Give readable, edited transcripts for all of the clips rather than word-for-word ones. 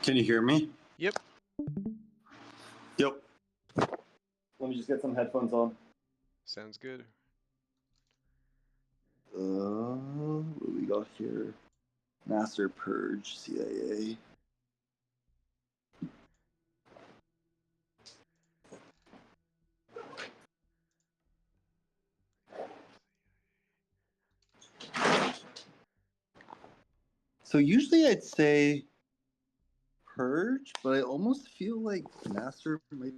Can you hear me? Yep. Yep. Let me just get some headphones on. Sounds good. What do we got here? Master Purge, CIA. So usually I'd say Purge, but I almost feel like Master might.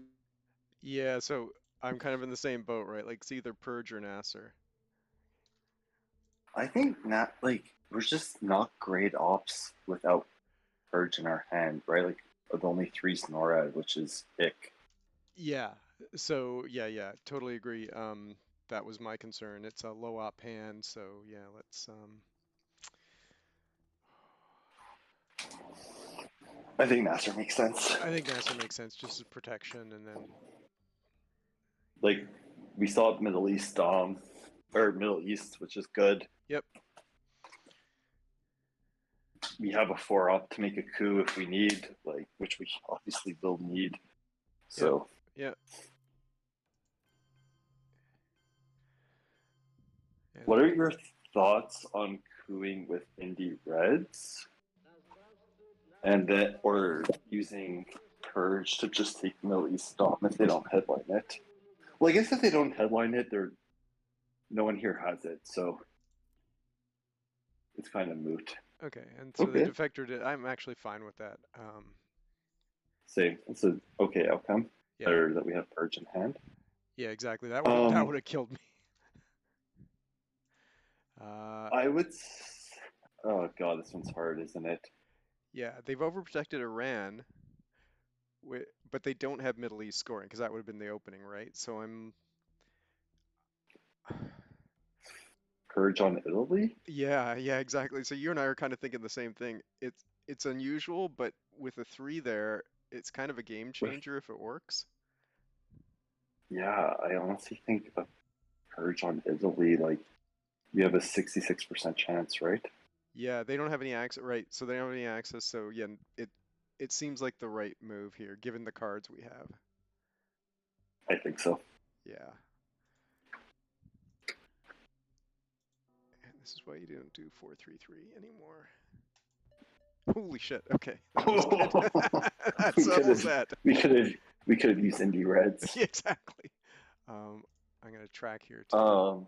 Yeah, so I'm kind of in the same boat, right? Like it's either Purge or Nasser. I think not. Like we're just not great ops without Purge in our hand, right? Like with only 3 Snorad, which is ick. Yeah. So yeah, totally agree. That was my concern. It's a low op hand, so yeah, let's I think Master makes sense. I think Nasser makes sense just as protection and then Like we saw Middle East, or Middle East, which is good. Yep. We have a 4-op to make a coup if we need, like, which we obviously will need. So Yeah. And what are your thoughts on cooing with Indie Reds? And then, or using Purge to just take Middle East Dom if they don't headline it. Well, I guess if they don't headline it, no one here has it, so it's kind of moot. Okay, and so the defector did. I'm actually fine with that. Same. It's an okay outcome. Yeah. Better that we have Purge in hand. Yeah, exactly. That would have killed me. I would. Oh god, this one's hard, isn't it? Yeah, they've overprotected Iran, but they don't have Middle East scoring because that would have been the opening, right? So I'm. Purge on Italy? Yeah, exactly. So you and I are kind of thinking the same thing. It's unusual, but with a 3 there, it's kind of a game changer if it works. Yeah, I honestly think a Purge on Italy, like, you have a 66% chance, right? Yeah, they don't have any access, right? So they don't have any access. So yeah, it seems like the right move here, given the cards we have. I think so. Yeah. And this is why you don't do 4-3-3 anymore. Holy shit! Okay, that was good. That's almost that. We could have used Indie Reds. Exactly. I'm gonna track here too.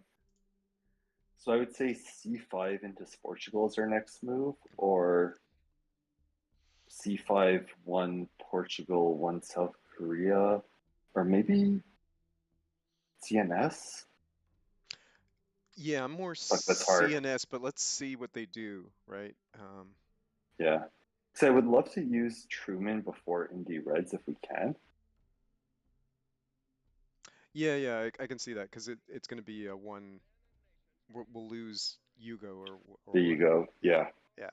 So I would say C5 into Portugal is our next move, or C5 1 Portugal 1 South Korea, or maybe CNS. Yeah, I'm more That's hard. CNS, but let's see what they do, right? Yeah. So I would love to use Truman before Indie Reds if we can. Yeah, I can see that because it's going to be a one. We'll lose Yugo or There you go. Yeah. Yeah.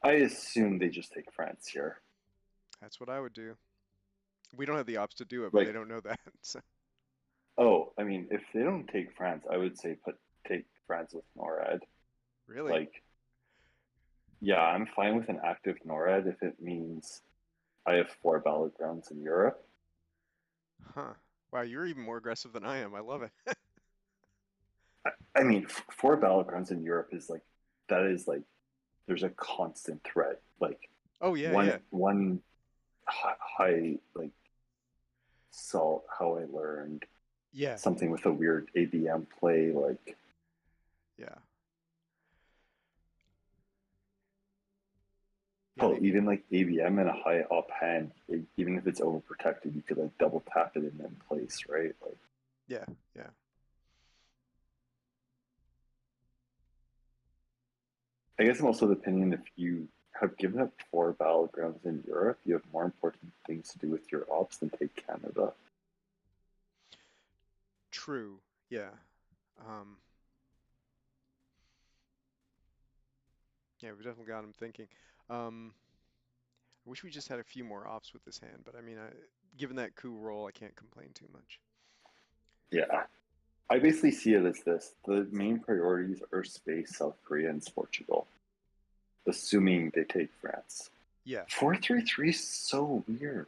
I assume they just take France here. That's what I would do. We don't have the ops to do it, but they don't know that. So. Oh, I mean, if they don't take France, I would say take France with NORAD. Really? Like, yeah, I'm fine with an active NORAD if it means I have 4 battlegrounds in Europe. Huh. Wow, you're even more aggressive than I am. I love it. I mean, 4 battlegrounds in Europe is like, there's a constant threat. Like, oh yeah, one high like salt. How I learned. Yeah. Something with a weird ABM play, like. Yeah. Oh, even like ABM and a high up hand, even if it's overprotected, you could like double tap it and then place, right? Like. Yeah. I guess I'm also of the opinion if you have given up 4 battlegrounds in Europe, you have more important things to do with your ops than take Canada. True. Yeah. Yeah, we definitely got him thinking. I wish we just had a few more ops with this hand, but I mean, given that coup roll, I can't complain too much. Yeah. I basically see it as this: the main priorities are space, South Korea, and Portugal, assuming they take France. Yeah. 4-3-3 is so weird.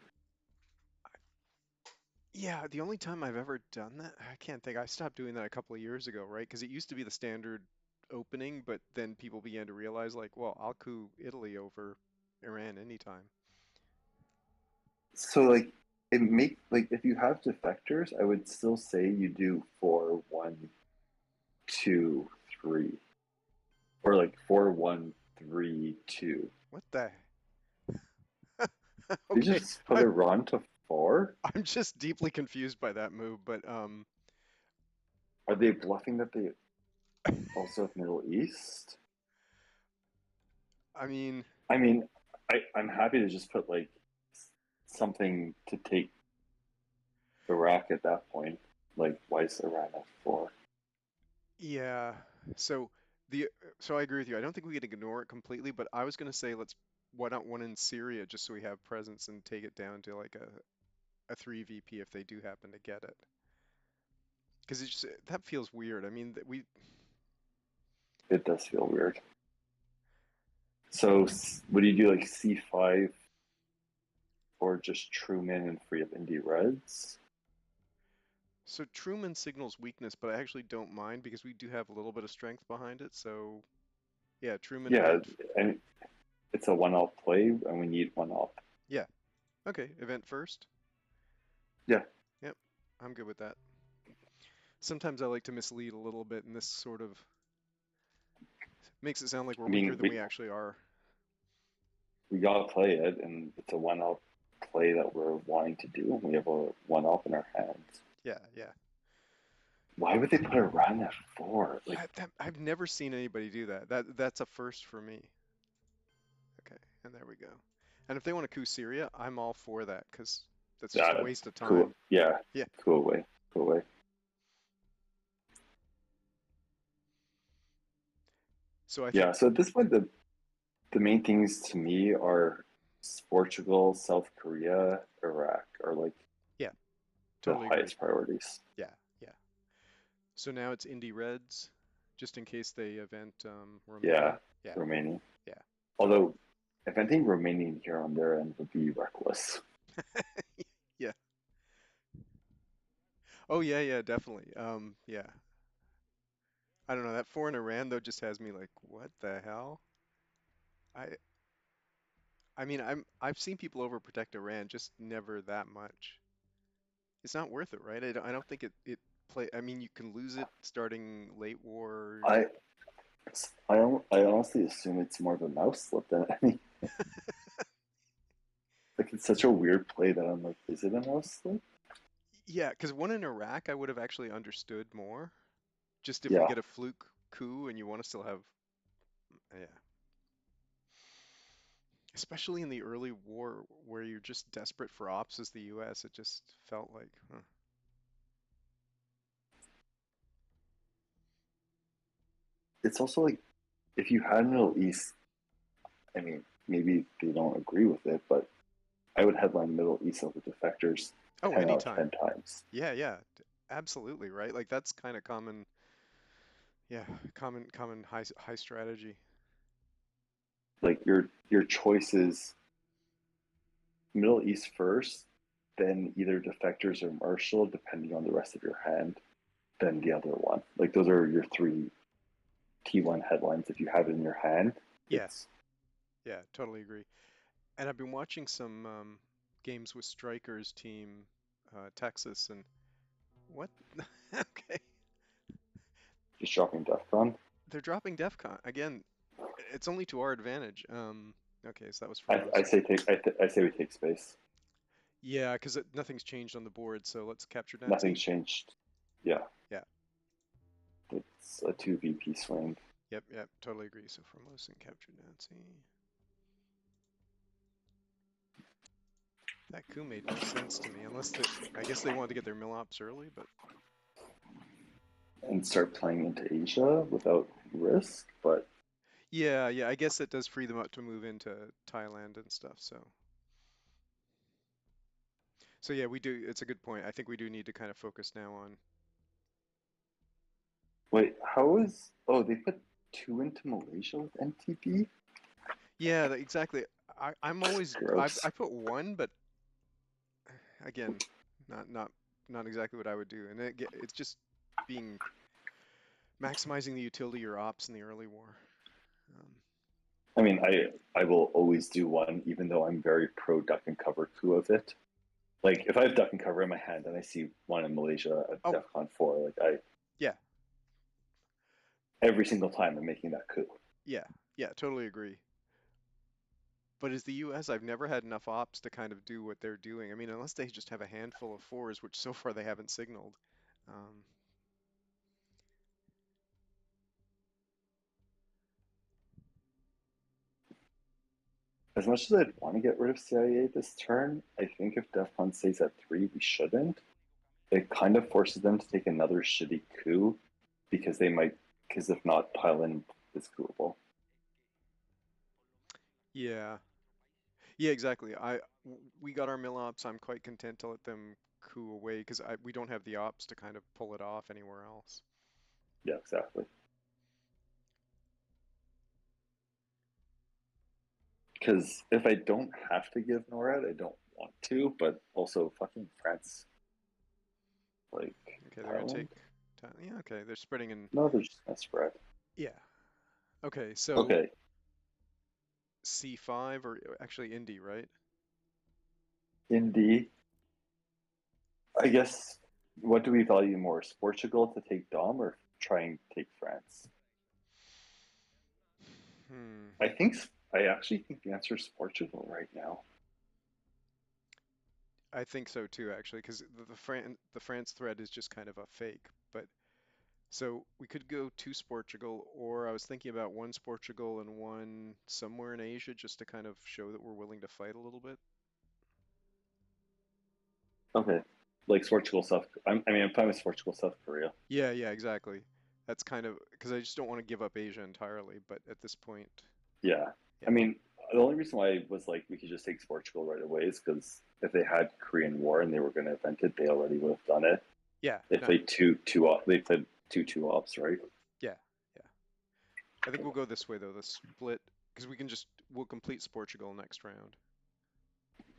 Yeah, the only time I've ever done that, I can't think. I stopped doing that a couple of years ago, right? Because it used to be the standard opening, but then people began to realize, like, well, I'll coup Italy over Iran anytime. So like it make like if you have defectors, I would still say you do 4-1-2-3, or like 4-1-3-2. What the? They Okay, just put Iran to four. I'm just deeply confused by that move, but Are they bluffing that they also have Middle East? I mean, I mean, I'm happy to just put like something to take Iraq at that point. Like, why is Iran at four? yeah. So the so I agree with you. I don't think we can ignore it completely, but I was gonna say let's why not one in Syria just so we have presence and take it down to like a 3 VP if they do happen to get it. Because it just that feels weird. I mean, we It does feel weird. So, would you do like C5 or just Truman and free up indie Reds? so Truman signals weakness, but I actually don't mind because we do have a little bit of strength behind it. So yeah, Truman Yeah, event. and it's a one up play, and we need one up. Yeah, okay, event first. Yeah, Yep, I'm good with that. Sometimes I like to mislead a little bit, and this sort of makes it sound like we're I weaker mean, than we actually are. we gotta play it, and it's a one up play that we're wanting to do, and we have a one up in our hands. Yeah, yeah. Why would they put Iran at four? Like, I've never seen anybody do that. That's a first for me. Okay, and there we go. And if they want to coup Syria, I'm all for that because that's just a that waste of cool. time. Yeah, Yeah. cool away, cool away. So I think, Yeah. So at this point, the main things to me are Portugal, South Korea, Iraq are like yeah, the totally agree. highest priorities. Yeah, yeah. So now it's Indie Reds, just in case they event Yeah, Romania. Yeah, Romania. yeah, Although, if anything, Romanian here on their end would be reckless. yeah. Oh yeah, yeah, definitely. Yeah. I don't know. That foreign Iran though just has me like, what the hell? I I mean, I've seen people overprotect Iran, just never that much. It's not worth it, right? I don't think it play. I mean, you can lose it starting late war. I I honestly assume it's more of a mouse slip than any. Like it's such a weird play that I'm like, is it a mouse slip? Yeah, because one in Iraq I would have actually understood more. Just if we Yeah, get a fluke coup and you want to still have, yeah, especially in the early war where you're just desperate for ops as the U.S., it just felt like, huh. it's also like if you had Middle East, I mean, maybe they don't agree with it, but I would headline Middle East over defectors Oh, 10 anytime. times. Yeah, yeah, absolutely, right? Like that's kind of common, yeah, common high strategy. Like your choices Middle East first, then either defectors or Marshall, depending on the rest of your hand, then the other one. Like those are your three T1 headlines. If you have it in your hand, Yeah, it's yeah, totally agree. And I've been watching some games with Striker's team, Texas, and what? Okay, just dropping DEFCON. they're dropping DEFCON again. It's only to our advantage. Okay, so that was I frozen. say I say we take space. Yeah, because nothing's changed on the board, so let's capture Nancy. Nothing's changed. Yeah, Yeah, it's a 2 VP swing. yep, yep, totally agree. So Formosan capture Nancy. That coup made no sense to me, unless I guess they wanted to get their mill ops early, but And start playing into Asia without risk. But yeah, yeah, I guess it does free them up to move into Thailand and stuff. So yeah, we do. It's a good point. I think we do need to kind of focus now on Wait, how is? Oh, they put two into Malaysia with NTB. Yeah, exactly. I'm always I Gross. put one, but again, not not not exactly what I would do. And it's just being maximizing the utility of your ops in the early war. Um, I mean, I will always do one, even though I'm very pro duck and cover coup of it. Like if I have duck and cover in my hand and I see one in Malaysia at oh, DEFCON 4, like I yeah, every single time I'm making that coup. yeah, yeah, totally agree. But as the US, I've never had enough ops to kind of do what they're doing. I mean, unless they just have a handful of fours, which so far they haven't signaled. Um, As much as I'd want to get rid of CIA this turn, I think if DEFCON stays at 3, we shouldn't. It kind of forces them to take another shitty coup because they might, because if not, Thailand is coupable. yeah, yeah, exactly. We got our mill ops. I'm quite content to let them coup away because we don't have the ops to kind of pull it off anywhere else. Yeah, exactly. Because if I don't have to give NORAD, I don't want to, but also fucking France, like Okay, they're gonna take. Thailand. Yeah, okay, they're spreading in. No, they're just gonna spread. Yeah. Okay, so Okay, C5 or actually Indy, right? Indy. I guess what do we value more? Is Portugal to take Dom or try and take France? Hmm. I think I actually think the answer is Portugal right now. I think so too, actually, because the France threat is just kind of a fake. But so we could go to Portugal, or I was thinking about one Portugal and one somewhere in Asia, just to kind of show that we're willing to fight a little bit. Okay, like Portugal, South. I mean, I'm fine with Portugal, South Korea. Yeah, yeah, exactly. That's kind of because I just don't want to give up Asia entirely. But at this point, Yeah, I yeah, mean, the only reason why I was like we could just take Portugal right away is because if they had Korean War and they were going to event it, they already would have done it. yeah, They no, played they played two ops, right? yeah, yeah. I think we'll go this way though, the split, because we'll complete Portugal next round.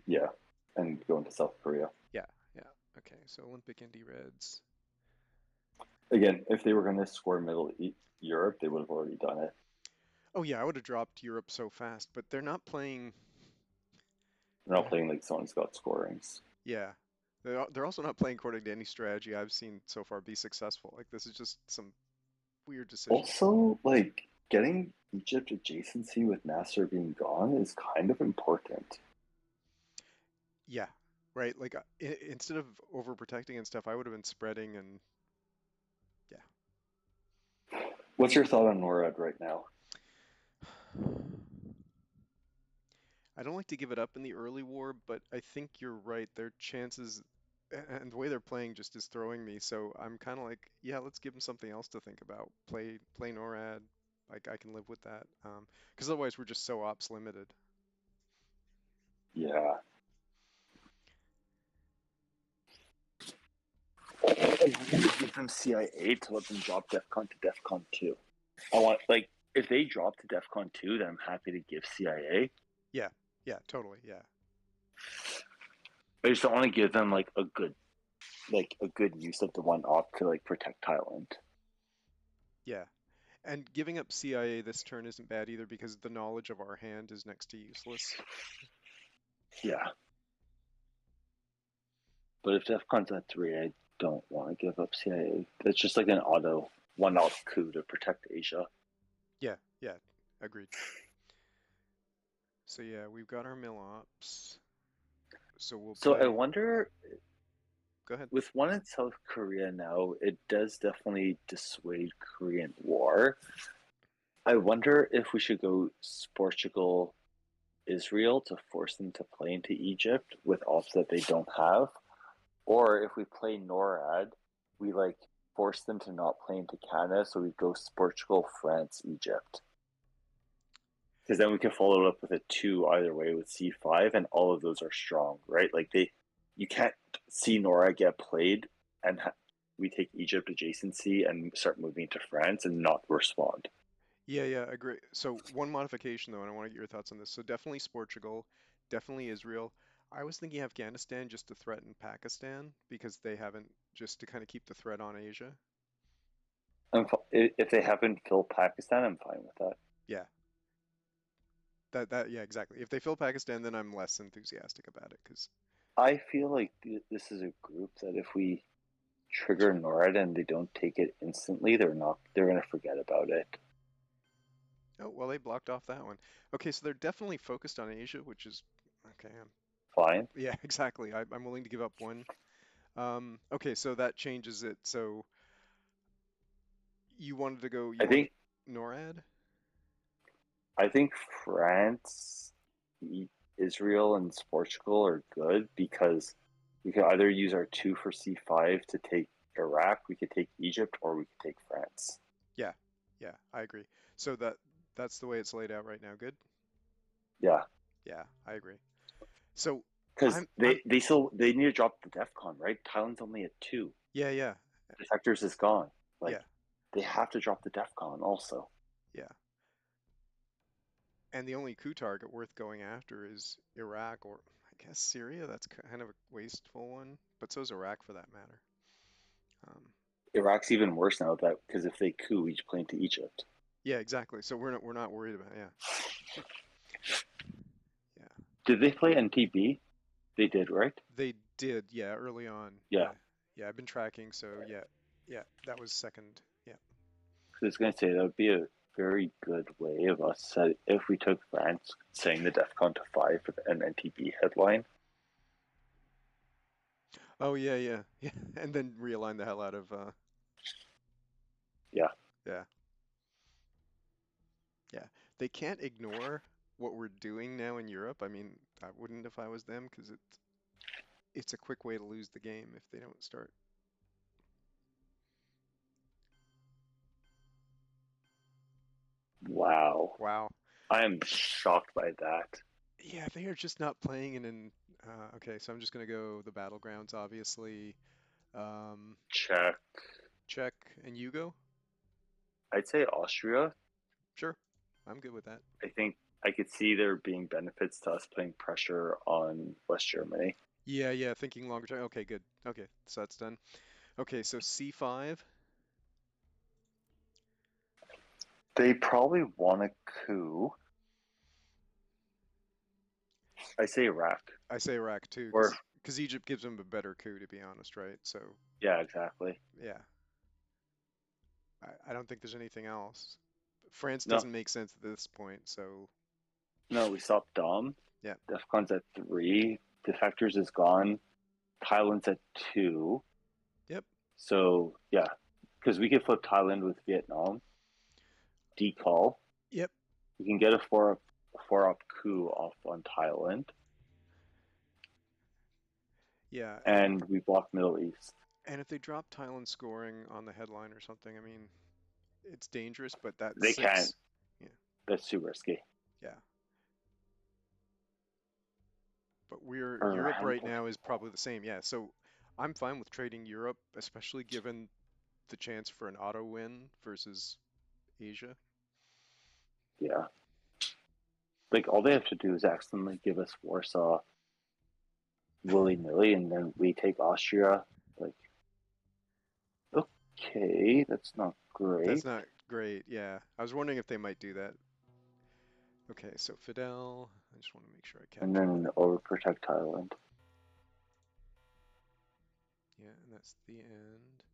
Yeah, and go into South Korea. Yeah, yeah. Okay, so Olympic Indy Reds. Again, if they were going to score Europe, they would have already done it. Oh yeah, I would have dropped Europe so fast, but they're not playing. They're not playing like someone's got scorings. Yeah, they're also not playing according to any strategy I've seen so far be successful. Like this is just some weird decisions. Also, like getting Egypt adjacency with Nasser being gone is kind of important. Yeah, right. Like instead of overprotecting and stuff, I would have been spreading and yeah. What's your thought on NORAD right now? I don't like to give it up in the early war, but I think you're right. Their chances and the way they're playing just is throwing me. So I'm kind of like, yeah, let's give them something else to think about. Play NORAD. Like I can live with that. Because otherwise we're just so ops limited. Yeah, I want to give them CIA to let them drop DEFCON to DEFCON 2. I want, like, if they drop to DEFCON 2, then I'm happy to give CIA. Yeah, yeah, totally, yeah, I just don't want to give them like a good use of the one op to like protect Thailand. yeah. And giving up CIA this turn isn't bad either because the knowledge of our hand is next to useless. Yeah, but if DEFCON's at 3, I don't want to give up CIA. It's just like an auto one off coup to protect Asia. Yeah, yeah, agreed. So yeah, we've got our mill ops. So we'll So I play. wonder, Go ahead. with one in South Korea now, it does definitely dissuade Korean War. I wonder if we should go Portugal, Israel to force them to play into Egypt with ops that they don't have, or if we play NORAD, we like force them to not play into Canada, so we go Portugal, France, Egypt. Because then we can follow it up with a two either way with C5, and all of those are strong, right? Like you can't see NORAD get played and we take Egypt adjacency and start moving to France and not respond. Yeah, yeah, agree. So one modification though, and I want to get your thoughts on this. So definitely Portugal, definitely Israel. I was thinking Afghanistan just to threaten Pakistan because they haven't, just to kind of keep the threat on Asia. If they haven't filled Pakistan, I'm fine with that. Yeah, that yeah, exactly. If they fill Pakistan, then I'm less enthusiastic about it because I feel like this is a group that if we trigger NORAD and they don't take it instantly, they're gonna forget about it. oh well, they blocked off that one. Okay, so they're definitely focused on Asia, which is okay. Fine. Yeah, exactly. I'm willing to give up one. Okay, so that changes it. So you I wanted think NORAD? I think France, Israel, and Portugal are good because we could either use our two for C5 to take Iraq, we could take Egypt, or we could take France. Yeah, yeah, I agree. So that's the way it's laid out right now. Good. Yeah, Yeah, I agree. So because I'm they need to drop the DEFCON, right? Thailand's only at two. yeah, yeah, Defectors is gone. yeah, Like they have to drop the DEFCON also. yeah. And the only coup target worth going after is Iraq or I guess Syria. That's kind of a wasteful one, but so is Iraq for that matter. Um, Iraq's even worse now that because if they coup, we just play into Egypt. yeah, exactly. So we're not worried about yeah, yeah. Did they play NTB? They did, right? They did, yeah, early on. Yeah. Yeah. Yeah, I've been tracking, so yeah. Yeah, that was second. Yeah. I was going to say that would be a very good way of us if we took France saying the DEFCON to five for an NTB headline. Oh yeah, yeah. Yeah. And then realign the hell out of Yeah, yeah. Yeah. They can't ignore what we're doing now in Europe. I mean, I wouldn't if I was them because it's a quick way to lose the game if they don't start. wow. Wow. I am shocked by that. Yeah, they are just not playing in okay, so I'm just gonna go the battlegrounds, obviously. Um, Czech. Czech and Yugo. I'd say Austria. Sure. I'm good with that. I think I could see there being benefits to us putting pressure on West Germany. Yeah, yeah, thinking longer term. Okay, good. Okay, so that's done. Okay, so C5. They probably want a coup. I say Iraq. I say Iraq too, Or, because Egypt gives them a better coup, to be honest, right? So yeah, exactly. yeah, I don't think there's anything else. France No, doesn't make sense at this point, so no, we stopped Dom. yeah. DEFCON's at three. Defectors is gone. Thailand's at two. Yep, So, yeah, because we could flip Thailand with Vietnam. Decall. yep, We can get a four up coup off on Thailand. yeah. And we block Middle East. And if they drop Thailand scoring on the headline or something, I mean, it's dangerous, but that They can't. six, yeah, That's too risky. yeah. But we're Or Europe right handful. now is probably the same, yeah. So I'm fine with trading Europe, especially given the chance for an auto win versus Asia. Yeah. Like, all they have to do is accidentally give us Warsaw willy nilly, and then we take Austria. Like, okay, that's not That's great. not great, yeah. I was wondering if they might do that. Okay, so Fidel, I just want to make sure I And capture then that. overprotect Thailand. Yeah, and that's the end.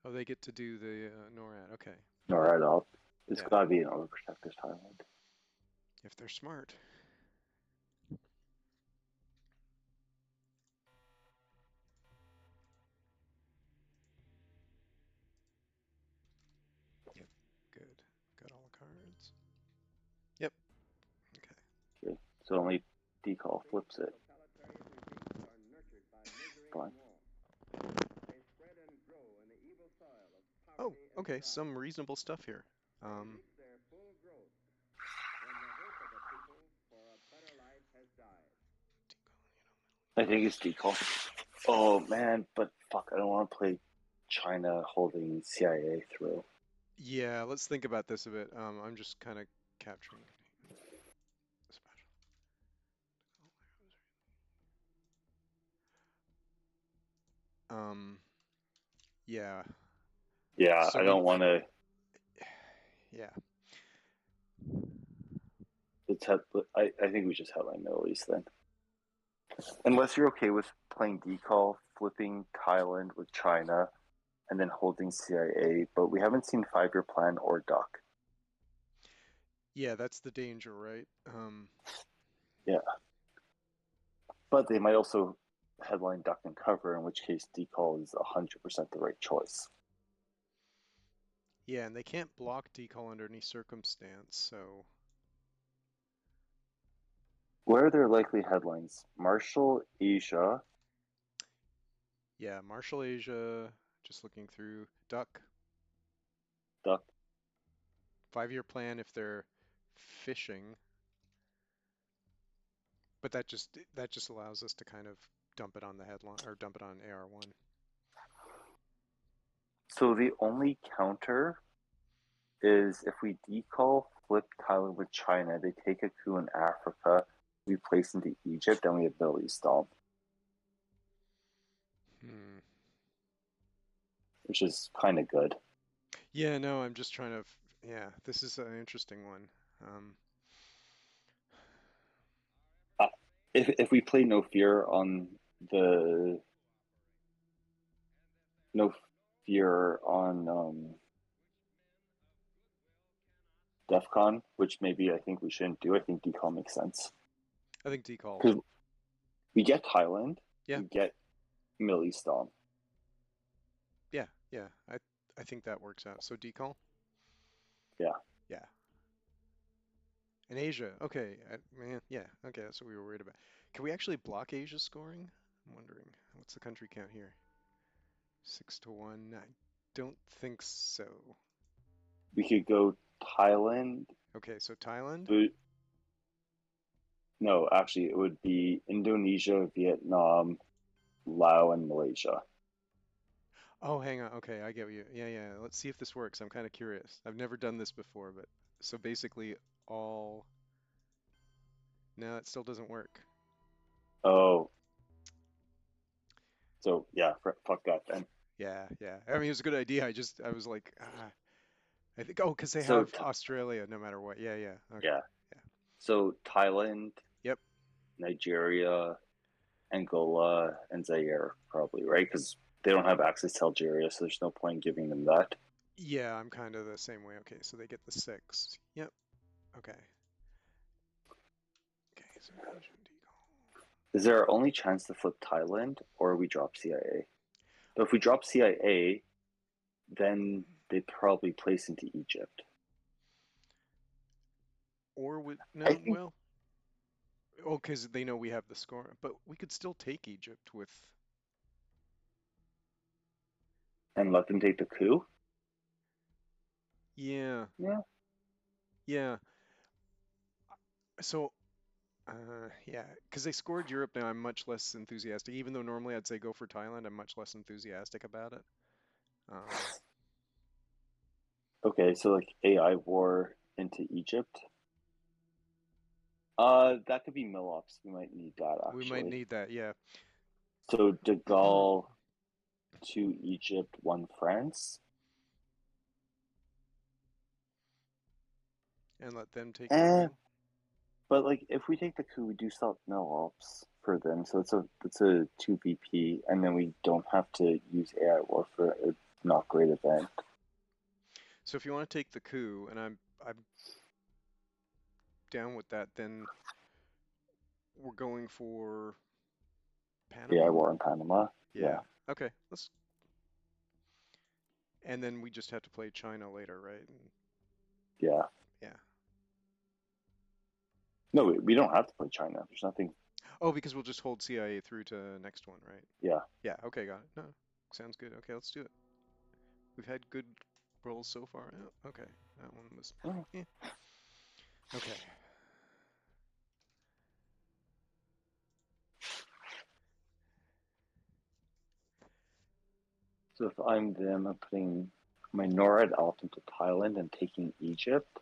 Oh, they get to do the NORAD. Okay, No, right up. It's yeah, gotta be an overprotected Thailand. if they're smart. Yep, good. Got all the cards. Yep, okay. Okay. So only decall flips it. Fine. Oh, okay, some reasonable stuff here. Um, I think it's decall. Oh man, but fuck, I don't want to play. China holding CIA through. Yeah, let's think about this a bit. I'm just kind of capturing special. Um, yeah. Yeah, So I don't we, want to. yeah, Let's head, I think we just headline Middle East then. Unless you're okay with playing decall, flipping Thailand with China, and then holding CIA, but we haven't seen 5-year plan or duck. yeah, that's the danger, right? Yeah, but they might also headline duck and cover, in which case decall is 100% the right choice. Yeah, and they can't block decall under any circumstance, so Where are their likely headlines? Marshall, Asia, yeah, Marshall Asia, just looking through Duck, duck. 5-year plan if they're fishing, but that just allows us to kind of dump it on the headline or dump it on AR1. So the only counter is if we decall, flip Thailand with China, they take a coup in Africa, we place into Egypt, and we have Middle East stomp, Hmm. which is kind of good. Yeah, no, I'm just trying to, yeah, this is an interesting one. Um, Uh, if we play No Fear on the No Fear on DEF CON, which maybe I think we shouldn't do, I think decall makes sense. I think decall. Because we get Thailand, Yeah, we get Middle East stomp. yeah, yeah. I think that works out. So decall? Yeah. Yeah. And Asia. Okay, man, yeah. Okay, that's what we were worried about. Can we actually block Asia scoring? I'm wondering. What's the country count here? 6-1. I don't think so. We could go Thailand, Okay, so Thailand? but no, actually, it would be Indonesia, Vietnam, Laos, and Malaysia. Oh, hang on. Okay, I get you. Yeah, yeah. Let's see if this works. I'm kind of curious. I've never done this before, but so basically all. No, it still doesn't work. Oh, so yeah, fuck that then. Yeah, yeah. I mean, it was a good idea. I was like, I think, oh, because they So have Australia no matter what. Yeah, yeah. Okay. yeah, Yeah. so Thailand, Yep. Nigeria, Angola, and Zaire probably, right? Because they don't have access to Algeria, so there's no point giving them that. Yeah, I'm kind of the same way. Okay, so they get the six. Yep. Okay. Okay, so Asian decall. Is there our only chance to flip Thailand, or we drop CIA? But if we drop CIA, then they probably place into Egypt. Or would I no, think, well, oh, because they know we have the score, but we could still take Egypt with. and let them take the coup. Yeah, Yeah. yeah. So, yeah, because they scored Europe now, I'm much less enthusiastic. Even though normally I'd say go for Thailand, I'm much less enthusiastic about it. Um, Okay, so like AI war into Egypt. That could be Milops. We might need that we might actually. need that, yeah. So De Gaulle to Egypt, one France. And let them take the Eh, coup. but like if we take the coup, we do still have Milops for them. So it's a two VP, and then we don't have to use AI war for a not great event. So if you want to take the coup, and I'm down with that, then we're going for AI Panama? war in Panama. Yeah. Yeah, Okay. Let's and then we just have to play China later, right? And, yeah. yeah. No, we don't have to play China. There's nothing. Oh, because we'll just hold CIA through to next one, right? Yeah. Yeah. Okay, got it. No, sounds good. Okay, let's do it. We've had good rolls so far. Oh, okay, that one was. Oh. Yeah. Okay. So if I'm them, I'm putting my NORAD out into Thailand and taking Egypt.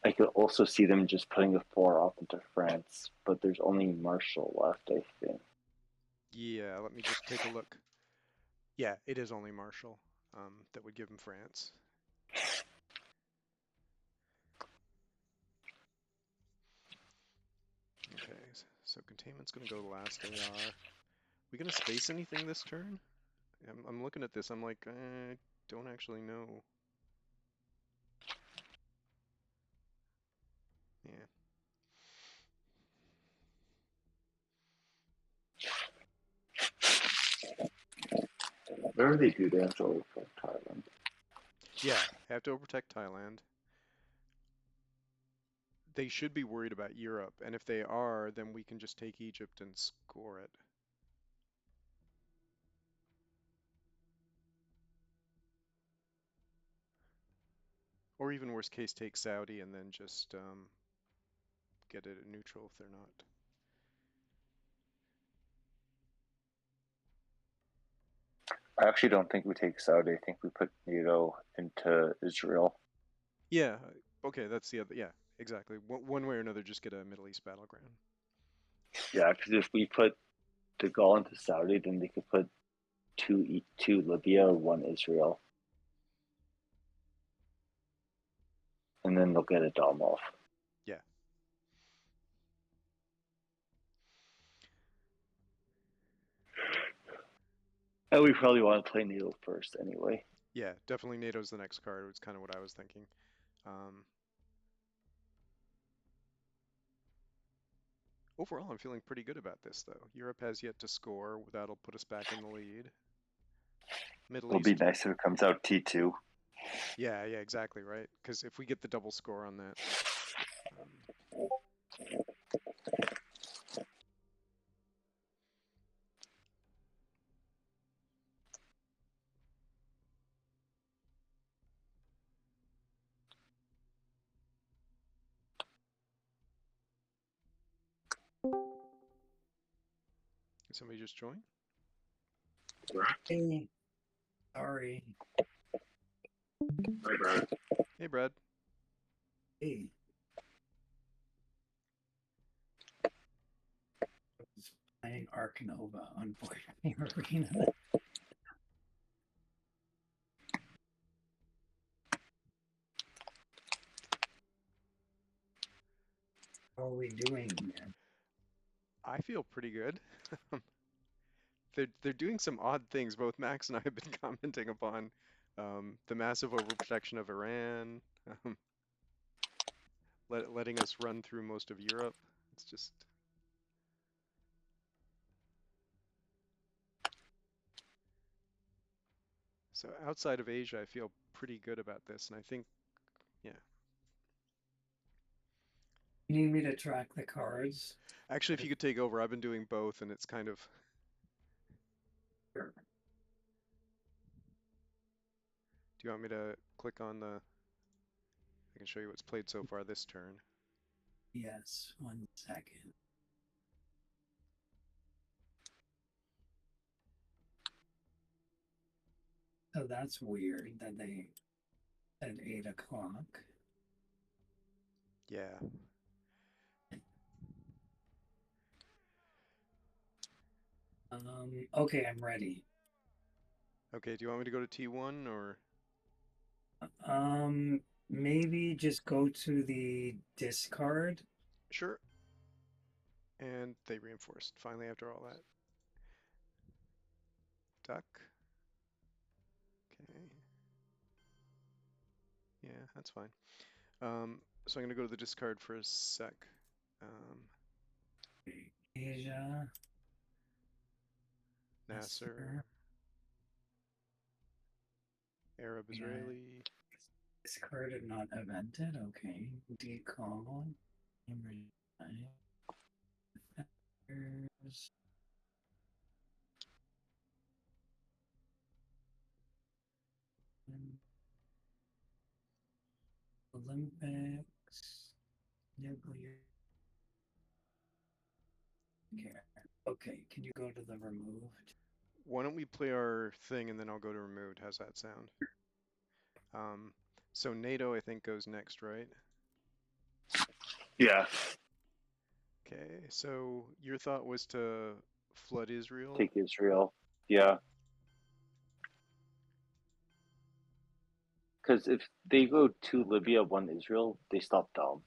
I could also see them just putting a four off into France, but there's only Marshall left, I think. Yeah, let me just take a look. Yeah, it is only Marshall that would give him France. Okay, so containment's going to go last AR. We going to space anything this turn? I'm looking at this. I'm like, I don't actually know. Yeah. Whatever they do, they have to overcome Thailand. Yeah, have to protect Thailand. They should be worried about Europe, and if they are, then we can just take Egypt and score it. Or even worst case, take Saudi and then just get it at neutral if they're not. I actually don't think we take Saudi. I think we put NATO into Israel. Yeah, okay, that's the other. Yeah, exactly. One way or another, just get a Middle East battleground. Yeah, because if we put De Gaulle into Saudi, then they could put two Libya, one Israel, and then they'll get a Dom off. Yeah, And we probably want to play NATO first anyway. yeah, definitely NATO's the next card. It's kind of what I was thinking. Um, Overall, I'm feeling pretty good about this, though. Europe has yet to score. That'll put us back in the lead. Middle It'll be East, nice if it comes out T2. yeah, yeah, exactly, right? Because if we get the double score on that, um, somebody just join? Hey, sorry. Hi, Brad. Hey, Brad. Hey, I was playing Ark Nova on Board Game Arena. How are we doing here? I feel pretty good. They're doing some odd things. Both Max and I have been commenting upon the massive overprotection of Iran, um, letting us run through most of Europe. It's just so outside of Asia, I feel pretty good about this, and I think, yeah. You need me to track the cards? Actually, if you could take over, I've been doing both, and it's kind of. Sure. Do you want me to click on the? I can show you what's played so far this turn. Yes, 1 second. So that's weird that they at 8 o'clock. Yeah. Okay, I'm ready. Okay. Do you want me to go to T1 or? Um, Maybe just go to the discard. Sure. And they reinforced finally after all that. Duck. Okay. Yeah, that's fine. So I'm gonna go to the discard for a sec. Um, Asia, Nasser, Nasser, Arab and Israeli. discarded, not evented. Okay. Decall. Factors. Olympics. Nuclear. Okay. Okay. Can you go to the removed? why don't we play our thing and then I'll go to removed. How's that sound? Um, so NATO, I think, goes next, right? Yeah, Okay, so your thought was to flood Israel? take Israel. Yeah, because if they go to Libya, one Israel, they stop Dom,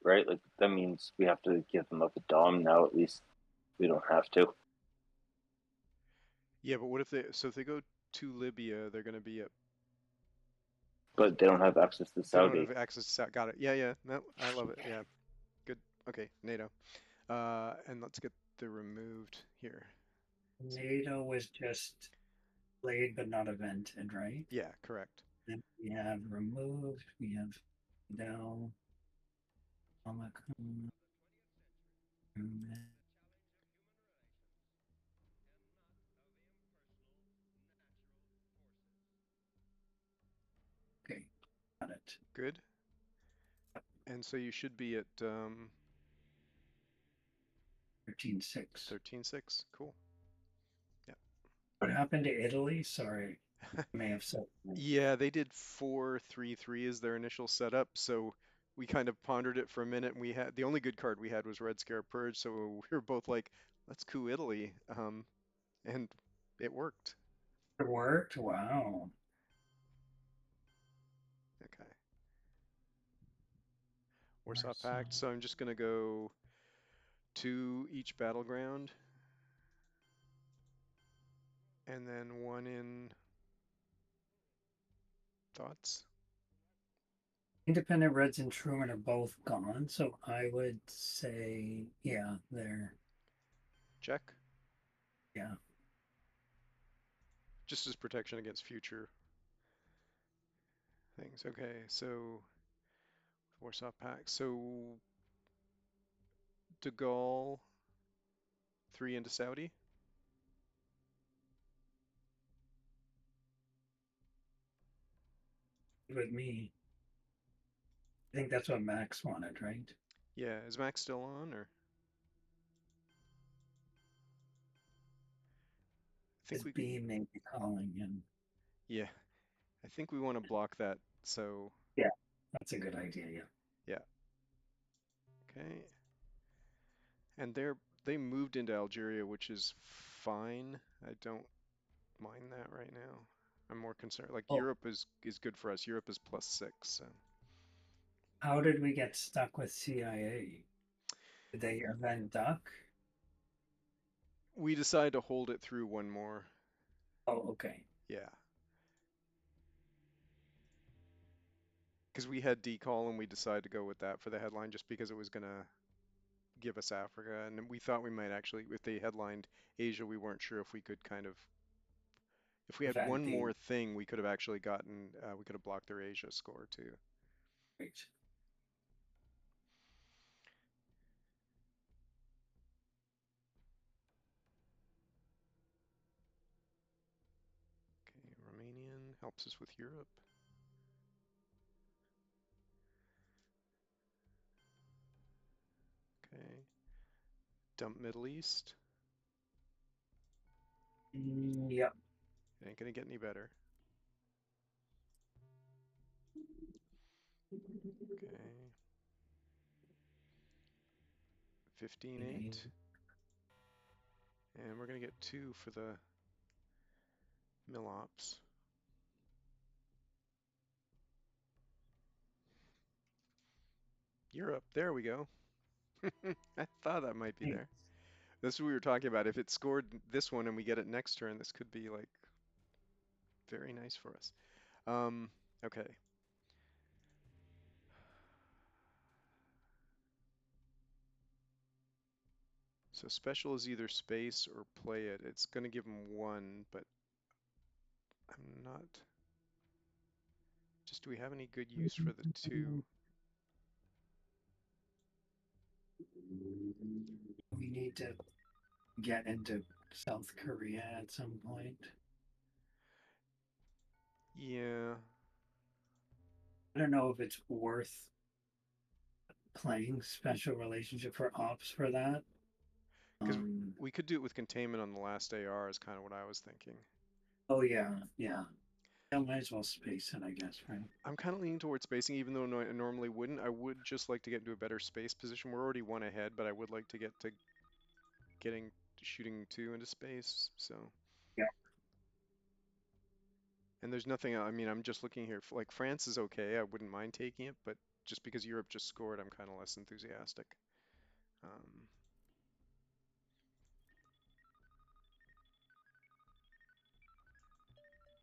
right? Like that means we have to give them up a Dom now. At least we don't have to, Yeah, but what if they, so if they go to Libya, they're going to be at, but they don't have access to they don't Saudi. have access to, got it. Yeah, yeah, no, I love it. Yeah, good. Okay, NATO. And let's get the removed here. NATO was just played but not evented, right? Yeah, correct. Then we have removed, we have Dell, Omicron, okay, got it. Good. And so you should be at 13.6. 13.6. Cool. Yeah. What happened to Italy? Sorry, I may have said. Yeah, they did 4-3-3 as their initial setup, so we kind of pondered it for a minute, and we had the only good card we had was Red Scare Purge, so we were both like, let's coup Italy, and it worked. It worked? Wow. Okay, Warsaw Warsaw. Pact. So I'm just gonna go to each battleground, and then one in thoughts. Independent Reds and Truman are both gone, so I would say, yeah, they're, Check. yeah. Just as protection against future things. Okay, so Warsaw Pact. So De Gaulle 3 into Saudi. With me, I think that's what Max wanted, right? Yeah, is Max still on or? I think His we, B may be calling him. yeah, I think we want to block that. So, Yeah, that's a good idea. Yeah. yeah, okay. And they moved into Algeria, which is fine. I don't mind that right now. I'm more concerned. Like Oh, Europe is good for us. Europe is +6. So. how did we get stuck with CIA? Did they event duck? We decided to hold it through one more. Oh, okay. Yeah, because we had decall and we decided to go with that for the headline just because it was gonna give us Africa, and we thought we might actually, if they headlined Asia, we weren't sure if we could kind of, if we had Event one the more thing, we could have actually gotten, we could have blocked their Asia score too. right. Okay, Romanian helps us with Europe. Okay, dump Middle East. Yep. It ain't gonna get any better. Okay, 15-8, and we're gonna get 2 for the mill ops. Europe, there we go. I thought that might be there. This is what we were talking about. If it scored this one and we get it next turn, this could be like very nice for us. Um, okay. So special is either space or play it. It's going to give him 1, but I'm not. Just do we have any good use for the 2? We need to get into South Korea at some point. Yeah. I don't know if it's worth playing special relationship for ops for that. Because Um, we could do it with containment on the last AR is kind of what I was thinking. oh yeah, yeah. Yeah, might as well space it, I guess, right? I'm kind of leaning towards spacing, even though I normally wouldn't. I would just like to get into a better space position. We're already one ahead, but I would like to get to getting shooting two into space. So, Yeah. and there's nothing. I mean, I'm just looking here. Like France is okay. I wouldn't mind taking it, but just because Europe just scored, I'm kind of less enthusiastic. Um,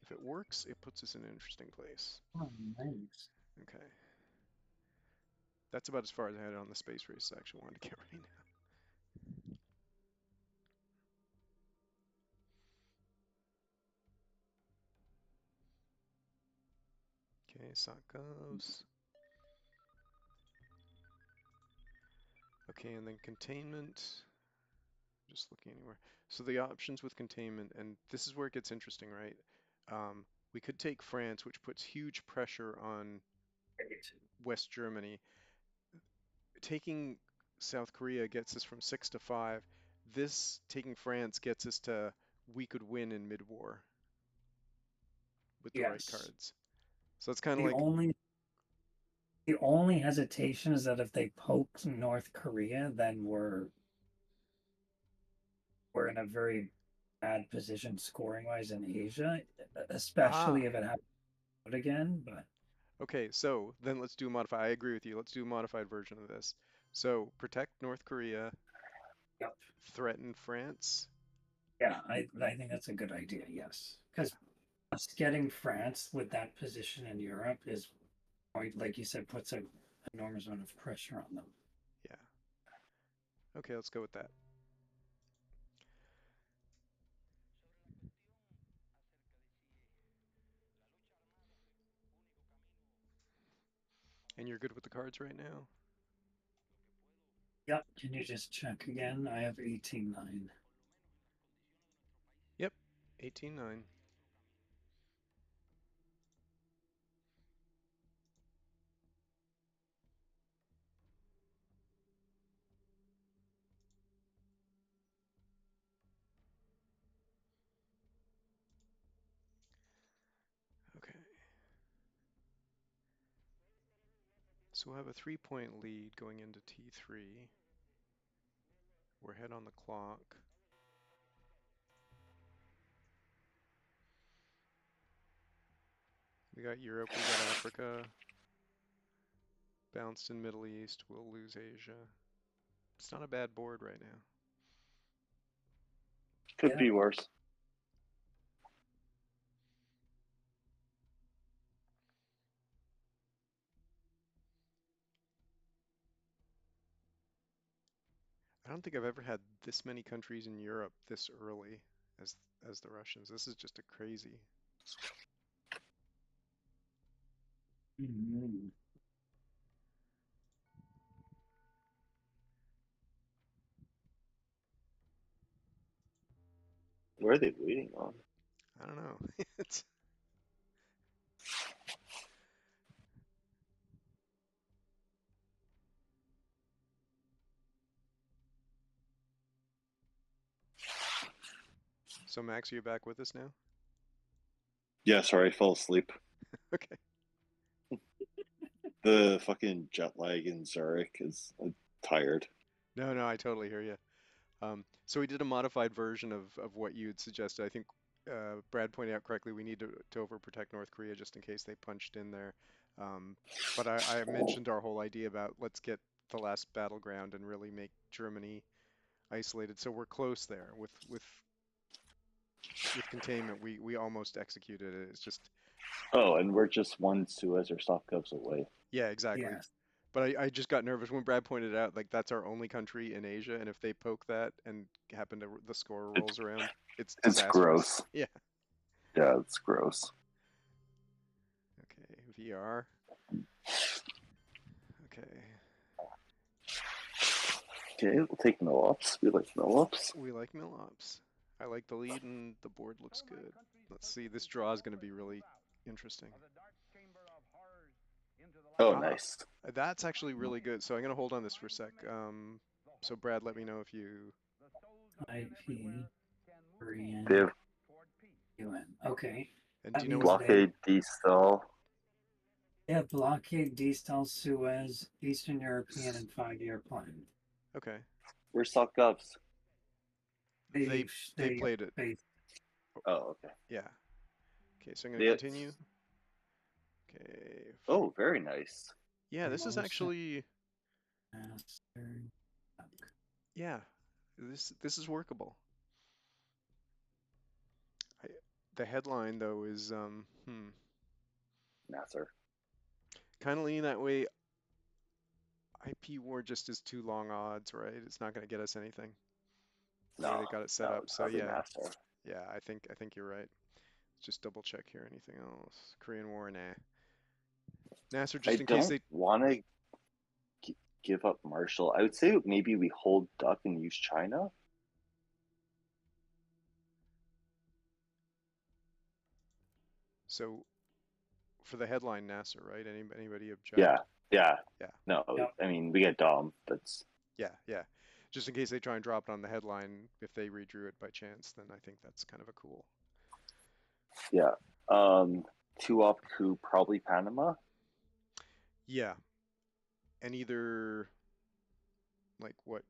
if it works, it puts us in an interesting place. Oh, nice. Okay. That's about as far as I had on the space race I actually wanted to get right now. Okay, so it goes. Okay, and then containment. Just looking anywhere. So the options with containment, and this is where it gets interesting, right? We could take France, which puts huge pressure on Great. West Germany. Taking South Korea gets us from 6 to 5. This taking France gets us to we could win in mid-war with the right Yes. cards. So it's kind of The like, only the only hesitation is that if they poke North Korea, then we're in a very bad position scoring wise in Asia, especially ah, if it happens again. But okay, so then let's do a modified. I agree with you. Let's do a modified version of this. So protect North Korea, yep. threaten France. Yeah, I think that's a good idea. Yes, Yeah, because us getting France with that position in Europe is, like you said, puts an enormous amount of pressure on them. yeah. Okay, let's go with that. And you're good with the cards right now? Yep. Can you just check again? I have 18-9. Yep, 18-9. Okay. So we'll have a 3-point lead going into T3. We're ahead on the clock. We got Europe, we got Africa. Bounced in Middle East, we'll lose Asia. It's not a bad board right now. Could Yeah. be worse. I don't think I've ever had this many countries in Europe this early as the Russians. This is just a crazy. Mhm. Where are they waiting on? I don't know. It's So Max, are you back with us now? Yeah, sorry, I fell asleep. Okay. The fucking jet lag in Zurich is tired. No, no, I totally hear you. So we did a modified version of what you had suggested. I think Brad pointed out correctly, we need to overprotect North Korea just in case they punched in there. But I mentioned our whole idea about let's get the last battleground and really make Germany isolated. So we're close there with containment. We almost executed it. It's just Oh, and we're just one Suez or Sovkovs away. yeah, exactly. Yes. But I just got nervous when Brad pointed out like that's our only country in Asia, and if they poke that and happen to the score It's rolls around, it's it's disastrous. gross. Yeah. Yeah, it's gross. Okay, VR. Okay. Okay, we'll take no ops. We like no ops. We like mill ops. I like the lead and the board looks good. Let's see, this draw is going to be really interesting. Oh, Ah, nice. that's actually really good. So I'm going to hold on this for a sec. So Brad, let me know if you IP, Korean, They have UN. Okay. And do That you know means what? they blockade, destal. have blockade, destal, Suez, Eastern European, and 5-year plan. Okay, Where's South Govs? they they They played it. they Oh, okay. Yeah. Okay, so I'm gonna They, continue. Okay. oh, very nice. Yeah, this is most actually master. yeah, this is workable. I, the headline though is Nasser. kind of leaning that way. IP war just is too long odds, right? It's not going to get us anything the way No, they got it set no, up. it's So probably yeah, Nasser. yeah, I think you're right. Just double check here. Anything else? Korean War, nah. Nasser, I just in case don't they. want to give up Marshall. I would say maybe we hold Duck and use China. So for the headline, Nasser, right? Anybody object? Yeah, yeah. Yeah, No, Yep. I mean we get Dom. That's yeah. Just in case they try and drop it on the headline, if they redrew it by chance, then I think that's kind of a cool. yeah. Two op coup probably Panama. Yeah, and either like what,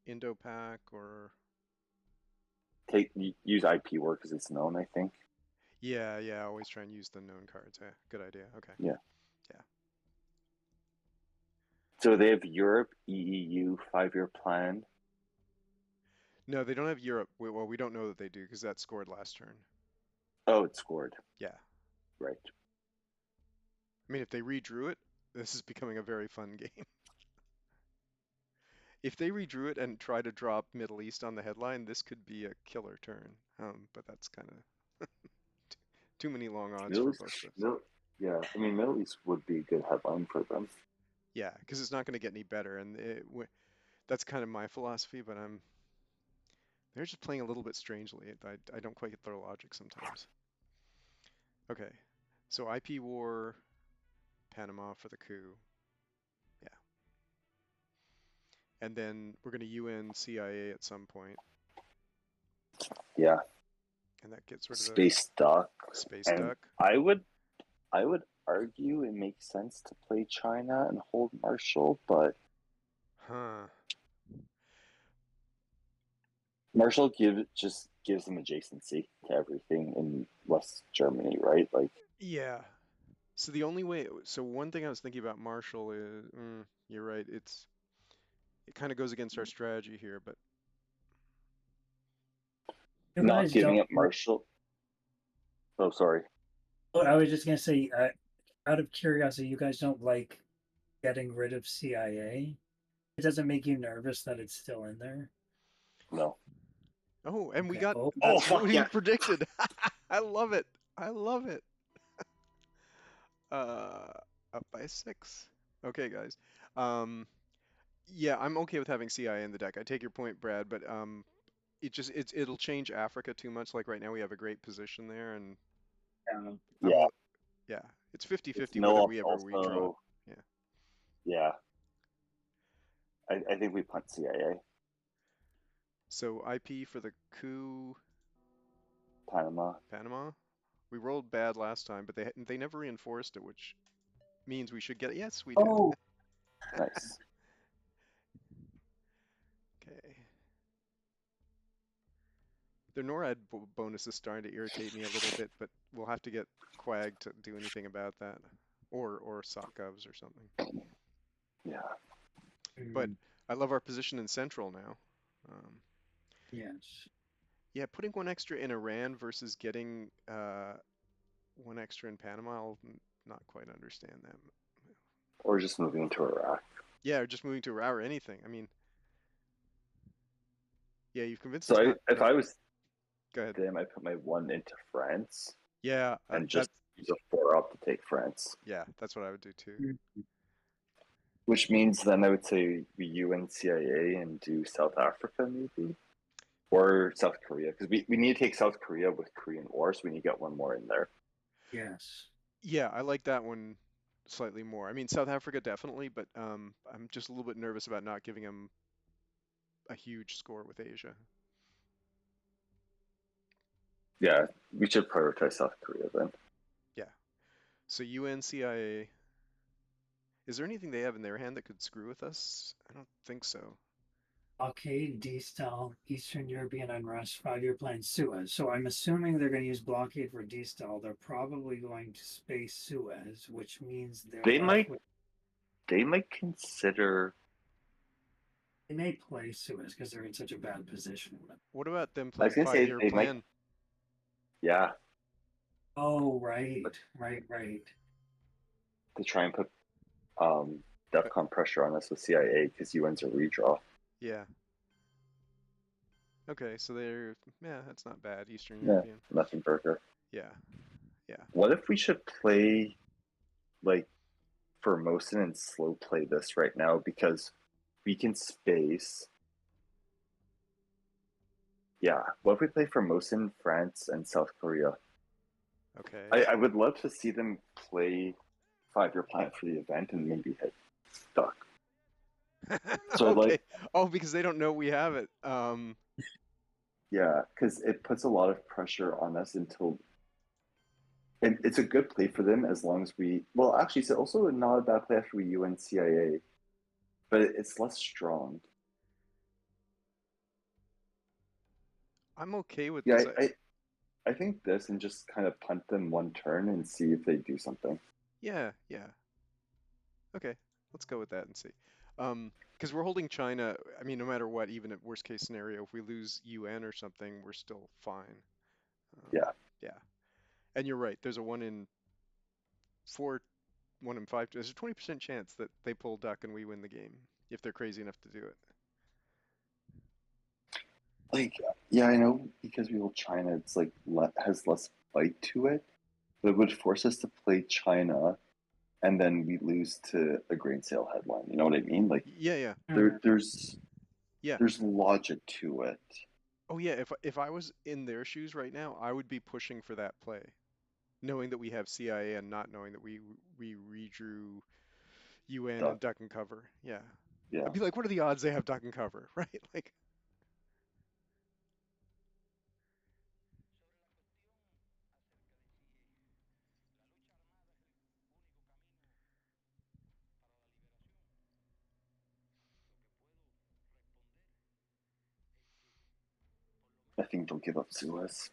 Indo-Pac or Use IP work because it's known. I think. yeah. Always try and use the known cards. Yeah, good idea. Okay. Yeah. Yeah. So they have Europe, EEU 5-year plan. No, they don't have Europe. Well, we don't know that they do because that scored last turn. Oh, it scored. Yeah. Right. I mean, if they redrew it, this is becoming a very fun game. If they redrew it and try to drop Middle East on the headline, this could be a killer turn. But that's kind of too many long odds Middle for East, both of us. yeah. I mean, Middle East would be a good headline for them. Yeah, because it's not going to get any better, and that's kind of my philosophy. But they're just playing a little bit strangely. I don't quite get their logic sometimes. Okay, so IP war, Panama for the coup. Yeah. And then we're going to UN CIA at some point, Yeah. and that gets rid of the Space Duck. space And duck. I would argue it makes sense to play China and hold Marshall, but Huh. Marshall just gives them adjacency to everything in West Germany, right? Like, Yeah. So the only way, so one thing I was thinking about Marshall is, you're right, it kind of goes against our strategy here, but You not guys giving don't. up Marshall. Oh, sorry. Oh, I was just gonna say, out of curiosity, you guys don't like getting rid of CIA? It doesn't make you nervous that it's still in there? No. oh, and we Okay. got Oh, Oh, what fuck we yeah. predicted. I love it. I love it. Uh, up by 6. Okay, guys. Um, yeah, I'm okay with having CIA in the deck. I take your point, Brad, but it'll change Africa too much. Like right now we have a great position there, and yeah. I'm Yeah. yeah, it's It's 50-50 whether no we ever redraw it. also. Yeah. Yeah. I think we punt CIA. So IP for the coup, Panama. Panama. We rolled bad last time, but they never reinforced it, which means we should get it. Yes, we did. Oh, Nice. Okay. The NORAD bonus is starting to irritate me a little bit, but we'll have to get Quag to do anything about that, or SOCGovs or something. Yeah. But mm, I love our position in Central now. Um, yes. yeah, putting one extra in Iran versus getting one extra in Panama, I'll not quite understand that. Or just moving into Iraq. Yeah, or just moving to Iraq or anything. I mean, yeah, you've convinced us So not. if I was Go ahead. them, I put my one into France Yeah, and just that's use a 4 up to take France. yeah, that's what I would do too. Mm, Which means then I would say we UN CIA and do South Africa maybe. Or South Korea. Because we need to take South Korea with Korean War, so we need to get one more in there. yes. Yeah, I like that one slightly more. I mean, South Africa definitely, but I'm just a little bit nervous about not giving them a huge score with Asia. Yeah, we should prioritize South Korea then. Yeah. So UN CIA. Is there anything they have in their hand that could screw with us? I don't think so. Blockade, D-Style, Eastern European unrest, 5-year plan, Suez. So I'm assuming they're going to use blockade for D-Style. They're probably going to space Suez, which means they're They left might with. they might consider. They may play Suez because they're in such a bad position. What about them I playing was gonna say five-year they might. plan? Yeah, Oh, right. to try and put But DEFCON pressure on us with CIA because UN's a redraw. yeah. Okay, so they're yeah, that's not bad. Eastern Yeah, European. nothing burger. Yeah. Yeah. What if we should play like Formosan and slow play this right now because we can space. Yeah, what if we play Formosan, France, and South Korea? Okay. I would love to see them play 5-year plan for the event and maybe hit Duck. So Okay. like, Oh, because they don't know we have it. yeah, because it puts a lot of pressure on us until. And it's a good play for them as long as we. Well, actually, it's also not a bad play after we UN CIA, but it's less strong. I'm okay with Yeah, this. I think this and just kind of punt them one turn and see if they do something. Yeah, yeah. Okay. Let's go with that and see. Because we're holding China. I mean, no matter what, even at worst case scenario, if we lose UN or something, we're still fine. Yeah, Yeah. And you're right. There's a 1 in 4, 1 in 5. There's a 20% chance that they pull duck and we win the game if they're crazy enough to do it. like yeah, I know because we hold China, it's like has less bite to it, but it would force us to play China, and then we lose to a grain sale headline. You know what I mean? Like Yeah, yeah, there's yeah. there's logic to it. Oh yeah. If I was in their shoes right now, I would be pushing for that play, knowing that we have CIA and not knowing that we redrew UN Duck. and duck and cover. Yeah. Yeah, I'd be like, what are the odds they have duck and cover, right? Like, I think they'll give up Suez.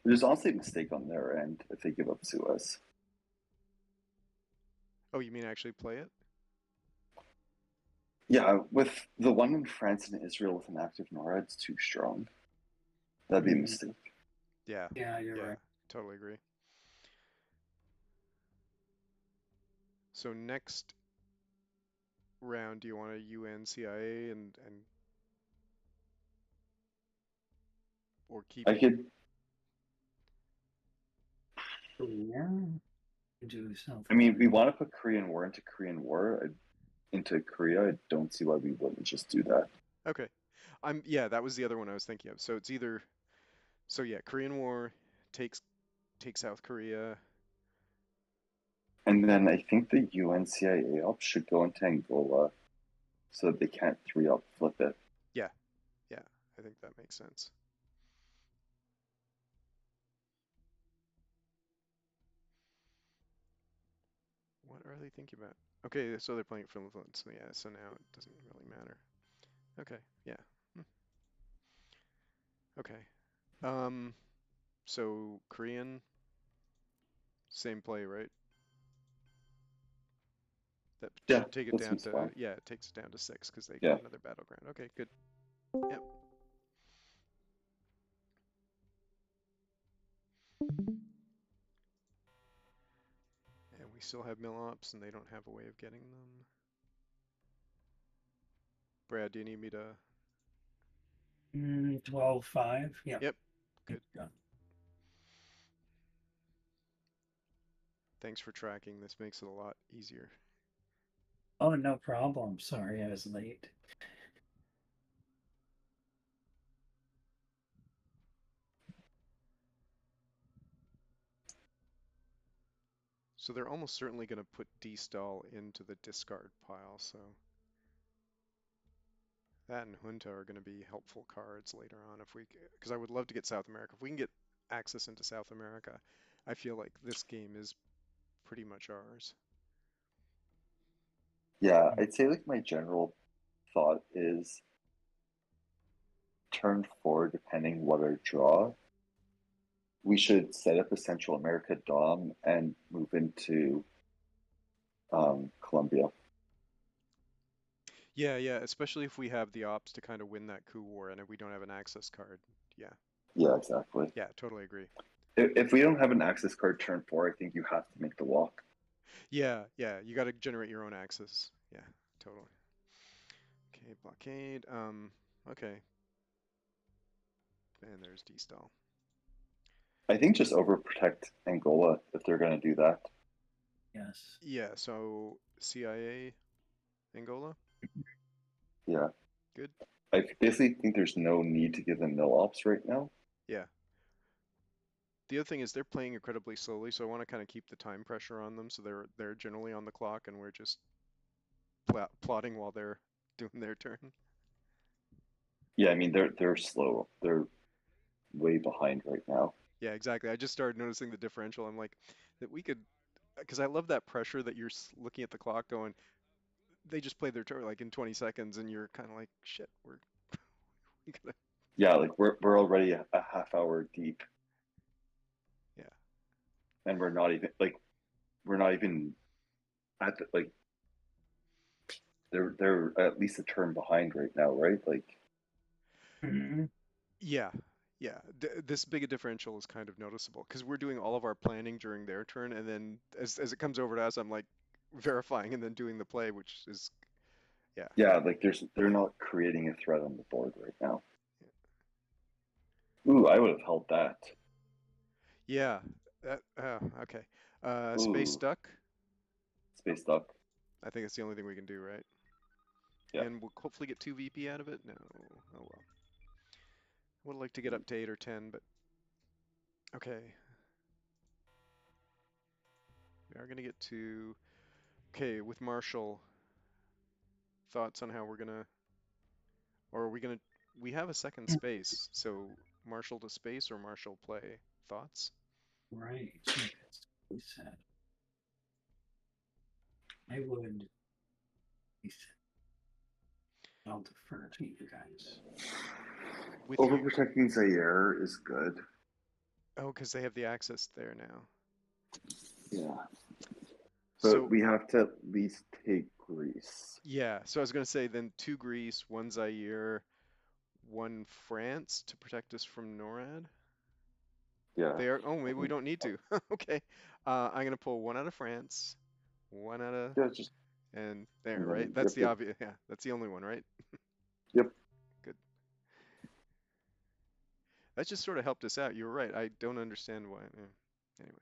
There's honestly a mistake on their end if they give up Suez. oh, you mean actually play it? Yeah, with the one in France and Israel with an active NORAD, it's too strong. That'd be a Mm, mistake. Yeah, yeah, you're yeah, right. totally agree. So next round, do you want a UN CIA and or keep? I could. Yeah, do South I mean, we Korea. want to put Korean War into Korean War into Korea. I don't see why we wouldn't just do that. Okay, yeah, that was the other one I was thinking of. So it's either so yeah, Korean War takes take South Korea. And then I think the UNCIA op should go into Angola so that they can't 3-up flip it. Yeah, yeah, I think that makes sense. What are they thinking about? Okay, so they're playing for influence. So yeah, so now it doesn't really matter. Okay, yeah. Hmm. Okay. Um, so Korean, same play, right? That Yeah, should take it that down seems to, fine. yeah, it takes it down to 6 because they get Yeah. another battleground. Okay, good. Yep. And we still have mill ops and they don't have a way of getting them. Brad, do you need me to? 12-5. Yeah. Yep. Good. Yeah. Thanks for tracking. This makes it a lot easier. Oh, no problem. Sorry, I was late. So they're almost certainly going to put D-stall into the discard pile, so That and Junta are going to be helpful cards later on if we, because I would love to get South America. If we can get access into South America, I feel like this game is pretty much ours. Yeah, I'd say like my general thought is turn 4, depending what our draw, we should set up a Central America Dom and move into Colombia. Yeah, yeah, especially if we have the ops to kind of win that coup war and if we don't have an access card. Yeah, Yeah, exactly. yeah, totally agree. If we don't have an access card turn 4, I think you have to make the walk. Yeah, yeah, you got to generate your own access. Yeah, totally. Okay, blockade. Okay, and there's D-stall. I think just overprotect Angola if they're going to do that. Yes. Yeah, so CIA, Angola, Yeah. good. I basically think there's no need to give them mill ops right now. Yeah. The other thing is they're playing incredibly slowly, so I want to kind of keep the time pressure on them, so they're generally on the clock, and we're just plotting while they're doing their turn. Yeah, I mean they're slow. They're way behind right now. Yeah, exactly. I just started noticing the differential. I'm like, that we could, because I love that pressure that you're looking at the clock going, they just played their turn like in 20 seconds, and you're kind of like, shit, we gotta, Yeah, like we're already a half hour deep, yeah. and we're not even at the, like they're at least a turn behind right now, right? Like Mhm. Yeah, yeah. This big a differential is kind of noticeable because we're doing all of our planning during their turn, and then as it comes over to us, I'm like verifying and then doing the play, which is yeah, yeah, like they're not creating a threat on the board right now. Ooh, I would have held that. yeah. That, okay. Space Ooh, duck. space duck. I think it's the only thing we can do, right? Yeah. And we'll hopefully get 2 VP out of it. No, oh well. Would like to get up to 8 or 10, but okay. We are gonna get to okay with Marshall. Thoughts on how we're gonna or are we gonna? We have a second space, so Marshall to space or Marshall play. Thoughts? Right. That's what we said. I would. He said, I'll defer to you guys. With you? Overprotecting Zaire is good. Oh, because they have the access there now. Yeah. But So we have to at least take Greece. yeah, so I was gonna say then 2 Greece, 1 Zaire, 1 France to protect us from NORAD. Yeah. They are. Oh, I maybe we think don't need to. Okay. I'm gonna pull one out of France, one out of, yeah, just and there, and right? then That's rip the it. obvious. Yeah, that's the only one, right? Yep. Good. That just sort of helped us out. You were right. I don't understand why. Anyway.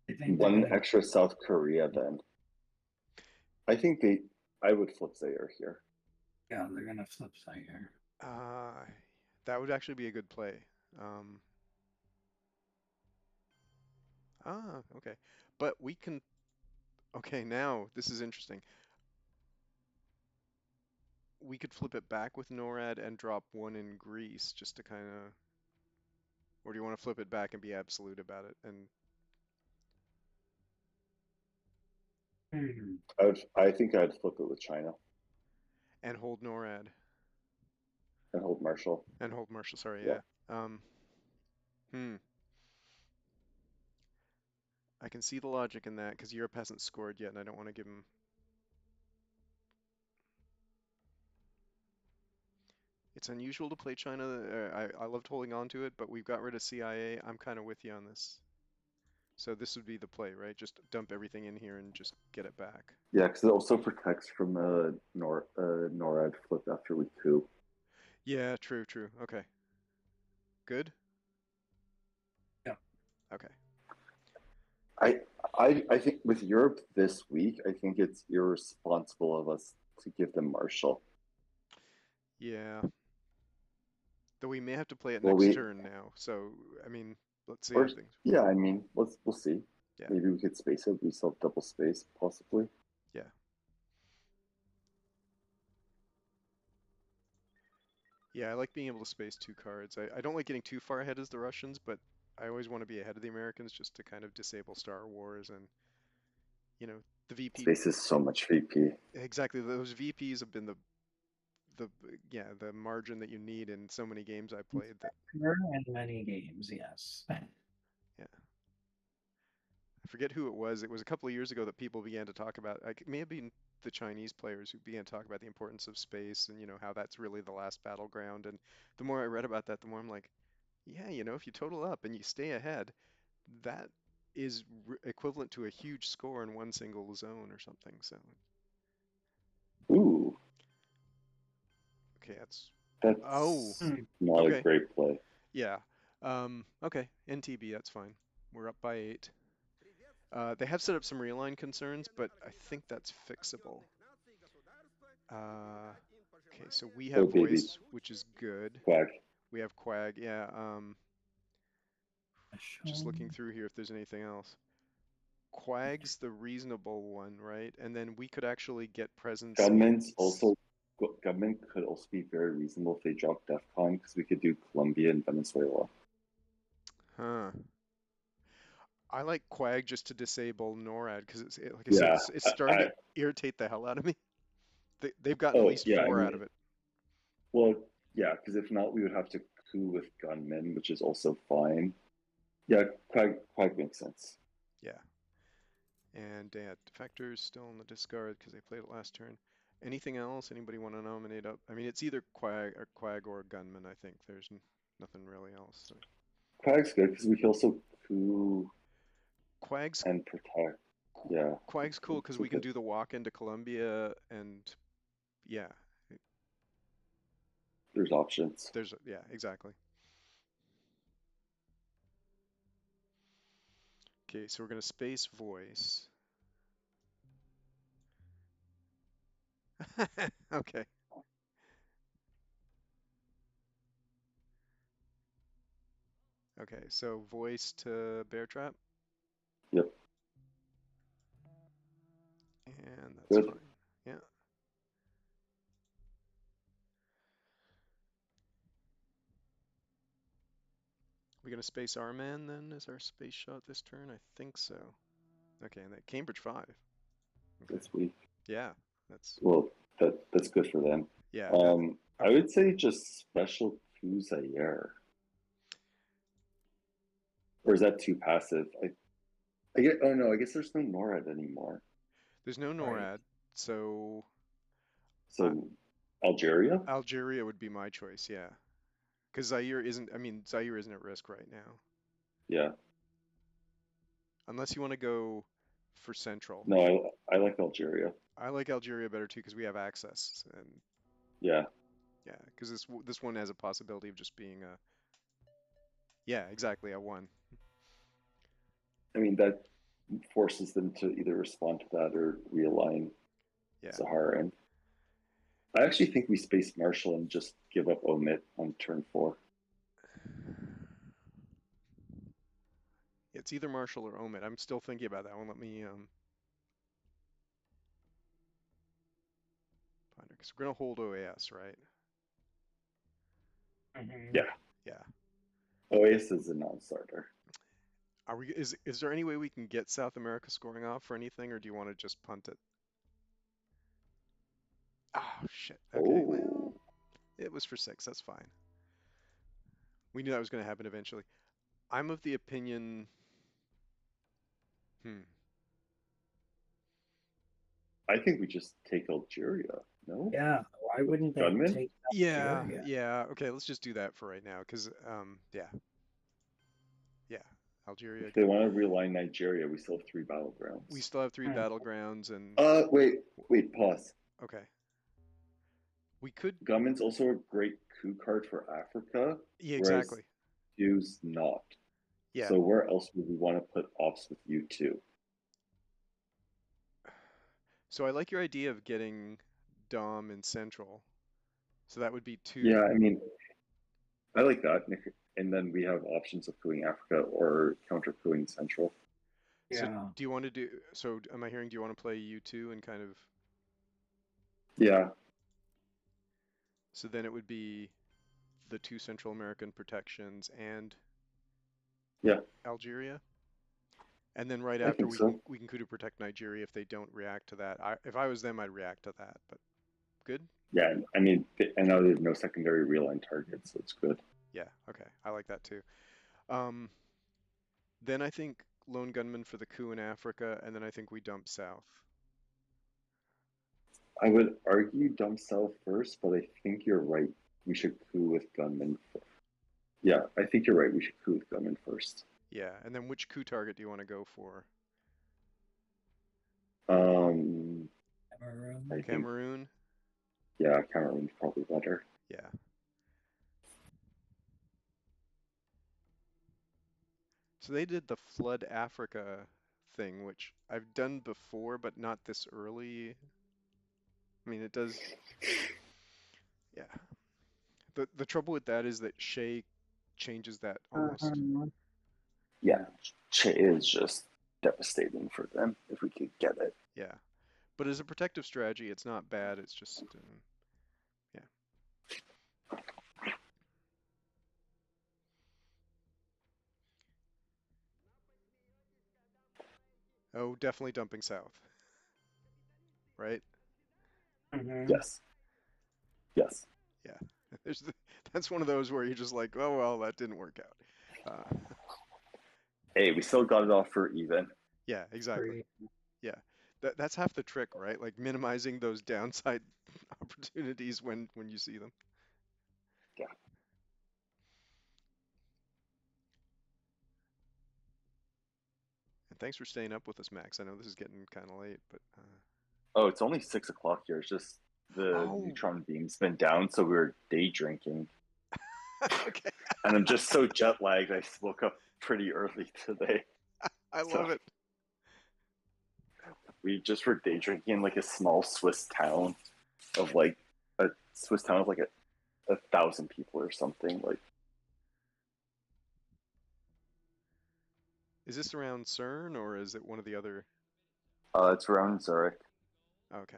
I think they're One gonna. extra South Korea then. I would flip Zaire here. Yeah, they're gonna flip side here. Uh, that would actually be a good play. Um, okay. But we can, okay, now this is interesting. We could flip it back with NORAD and drop one in Greece just to kind of, or do you want to flip it back and be absolute about it Hmm. I think I'd flip it with China and hold NORAD and hold Marshall. and hold Marshall, sorry, Yeah. yeah. Um, hmm. I can see the logic in that because Europe hasn't scored yet and I don't want to give them. It's unusual to play China. I loved holding on to it, but we've got rid of CIA. I'm kind of with you on this. So this would be the play, right? Just dump everything in here and just get it back. Yeah, because it also protects from a NORAD flip after we coup. Yeah, true, true. Okay. Good? Yeah. Okay. I I think with Europe this week, I think it's irresponsible of us to give them Marshall. Yeah. Though we may have to play it Well, next we turn now. So, I mean, let's see how or things. yeah, I mean, we'll see. Yeah. Maybe we could space it. We still have double space, possibly. Yeah. Yeah, I like being able to space two cards. I don't like getting too far ahead as the Russians, but I always want to be ahead of the Americans just to kind of disable Star Wars and, you know, the VP. Space is so much VP. Exactly, those VPs have been the yeah, the margin that you need in so many games I played that In many games, yes. yeah. I forget who it was. It was a couple of years ago that people began to talk about, like, it may have been the Chinese players who began to talk about the importance of space and, how that's really the last battleground. And the more I read about that, the more I'm like, yeah, if you total up and you stay ahead, that is equivalent to a huge score in one single zone or something. So, Ooh, okay, that's, oh, that's Hmm. not a okay, great play. yeah. Okay, NTB, that's fine. We're up by 8. They have set up some realigned concerns, but I think that's fixable. Uh, okay, so we Oh have baby, voice, which is good. quack. We have quag, yeah. Just Show. looking through here if there's anything else. Quag's the reasonable one, right? And then we could actually get presence Governments against. also government could also be very reasonable if they drop DEFCON because we could do Colombia and Venezuela. Huh. I like Quag just to disable NORAD because like I said, Yeah, it's starting to irritate the hell out of me. They've gotten at oh least yeah, I 4 out of mean, it. well, yeah, because if not, we would have to coup with gunmen, which is also fine. Yeah, quite makes sense. Yeah. And Defector's still in the discard because they played it last turn. Anything else? Anybody want to nominate up? I mean, it's either Quag or Gunman, I think. There's nothing really else. So. Quag's good because we can also coup Quag's and protect. Yeah, Quag's cool because so we can do the walk into Columbia and yeah, there's options. yeah, exactly. Okay, so we're gonna space voice. Okay. Okay, so voice to bear trap, Yep, and that's good. fine. Yeah. We gonna space our man then as our space shot this turn? I think so. Okay, and that Cambridge 5. Okay. This week. Yeah, that's Well, that's good for them. yeah, that I okay. would say just special coups a year. Or is that too passive? I get. Oh no, I guess there's no NORAD anymore. There's no Right. NORAD, so uh, So Algeria? Algeria would be my choice, yeah. Because Zaire isn't, I mean, Zaire isn't at risk right now. Yeah. Unless you want to go for Central. No, I like Algeria. I like Algeria better too because we have access and Yeah. yeah, because this one has a possibility of just being a yeah, exactly a 1. I mean that forces them to either respond to that or realign Yeah. Sahara. And I actually think we space Marshall and just give up omit on turn 4. It's either Marshall or Omid. I'm still thinking about that one. Let me ponder because we're gonna hold OAS, right? Mhm. Yeah. Yeah. OAS is a non-starter. Are we is there any way we can get South America scoring off for anything, or do you want to just punt it? Oh shit. Okay, well, Oh, it was for 6. That's fine. We knew that was going to happen eventually. I'm of the opinion. Hmm. I think we just take Algeria. No, Yeah, why with wouldn't they gunmen. take Yeah. Algeria? Yeah. Okay. Let's just do that for right now, because yeah. Yeah. Algeria. If they want to realign Nigeria, we still have 3 We battlegrounds. still have 3 Hmm. battlegrounds, and Wait, pause. okay. We could. Gunmen's also a great coup card for Africa, Yeah. whereas Exactly. U's not. Yeah. So where else would we want to put ops with U2? So I like your idea of getting Dom in Central. So that would be Yeah, 2. I mean, I like that. And then we have options of cooing Africa or counter cooing Central. So Yeah. do you want to do? So am I hearing? Do you want to play U2 and kind of? Yeah, So then it would be. the two Central American protections and Yeah, Algeria. And then right I after think so. we can coup to protect Nigeria if they don't react to that. If I was them, I'd react to that. But good. Yeah, I mean, I know there's no secondary real line targets, so it's good. Yeah. Okay. I like that too. Um, then I think lone gunman for the coup in Africa, and then I think we dump south. I would argue dump south first, but I think you're right. We should coup with gunmen. Yeah, I think you're right. We should coup with gunmen first. Yeah. And then which coup target do you want to go for? Um, I Cameroon. think Cameroon? yeah, Cameroon's probably better. Yeah. So they did the Flood Africa thing, which I've done before, but not this early. I mean, it does. Yeah. The trouble with that is that Shay changes that almost. Yeah, Che is just devastating for them if we could get it. Yeah. But as a protective strategy, it's not bad. It's just, yeah. Oh, definitely dumping south, right? Mm-hmm. Yes, yes. Yeah. There's that's one of those where you're just like, oh well, that didn't work out. Hey, we still got it off for even. Yeah, exactly. Free. Yeah. That's half the trick, right? Like minimizing those downside opportunities when you see them. Yeah. And thanks for staying up with us, Max. I know this is getting kind of late, but Oh, it's only 6 o'clock here. It's just the oh, neutron beam's been down, so we were day drinking. okay. And I'm just so jet lagged. I woke up pretty early today. I So love it. we just were day drinking in like a small Swiss town of like a Swiss town of like a thousand people or something. Like, Is this around CERN or is it one of the other? it's around Zurich. Okay.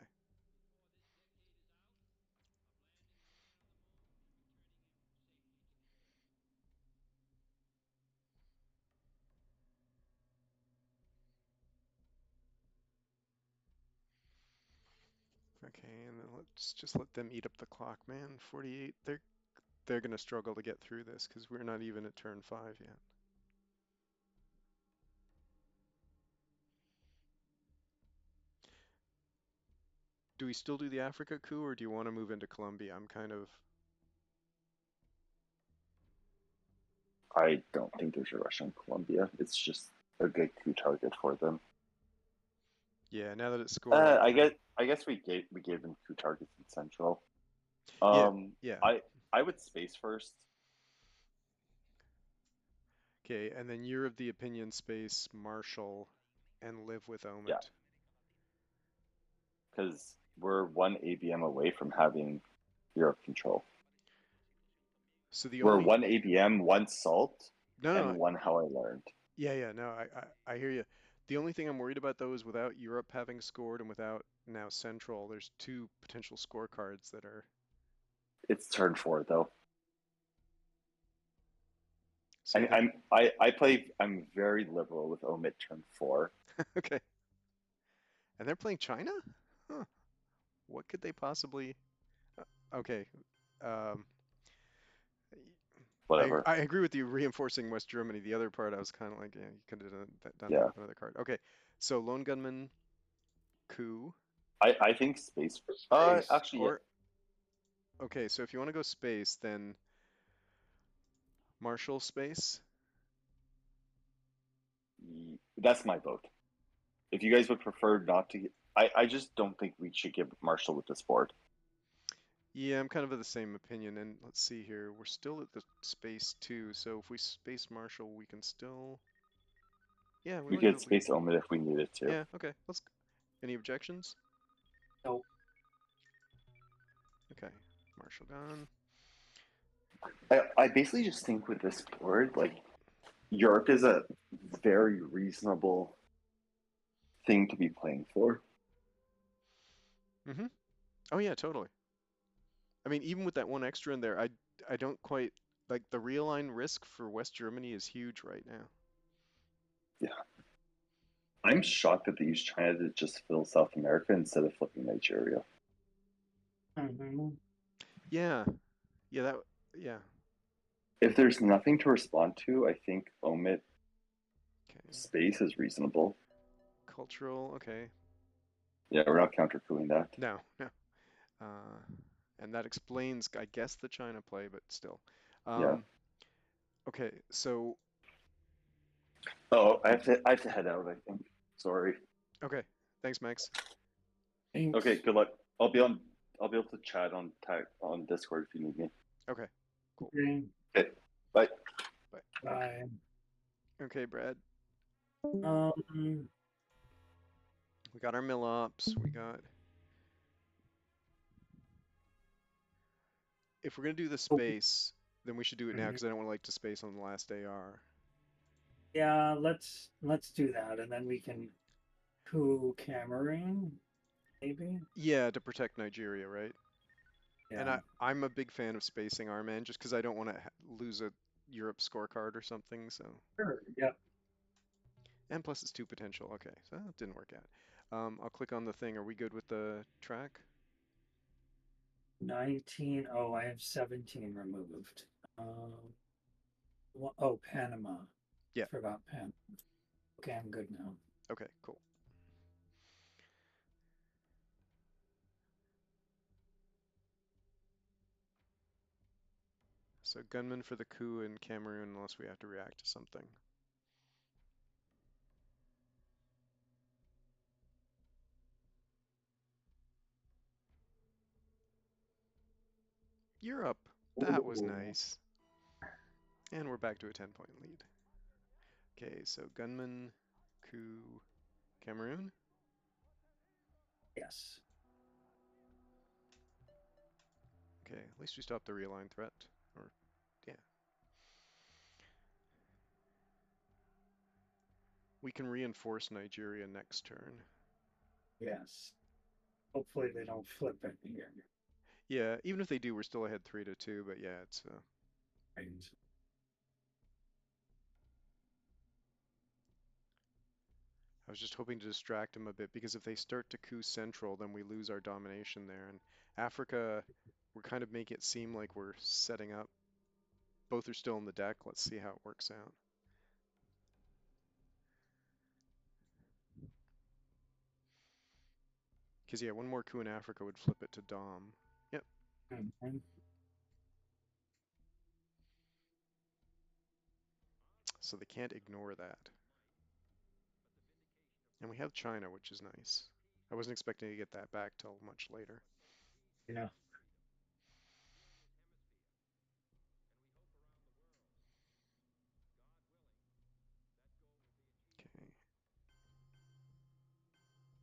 Okay, and then let's just let them eat up the clock, man. 48. They're gonna struggle to get through this because we're not even at turn 5 yet. Do we still do the Africa coup or do you want to move into Colombia? I'm kind of I don't think there's a rush on Colombia. It's just a good coup target for them. yeah. Now that it's scored, I'm kind of I guess we gave them coup targets in Central. yeah, Um, yeah. I I would space first. Okay, and then you're of the opinion space Marshall and live with Yeah, Omit. because we're one ABM away from having Europe control. So the We're only one ABM, one salt, no, no, and one how I learned. yeah, yeah, no, I hear you. The only thing I'm worried about though is without Europe having scored and without now Central, there's two potential scorecards that are It's turn 4 though. so you think I play. I'm very liberal with omit turn 4. okay. And they're playing China? Huh. What could they possibly okay. Um Whatever. I agree with you reinforcing West Germany. The other part I was kind of like, yeah, you could have done that Yeah, with another card. Okay. So Lone Gunman coup I think space. Actually, yeah. or okay, so if you want to go space, then Marshall space. That's my vote. If you guys would prefer not to, I just don't think we should give Marshall with this board. Yeah, I'm kind of of the same opinion. And let's see here. We're still at the space two, so if we space Marshall, we can still. Yeah, we We might be could able to. space omit if we needed to. Yeah, okay. Let's. Any objections? Nope. Okay. Marshall gone. I basically just think with this board, like Europe is a very reasonable thing to be playing for. Mm-hmm. Oh yeah, totally. I mean, even with that one extra in there, I don't quite like the real-line risk for West Germany is huge right now. Yeah. I'm shocked that they used China to just fill South America instead of flipping Nigeria. Mhm. Yeah, yeah, yeah. If there's nothing to respond to, I think omit Okay. space is reasonable. Cultural, okay. Yeah, we're not counter cooing that. No, no. Uh, and that explains, I guess, the China play, but still. Yeah. Um, okay, so Oh, I have to head out, I think. Sorry. okay. Thanks, Max. Okay, Thanks. good luck. I'll be able to chat on Discord if you need me. Okay, cool. Okay. Okay. Bye. Bye. Bye. Okay, Brad. Um. We got our mill ops. We got. If we're gonna do the Oh, space, then we should do it now mhm. because I don't want to like to space on the last AR. Yeah. Let's do that, and then we can coup Cameroon, maybe. Yeah, to protect Nigeria, right? And Yeah. I'm a big fan of spacing our men just because I don't want to lose a Europe scorecard or something. So, Sure. Yep. and plus it's two potential. Okay, so that didn't work out. I'll click on the thing. Are we good with the track? 19. Oh, I have 17 removed. Um. Oh, Panama. Yeah. Forgot Panama. Okay, I'm good now. Okay, cool. So gunman for the coup in Cameroon unless we have to react to something. Europe. That was Ooh. nice. And we're back to a 10-point lead. Okay, so gunman, coup, Cameroon. Yes. Okay, at least we stopped the realigned threat. Or, yeah. We can reinforce Nigeria next turn. Yes. Hopefully they don't flip it here. Yeah, even if they do, we're still ahead 3-2, but yeah, it's Right. I was just hoping to distract them a bit because if they start to coup central, then we lose our domination there. And Africa, we're kind of making it seem like we're setting up. Both are still in the deck. Let's see how it works out. Because yeah, one more coup in Africa would flip it to Dom. Yep. Mhm. So they can't ignore that. And we have China, which is nice. I wasn't expecting to get that back till much later. Yeah. Okay.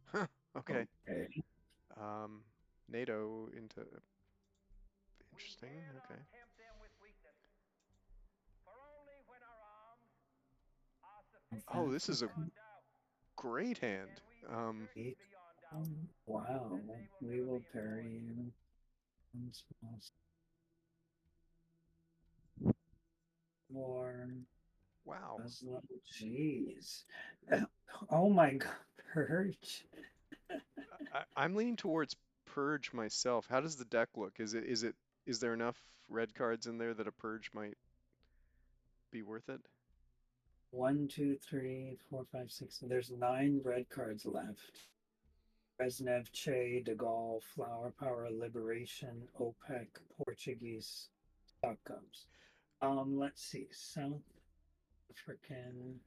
Huh. Okay. Okay. Um, NATO into interesting. Okay. Oh, this is a Africa. great hand. Eight. Wow. We will bury you. One small war. Wow. Muslim. Jeez. Oh my God. Purge. I'm leaning towards Purge myself. How does the deck look? Is there enough red cards in there that a Purge might be worth it? One, two, three, four, five, six. There's 9 red cards left. Brezhnev, Che, De Gaulle, Flower Power, Liberation, OPEC, Portuguese, stock comes. Let's see. South African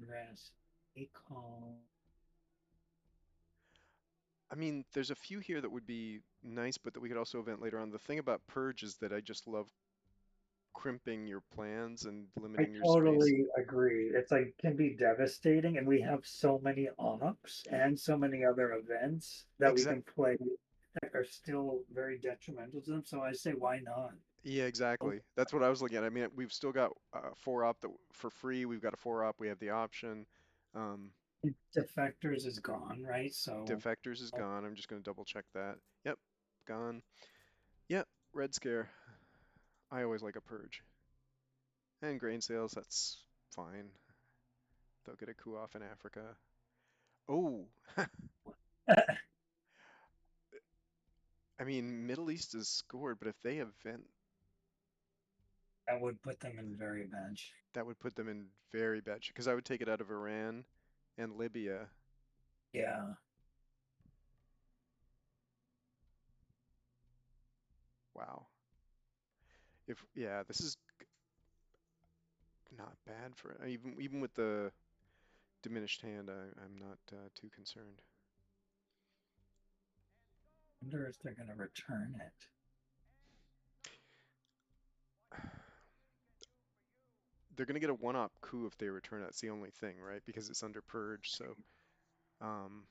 rest. Econ. I mean, there's a few here that would be nice, but that we could also event later on. The thing about Purge is that I just love crimping your plans and I limiting your space. totally agree. It's like can be devastating, and we have so many ops and so many other events that we Exact. can play that are still very detrimental to them. So I say, why not? Yeah, exactly. That's what I was looking at. I mean, we've still got 4-op that for free. We've got a 4-op. We have the option. Um, Defectors is gone, right? So Defectors is gone. I'm just going to double check that. Yep, gone. Yep, Red Scare. I always like a purge. And grain sales, that's fine. They'll get a coup off in Africa. Oh, I mean, Middle East is scored, but if they event, That would put them in very bad shape. that would put them in very bad shape. Because I would take it out of Iran and Libya. Yeah, Wow. If yeah, this is not bad for even with the diminished hand. I'm not too concerned. I wonder if they're going to return it. They're gonna get a one-op coup if they return. That's the only thing, right? Because it's under purge. So um,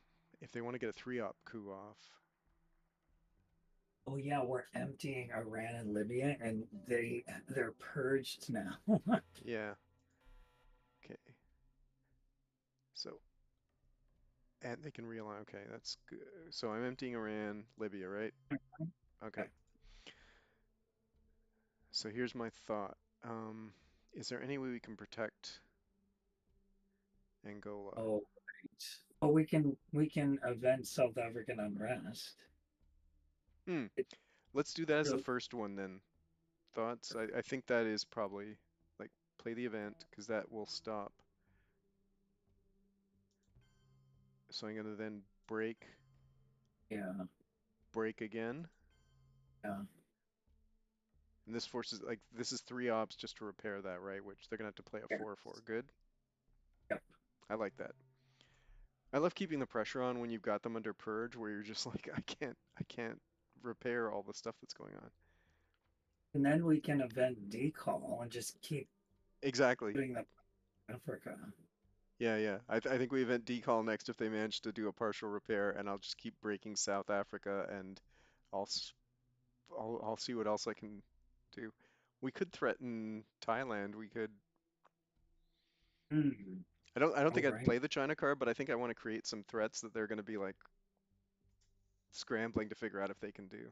if they want to get a three-op coup off, Oh yeah, we're emptying Iran and Libya, and they're purged now. yeah, okay. So and they can realign. Okay, that's good. So I'm emptying Iran, Libya, right? Okay. Yep. So here's my thought. Um, is there any way we can protect Angola? Oh, right. Well, we can avenge South African unrest. Hmm. It Let's do that as the really, first one then. Thoughts? I think that is probably like play the event because that will stop. So I'm gonna then yeah, break again. yeah, And this forces like this is three ops just to repair that, right? Which they're gonna have to play a yeah, 4/4. Good. yep. I like that. I love keeping the pressure on when you've got them under purge, where you're just like, I can't repair all the stuff that's going on. And then we can event decall and just keep Exactly. putting them in Africa. Yeah, yeah. I think we event decall next if they manage to do a partial repair, and I'll just keep breaking South Africa, and I'll s- I'll see what else I can do. We could threaten Thailand. We could. Hmm. I don't Oh, think I'd right. play the China card, but I think I want to create some threats that they're going to be like scrambling to figure out if they can do.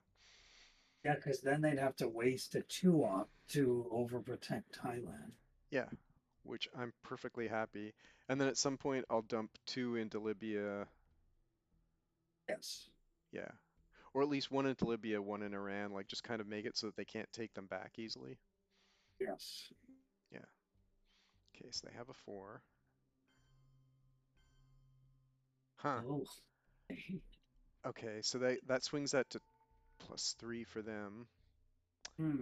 Yeah, because then they'd have to waste a two op to overprotect Thailand. Yeah, which I'm perfectly happy. And then at some point I'll dump two into Libya. Yes. Yeah. Or at least one into Libya, one in Iran, like just kind of make it so that they can't take them back easily. Yes. Yeah. Okay, so they have a four. Huh. Oh. Okay, so that swings that to +3 for them. Hmm.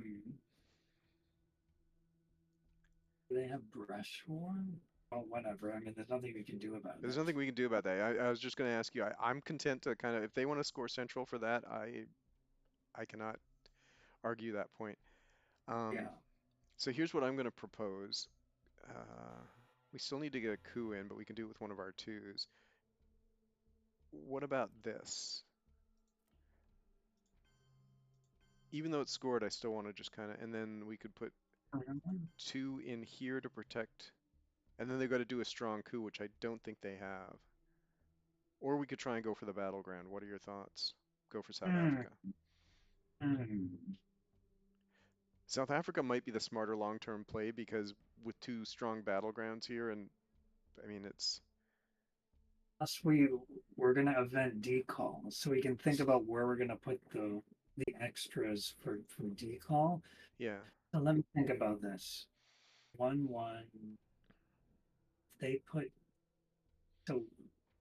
Do they have brush war? Oh, whatever. I mean, there's nothing we can do about There's it. nothing we can do about that. I was just going to ask you. I'm content to kind of if they want to score central for that, I cannot argue that point. Um, Yeah. so here's what I'm going to propose. Uh, we still need to get a coup in, but we can do it with one of our twos. What about this? Even though it's scored, I still want to just kind of, and then we could put Mhm. two in here to protect, and then they've got to do a strong coup, which I don't think they have. Or we could try and go for the battleground. What are your thoughts? Go for South Hmm. Africa. Hmm. South Africa might be the smarter long-term play because with two strong battlegrounds here, and I mean it's Plus, we're gonna event decall, so we can think about where we're gonna put the extras for decall. yeah. So let me think about this. 1-1. They put so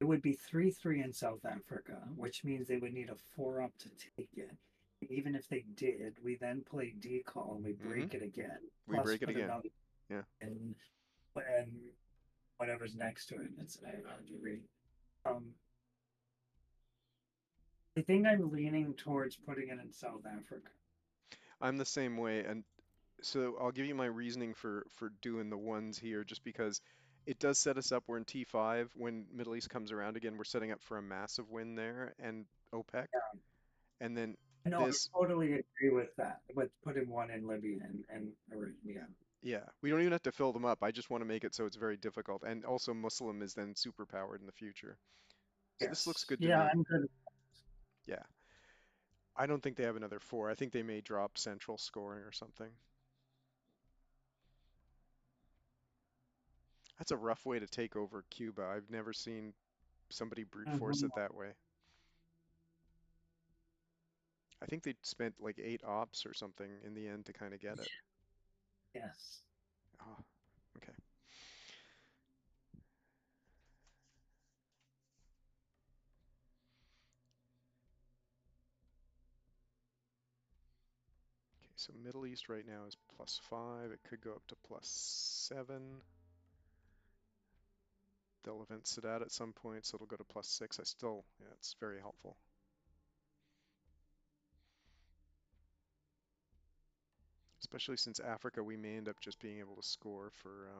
it would be 3-3 in South Africa, which means they would need a four up to take it. Even if they did, we then play decall and we Mm-hmm. break it again. We Plus break it put again. another Yeah. in and whatever's next to it. It's I don't agree. Um, I think I'm leaning towards putting it in South Africa. I'm the same way, and so I'll give you my reasoning for doing the ones here, just because it does set us up. We're in T5 when Middle East comes around again. We're setting up for a massive win there and OPEC, and then No, I this, totally agree with that. With putting one in Libya and yeah. yeah, we don't even have to fill them up. I just want to make it so it's very difficult, and also Muslim is then super powered in the future. So this looks Yes. good to Yeah, me. I'm good. Yeah, I don't think they have another four. I think they may drop central scoring or something. That's a rough way to take over Cuba. I've never seen somebody brute force Mhm. it that way. I think they spent like 8 ops or something in the end to kind of get it. Yes. Oh, okay. Okay, so Middle East right now is +5. It could go up to +7. They'll event Sadat at some point, so it'll go to +6. Yeah, it's very helpful. Especially since Africa, we may end up just being able to score for,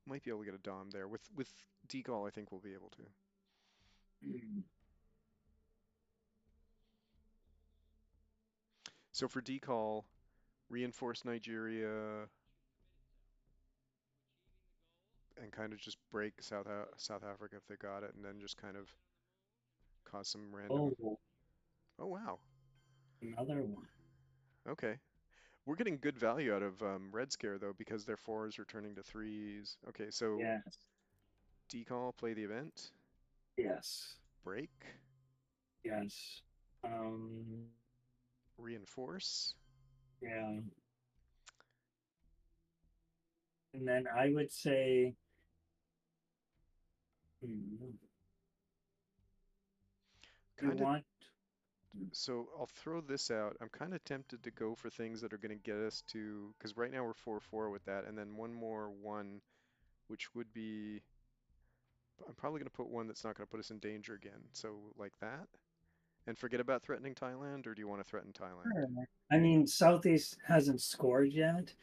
might be able to get a Dom there. With Deagle, I think we'll be able to. Mm. So for Decall, reinforce Nigeria and kind of just break South Africa if they got it, and then just kind of cause some random. Oh, Oh wow. another one. Okay. We're getting good value out of Red Scare though because their fours are turning to threes. Okay, so Yes. Decall, play the event, Yes. break, Yes. Um, reinforce. yeah. And then I would say, hmm, you Kind of. want, So I'll throw this out. I'm kind of tempted to go for things that are going to get us to, because right now we're 4-4 with that, and then one more one, which would be, I'm probably going to put one that's not going to put us in danger again. So like that, and forget about threatening Thailand, or do you want to threaten Thailand? sure. I mean, Southeast hasn't scored yet.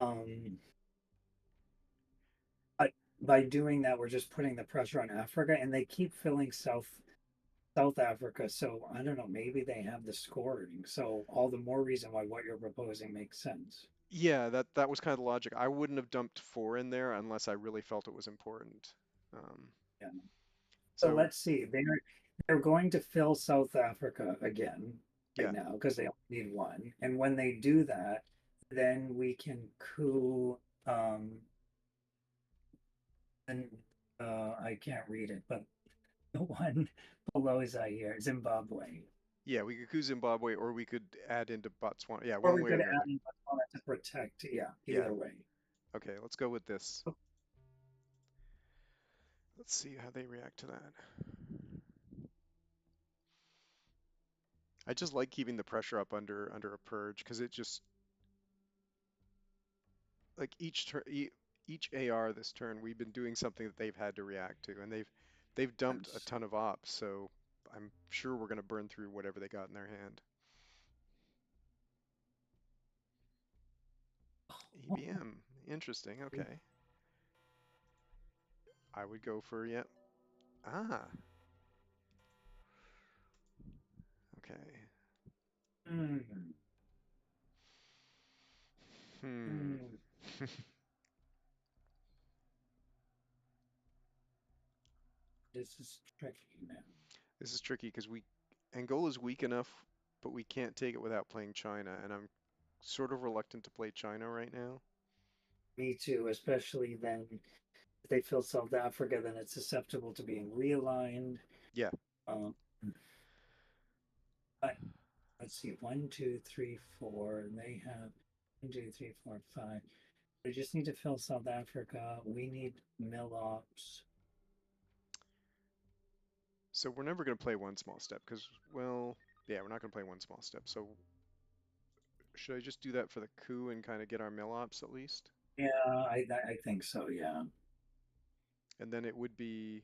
Um, but by doing that, we're just putting the pressure on Africa, and they keep filling South Africa. So I don't know. Maybe they have the scoring. So all the more reason why what you're proposing makes sense. Yeah, that was kind of the logic. I wouldn't have dumped four in there unless I really felt it was important. Um, Yeah. So so let's see. They're going to fill South Africa again right yeah, now because they only need one. And when they do that, then we can coup and I can't read it, but the one below Zaire, Zimbabwe. yeah, we could coup Zimbabwe, or we could add into Botswana. Yeah, Or one we way or could the add other. in Botswana to protect. Yeah, Yeah. either way. Okay, let's go with this. Let's see how they react to that. I just like keeping the pressure up under a purge because it just like each AR this turn we've been doing something that they've had to react to, and they've dumped a Yes. ton of ops, so I'm sure we're gonna burn through whatever they got in their hand. EBM, interesting. Okay, I would go for yeah. Ah, okay. Mm, Hmm. mm. This is tricky now. This is tricky because we Angola's weak enough, but we can't take it without playing China, and I'm sort of reluctant to play China right now. Me too, especially then if they fill South Africa, then it's susceptible to being realigned. Yeah. Um, but let's see, one, two, three, four, and they have one, two, three, four, five. We just need to fill South Africa. We need mill ops. So we're never going to play one small step because, well, yeah, we're not going to play one small step. So should I just do that for the coup and kind of get our mill ops at least? Yeah, I think so. Yeah, And then it would be,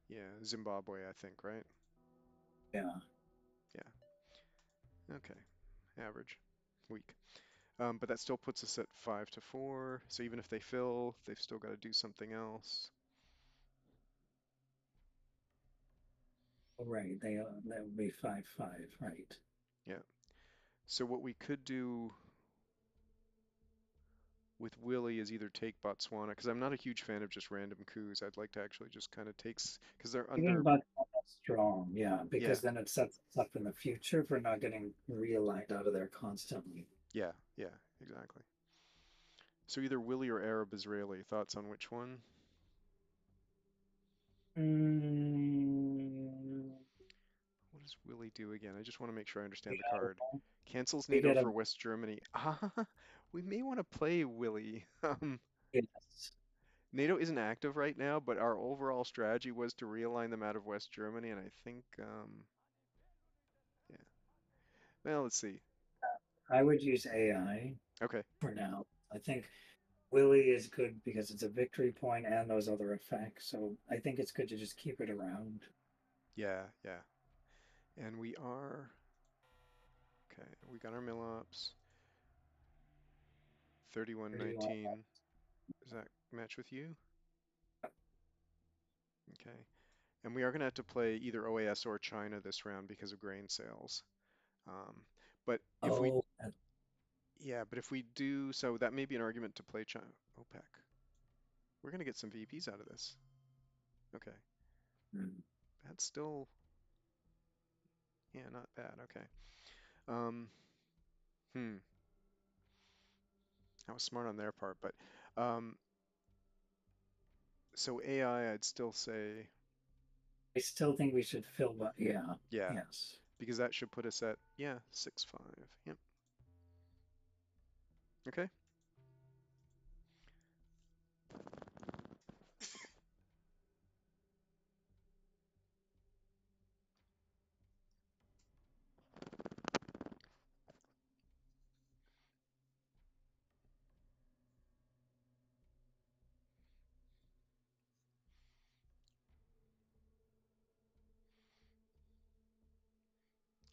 yeah, Zimbabwe, I think, right? yeah. Yeah. Okay. Average. Weak. But that still puts us at 5-4. So even if they fill, they've still got to do something else. Right. That would be 5-5. Right. Yeah. So what we could do with Willie is either take Botswana, because I'm not a huge fan of just random coups. I'd like to actually just kind of because they're Thinking under, about strong, yeah, yeah, because then it sets us up in the future for not getting realigned out of there constantly. yeah, yeah, exactly. So either Willie or Arab Israeli. Thoughts on which one? Mm, What does Willie do again? I just want to make sure I understand the yeah, card. Cancels we NATO get a for West Germany. Ah, we may want to play Willie. yes. NATO isn't active right now, but our overall strategy was to realign them out of West Germany, and I think, yeah. Well, let's see. I would use AI Okay. for now. I think Willie is good because it's a victory point and those other effects. So I think it's good to just keep it around. Yeah, yeah. And we are, okay, we got our mill ops. 31. 3119. Does that match with you? Okay. And we are going to have to play either OAS or China this round because of grain sales. Um, but if we, Oh, yeah, but if we do, so that may be an argument to play China. OPEC. We're going to get some VPs out of this. Okay. mm, That's still, yeah, not bad. Okay. Um, hmm. That was smart on their part, but um, so AI, I'd still say, I still think we should fill, but yeah, yeah, yes. because that should put us at, yeah, 6-5. Yep. Okay.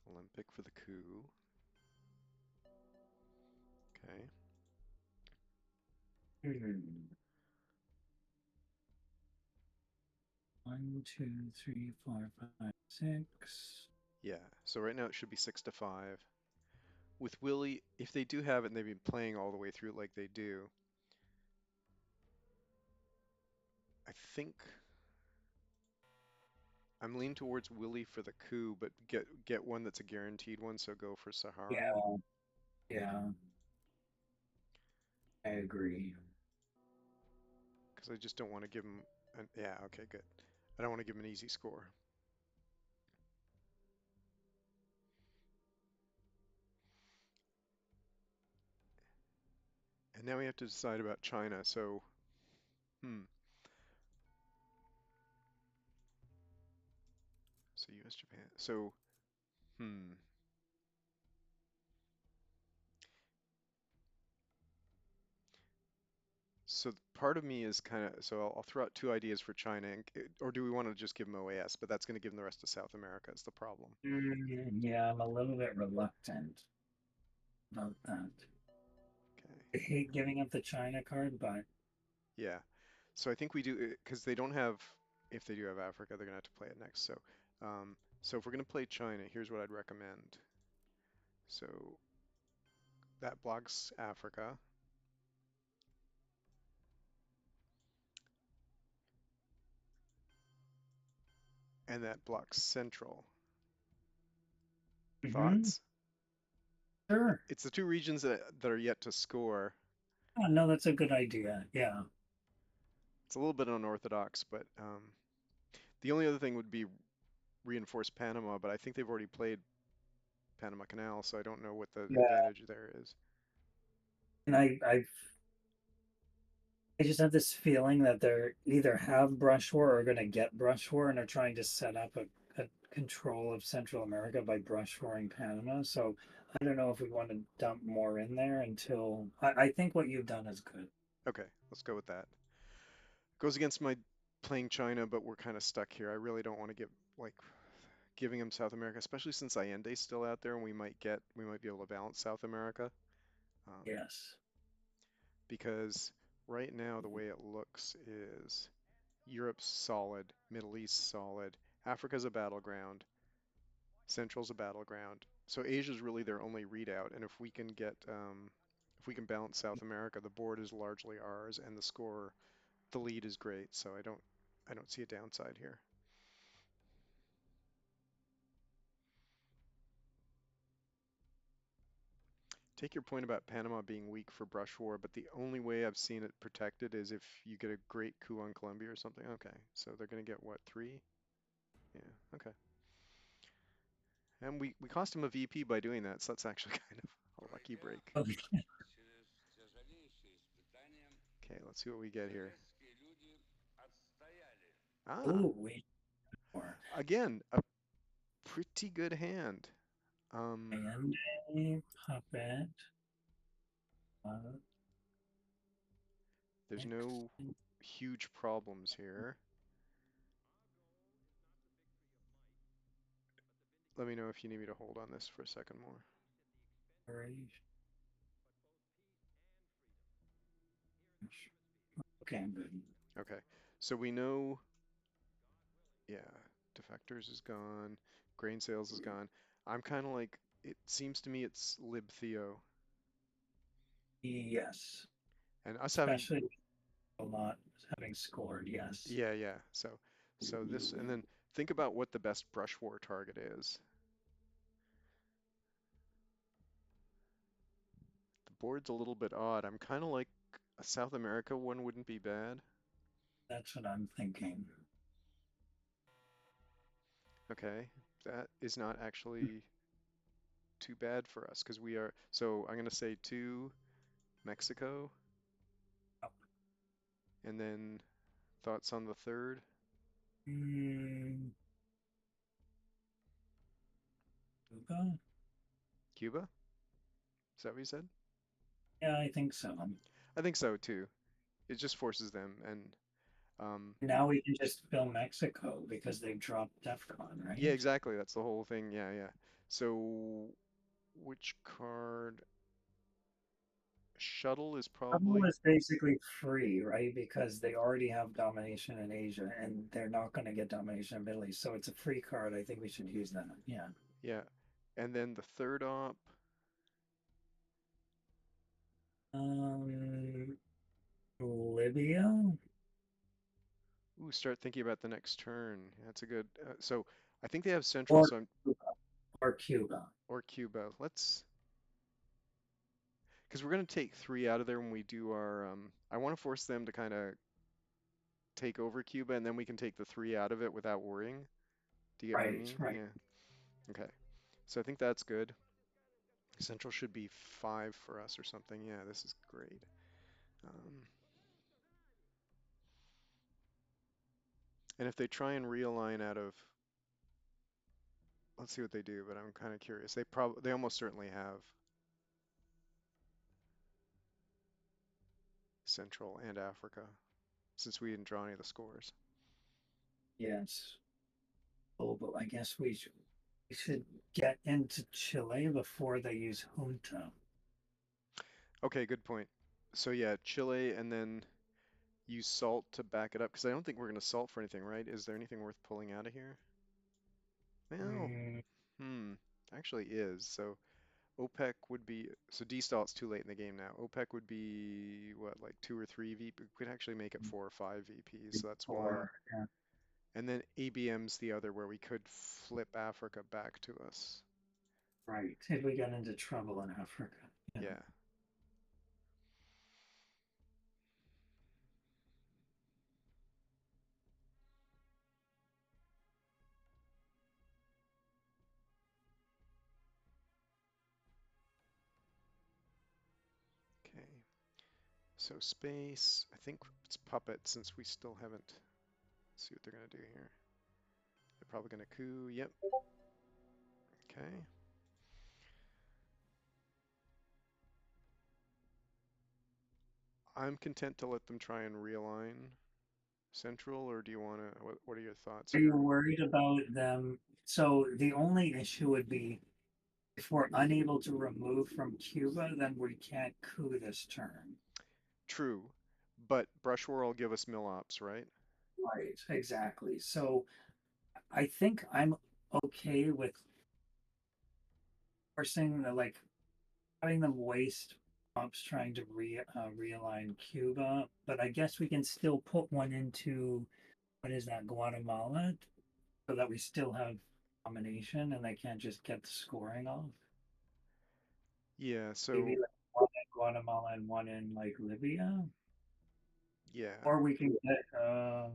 Olympic for the coup. Okay. Hmm. 1, 2, 3, 4, 5, 6. Yeah. So right now it should be 6-5. With Willie, if they do have it and they've been playing all the way through like they do, I think I'm leaning towards Willie for the coup, but get one that's a guaranteed one, so go for Sahari. Yeah, yeah, I agree. Because I just don't want to give him an, yeah, okay, good. I don't want to give him an easy score. And now we have to decide about China, so, hmm. So US, Japan. So, hmm. So part of me is kind of, so I'll throw out two ideas for China, and, or do we want to just give them OAS? But that's going to give them the rest of South America is the problem. Yeah, I'm a little bit reluctant about that. Okay. I hate giving up the China card, but Yeah. So I think we do, because they don't have, if they do have Africa, they're going to have to play it next. So if we're going to play China, here's what I'd recommend. So that blocks Africa, and that blocks Central. mhm, Thoughts? sure. It's the two regions that are yet to score. Yeah, no, that's a good idea. Yeah. It's a little bit unorthodox, but the only other thing would be reinforce Panama, but I think they've already played Panama Canal, so I don't know what the Yeah. advantage there is. And I just have this feeling that they're either have brush war or going to get brush war and are trying to set up a control of Central America by brush warring Panama. So I don't know if we want to dump more in there until I think what you've done is good. Okay, let's go with that. Goes against my playing China, but we're kind of stuck here. I really don't want to give like giving them South America, especially since Allende's still out there, and we might be able to balance South America, um, Yes. because right now the way it looks is Europe's solid, Middle East solid, Africa's a battleground, Central's a battleground. So Asia's really their only readout, and if we can balance South America, the board is largely ours, and the lead is great. So I don't see a downside here. take your point about Panama being weak for brush war, but the only way I've seen it protected is if you get a great coup on Colombia or something. Okay, so they're gonna get what, three? Yeah, okay. And we cost him a VP by doing that, so that's actually kind of a lucky break. Okay. Okay, let's see what we get here. Ah, Oh, wait more. again, a pretty good hand. And a puppet. Uh, There's X. no huge problems here. Let me know if you need me to hold on this for a second more. Okay, I'm good. Okay, so we know, yeah, defectors is gone, grain sales is gone. I'm kind of like, it seems to me it's lib Theo. Yes, And us having, especially a lot having scored. Yes. yeah, yeah. So this, and then think about what the best brush war target is. The board's a little bit odd. I'm kind of like a South America one wouldn't be bad. That's what I'm thinking. Okay, that is not actually too bad for us because we are, so I'm going to say two Mexico, and then thoughts on the third? Mm, Cuba? Cuba? Is that what you said? Yeah, I think so. I think so too. It just forces them, and Now we can just fill Mexico because they've dropped DEFCON, yeah, right? exactly. That's the whole thing. Yeah, yeah. So which card? Shuttle is Kabul probably, is basically free, right? Because they already have domination in Asia and they're not going to get domination in Middle East. So it's a free card. I think we should use that. Yeah. yeah. And then the third op, Um, Libya ooh, start thinking about the next turn. That's a good, so I think they have Central, or so I'm, Cuba or Cuba. or Cuba. Let's, because we're going to take three out of there when we do our, I want to force them to kind of take over Cuba, and then we can take the three out of it without worrying. Do you get what I Right, mean? right. Yeah. Okay. So I think that's good. Central should be five for us or something. Yeah, this is great. Um, and if they try and realign out of, let's see what they do, but I'm kind of curious. They almost certainly have Central and Africa since we didn't draw any of the scores. Yes. Oh, but I guess we should get into Chile before they use junta. Okay, good point. So yeah, Chile and then use salt to back it up because I don't think we're going to salt for anything, right? Is there anything worth pulling out of here? Well, Mm, hmm, actually is. So OPEC would be, so D-Stalt's too late in the game now. OPEC would be what, like two or three VP? We could actually make it four or five VPs. So that's one. or yeah, And then ABM's the other where we could flip Africa back to us. right. If we get into trouble in Africa. Yeah. Yeah. Okay. So space, I think it's puppet since we still haven't. Let's see what they're gonna do here. They're probably gonna coup. Yep. Okay. I'm content to let them try and realign Central, or do you wanna, what are your thoughts Are you here? worried about them? So the only issue would be if we're unable to remove from Cuba, then we can't coup this turn. True, but brush war will give us mill ops, right? Right, exactly. So I think I'm okay with forcing the like having them waste ops trying to realign Cuba, but I guess we can still put one into what is that, Guatemala, so that we still have domination and they can't just get the scoring off. Yeah, Maybe so like one in Guatemala and one in like Libya, yeah, or we can get.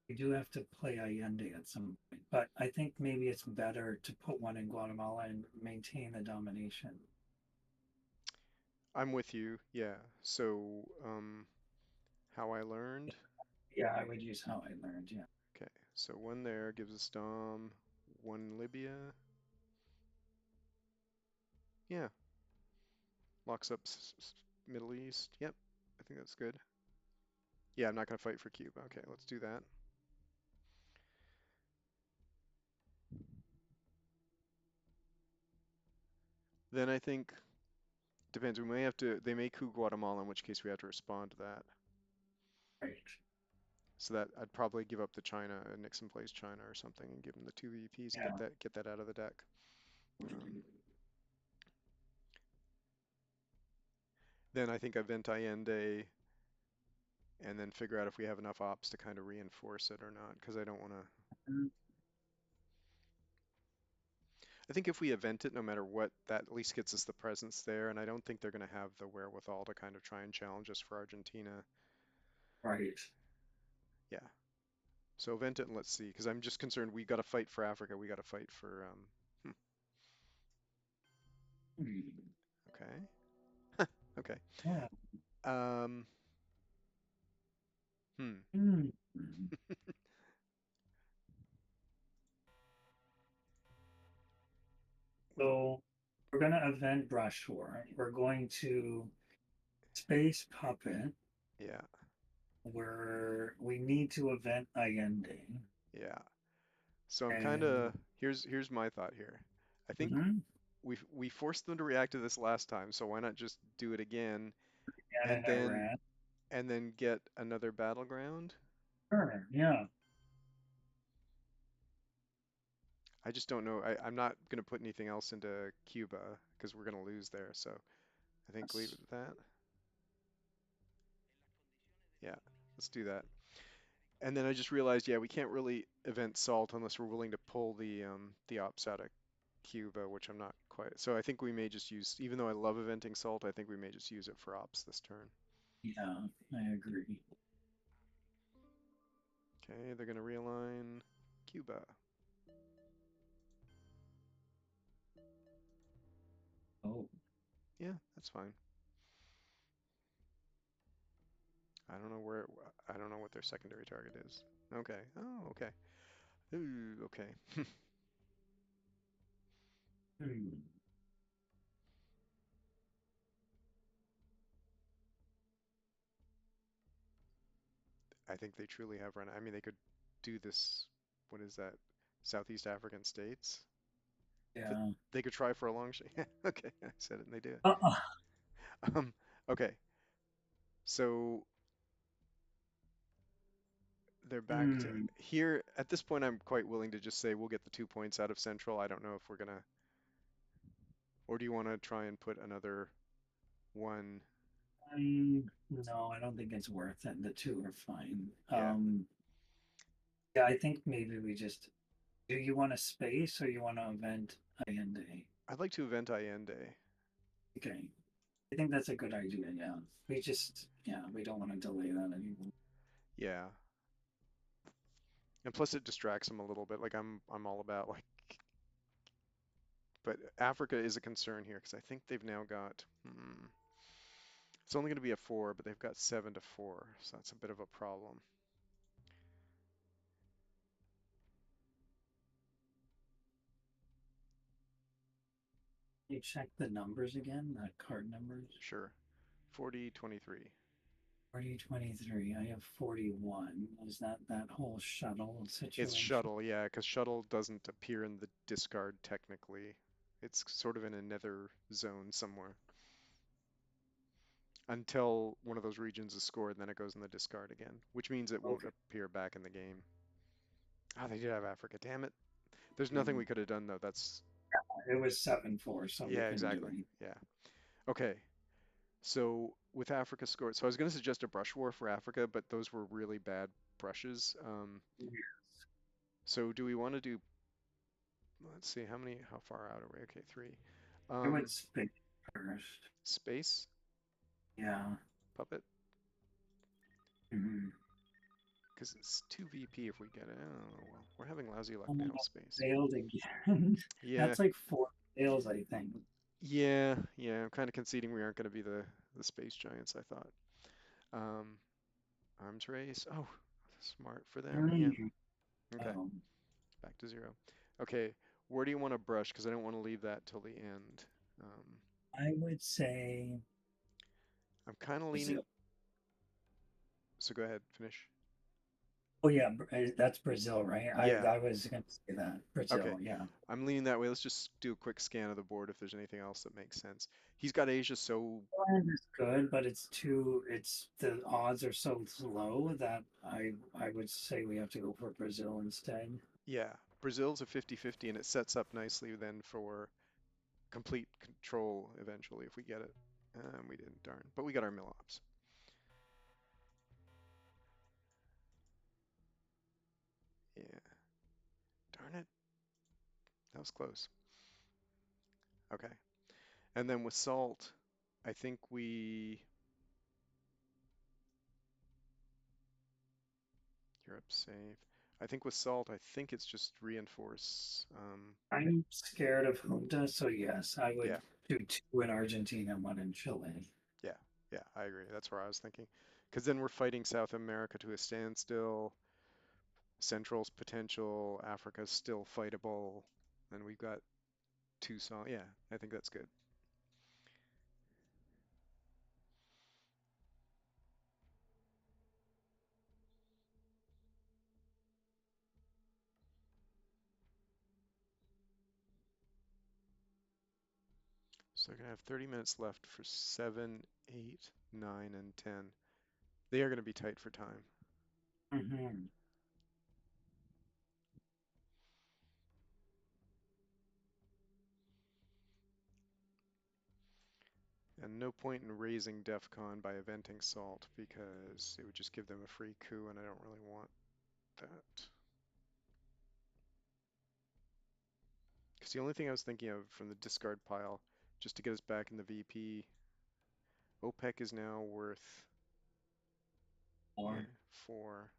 We do have to play Allende at some point, but I think maybe it's better to put one in Guatemala and maintain the domination. I'm with you. Yeah. So, how I learned. Yeah, I would use how I learned. Yeah, Okay, so one there gives us Dom, one Libya. Yeah, locks up Middle East. Yep, I think that's good. Yeah, I'm not gonna fight for Cuba. Okay, let's do that. Then I think depends. We may have to. They may coup Guatemala, in which case we have to respond to that. right. So that I'd probably give up to China. Nixon plays China or something, and give them the two VPs and Yeah. get that out of the deck. Um, then I think I vent Allende and then figure out if we have enough ops to kind of reinforce it or not, because I don't want to. Mm, I think if we event it, no matter what, that at least gets us the presence there, and I don't think they're going to have the wherewithal to kind of try and challenge us for Argentina. right. Yeah. So event it and let's see, because I'm just concerned we got to fight for Africa. We got to fight for. Hmm. Okay. Okay. Yeah. Um. Hmm. Hmm. So we're gonna event Brochure. We're going to Space Puppet, Yeah. where we need to event Allende. Yeah. So I'm kind And of here's my thought here. I think mhm, we forced them to react to this last time, so why not just do it again and and in Iran. then get another battleground? Sure, yeah. I just don't know. I'm not going to put anything else into Cuba because we're going to lose there. So I think leave it Yes. at that. Yeah, let's do that. And then I just realized, yeah, we can't really event salt unless we're willing to pull the ops out of Cuba, which I'm not quite. So I think we may just use, even though I love eventing salt, I think we may just use it for ops this turn. Yeah, I agree. Okay, they're going to realign Cuba. Oh, Yeah, that's fine. I don't know where, I don't know what their secondary target is. Okay. Oh, okay. Ooh, okay. hmm. I think they truly have run. I mean, they could do this. What is that? Southeast African states? Th Yeah. They could try for a long shot. Okay, I said it and they do it. Uh-uh. Um, okay, so they're back to Hmm. here. At this point, I'm quite willing to just say we'll get the 2 points out of Central. I don't know if we're gonna, or do you want to try and put another one? No, I don't think it's worth it. The two are fine. Yeah, Yeah, I think maybe we just. Do you want a space or you want to event Allende? I'd like to event Allende. Okay. I think that's a good idea. Yeah. We just, yeah, we don't want to delay that anymore. Yeah, and plus it distracts them a little bit. Like I'm all about like, but Africa is a concern here because I think they've now got. It's only going to be a 4, but they've got 7 to 4, so that's a bit of a problem. You check the numbers again, the card numbers. Sure. 40, 23. 4023. I have 41. Is that that whole shuttle It's situation? shuttle, yeah, because shuttle doesn't appear in the discard technically. It's sort of in a nether zone somewhere until one of those regions is scored, and then it goes in the discard again, which means it won't Okay. appear back in the game. Oh, they did have Africa, damn it. There's nothing Mm. we could have done though. That's, It was 7-4, so we yeah, couldn't do exactly. anything. Yeah. Okay. So with Africa scored, so I was going to suggest a brush war for Africa, but those were really bad brushes. So do we want to do, let's see, how far out are we? Okay, 3. I would Um, spin first. space Yeah. puppet, Mhm. because it's 2 VP if we get it. Oh, well, we're having lousy luck Oh now no, with space. failed again. Yeah, That's like four fails, I think. yeah. I'm kind of conceding we aren't going to be the space giants, I thought. Um, arms race. Oh, smart for them. Yeah. Mm. Okay, Um, back to zero. Okay, where do you want to brush? Because I don't want to leave that till the end. Um, I would say I'm kind of leaning. Brazil. So go ahead, finish. Oh yeah, that's Brazil, right? Yeah. I was gonna say that Okay. Brazil. Yeah. I'm leaning that way. Let's just do a quick scan of the board if there's anything else that makes sense. He's got Asia so Poland is good, but it's too. It's the odds are so low that I would say we have to go for Brazil instead. yeah. Brazil's a 50-50 and it sets up nicely then for complete control eventually if we get it. We didn't, darn. But we got our mill ops. Yeah. Darn it. That was close. Okay. And then with salt, I think we Europe safe. I think with salt, I think it's just reinforce. I'm scared of Junta, so yes, I would Yeah, do two in Argentina and one in Chile. yeah, yeah. I agree. That's where I was thinking. Because then we're fighting South America to a standstill. Central's potential. Africa's still fightable, and we've got two song. Yeah, I think that's good. So they're gonna have 30 minutes left for 7, 8, 9, and 10. They are gonna be tight for time. Hmm. And no point in raising DEF CON by eventing SALT because it would just give them a free coup, and I don't really want that. Because the only thing I was thinking of from the discard pile, just to get us back in the VP, OPEC is now worth, yeah, Or 4.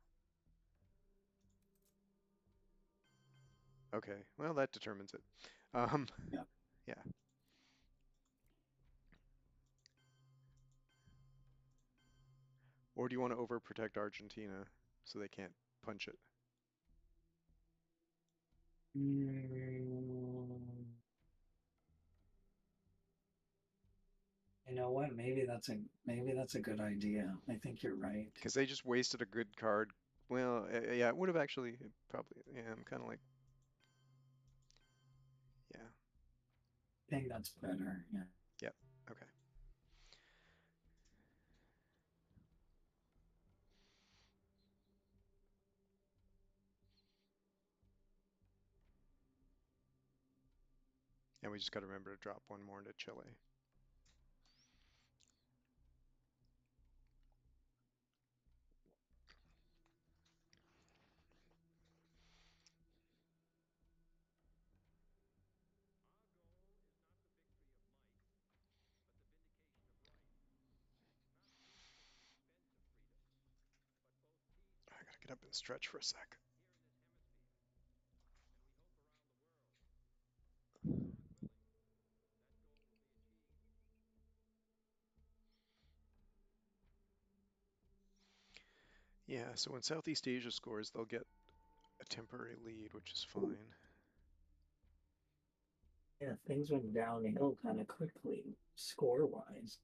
Okay, well, that determines it. Um, yeah. yeah. Or do you want to overprotect Argentina so they can't punch it? Mm, you know what? Maybe that's a good idea. I think you're right. Because they just wasted a good card. Well, yeah, it would have actually, probably, yeah, I'm kind of like, yeah, I think that's better. Yeah. yep, okay. And we just got to remember to drop one more into Chile. I gotta get up and stretch for a sec. Yeah, so when Southeast Asia scores, they'll get a temporary lead, which is fine. Yeah, things went downhill kind of quickly, score wise.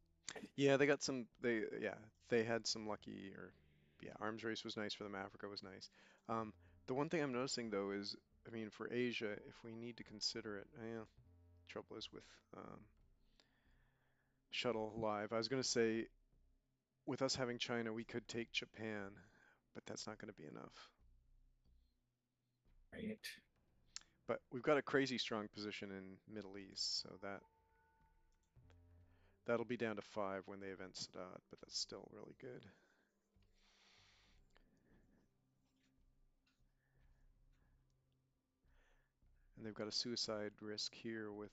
Yeah, they got some, yeah, they had some lucky, or, yeah, arms race was nice for them, Africa was nice. Um, the one thing I'm noticing though is, I mean, for Asia, if we need to consider it, yeah, trouble is with shuttle live. I was gonna say, with us having China, we could take Japan, but that's not gonna be enough. Right. But we've got a crazy strong position in Middle East, so that'll be down to 5 when they event Sadat, but that's still really good. And they've got a suicide risk here with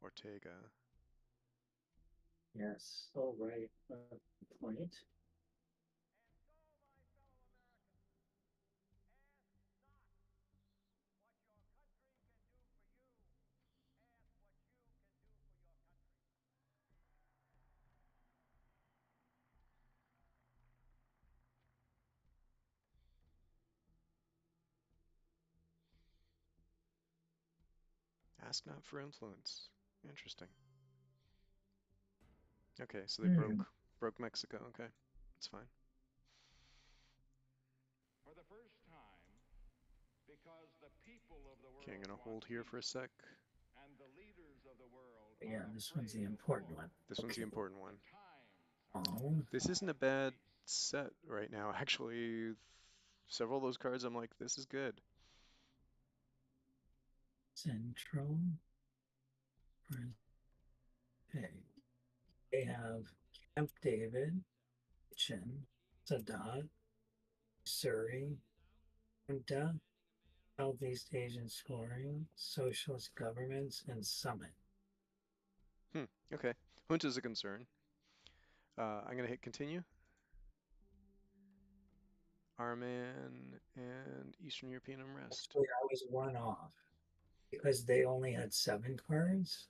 Ortega. Yes. Oh, right. Point. Ask not for influence. Interesting. Okay, so they Hmm. broke Mexico. Okay, that's fine. For the first time, because the people of the Okay, I'm world gonna want hold here for a peace, sec. and the leaders of the world Yeah, are this one's the afraid of important war. one. This one's the Okay. important The one. times are Oh, not This isn't a right bad for peace. set right now. Actually, several of those cards, I'm like, this is good. Central. Okay. They have Camp David, Chin, Sadat, Surrey, Junta, Southeast Asian scoring, socialist governments, and summit. Hmm. Okay. Junta's a concern. I'm gonna hit continue. Arman and Eastern European unrest. Actually, I was one off because they only had 7 cards.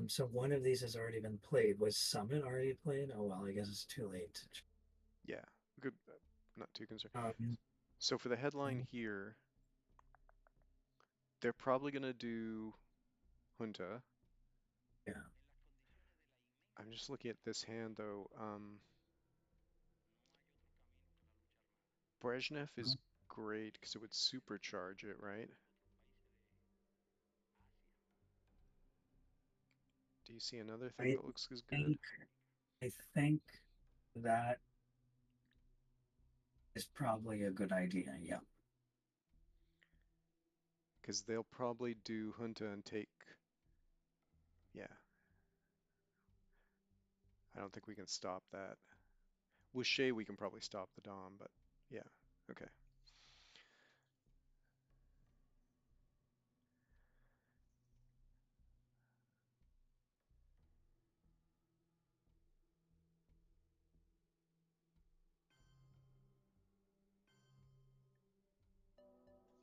So one of these has already been played. Was Summit already played? Oh well, I guess it's too late. Yeah, good. Not too concerned. Um, So for the headline here, they're probably gonna do Junta. yeah. I'm just looking at this hand though. Brezhnev is great because it would supercharge it, right? Do you see another thing I that looks as good? think I think that is probably a good idea. Yeah. Because they'll probably do Junta and take. Yeah, I don't think we can stop that. With Shay, we can probably stop the Dom, but yeah, okay.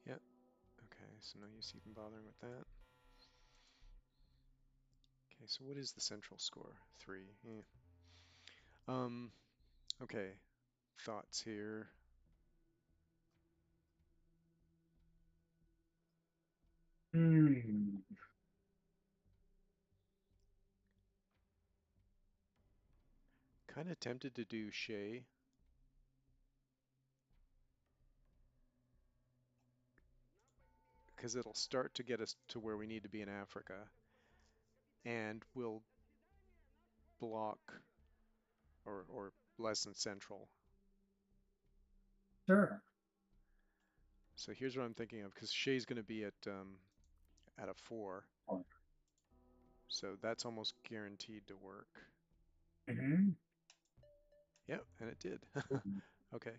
Yeah, okay, so no use even bothering with that. Okay, so what is the central score? 3. Eh. Um, okay, thoughts here. Hmm. Kind of tempted to do Shay. Because it'll start to get us to where we need to be in Africa, and we'll block or less than central. Sure. So here's what I'm thinking of, because Shay's going to be at a 4, so that's almost guaranteed to work. Mm-hmm. Yep, and it did. Okay,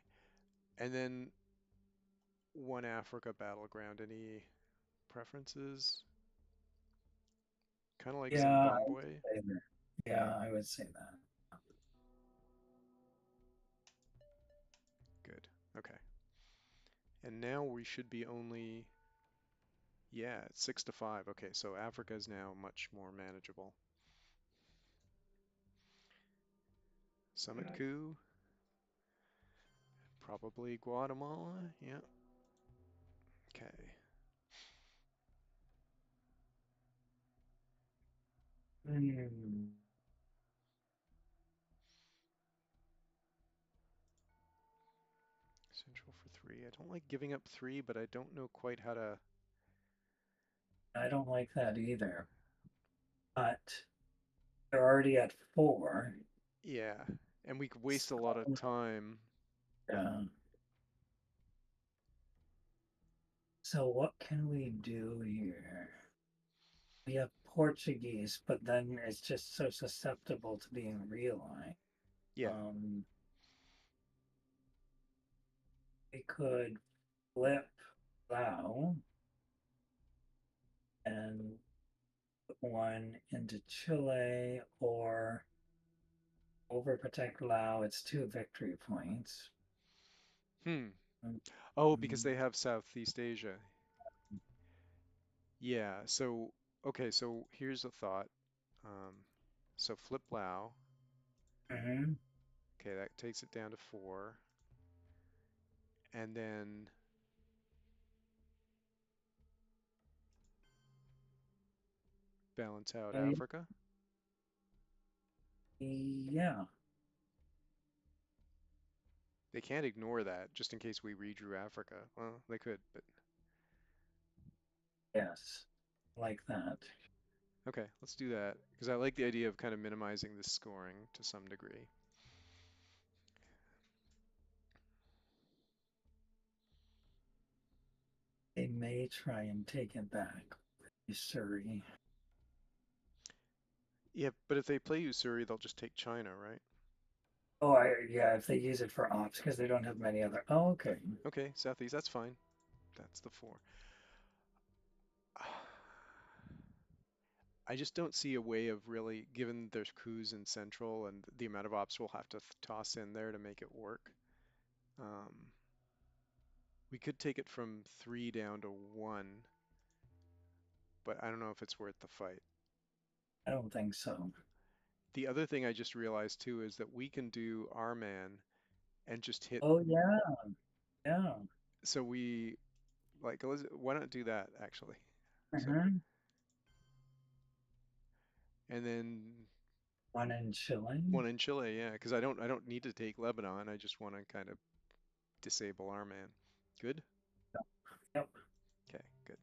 and then one Africa battleground. Any preferences? Kind of like Yeah, Zimbabwe. I would say that. Good. Okay. And now we should be only, yeah, it's 6 to 5. Okay, so Africa is now much more manageable. Summit coup, probably Guatemala. Yeah. Okay. Hmm. Central for 3. I don't like giving up 3, but I don't know quite how to. I don't like that either. But they're already at 4. Yeah, and we could waste a lot of So, time. yeah. So what can we do here? We have Portuguese, but then it's just so susceptible to being realigned. Yeah, Um, we could flip Lao and put one into Chile or overprotect Lao. It's 2 victory points. Hmm. Mm, Oh, because mm, they have Southeast Asia. Yeah, so okay, so here's a thought. Um, so flip Lao. mhm. Okay, that takes it down to 4. And then balance out Oh, Africa. yeah, They can't ignore that just in case we redrew Africa. Well, they could, but yes, like that. okay, let's do that because I like the idea of kind of minimizing the scoring to some degree. They may try and take it back. Surrey. Yeah, but if they play Usuri, they'll just take China, right? Oh, yeah, if they use it for ops because they don't have many other. Oh, okay. Okay, Southeast, that's fine. That's the 4. I just don't see a way of really, given there's coups in Central and the amount of ops we'll have to toss in there to make it work. Um, we could take it from 3 down to 1, but I don't know if it's worth the fight. I don't think so. The other thing I just realized too is that we can do our man and just hit. Oh, yeah, yeah. So we like, why not do that actually? So, Mhm. and then One in Chile. 1 in Chile, yeah, because I don't need to take Lebanon. I just want to kind of disable our man. Good? Yep. Okay, good.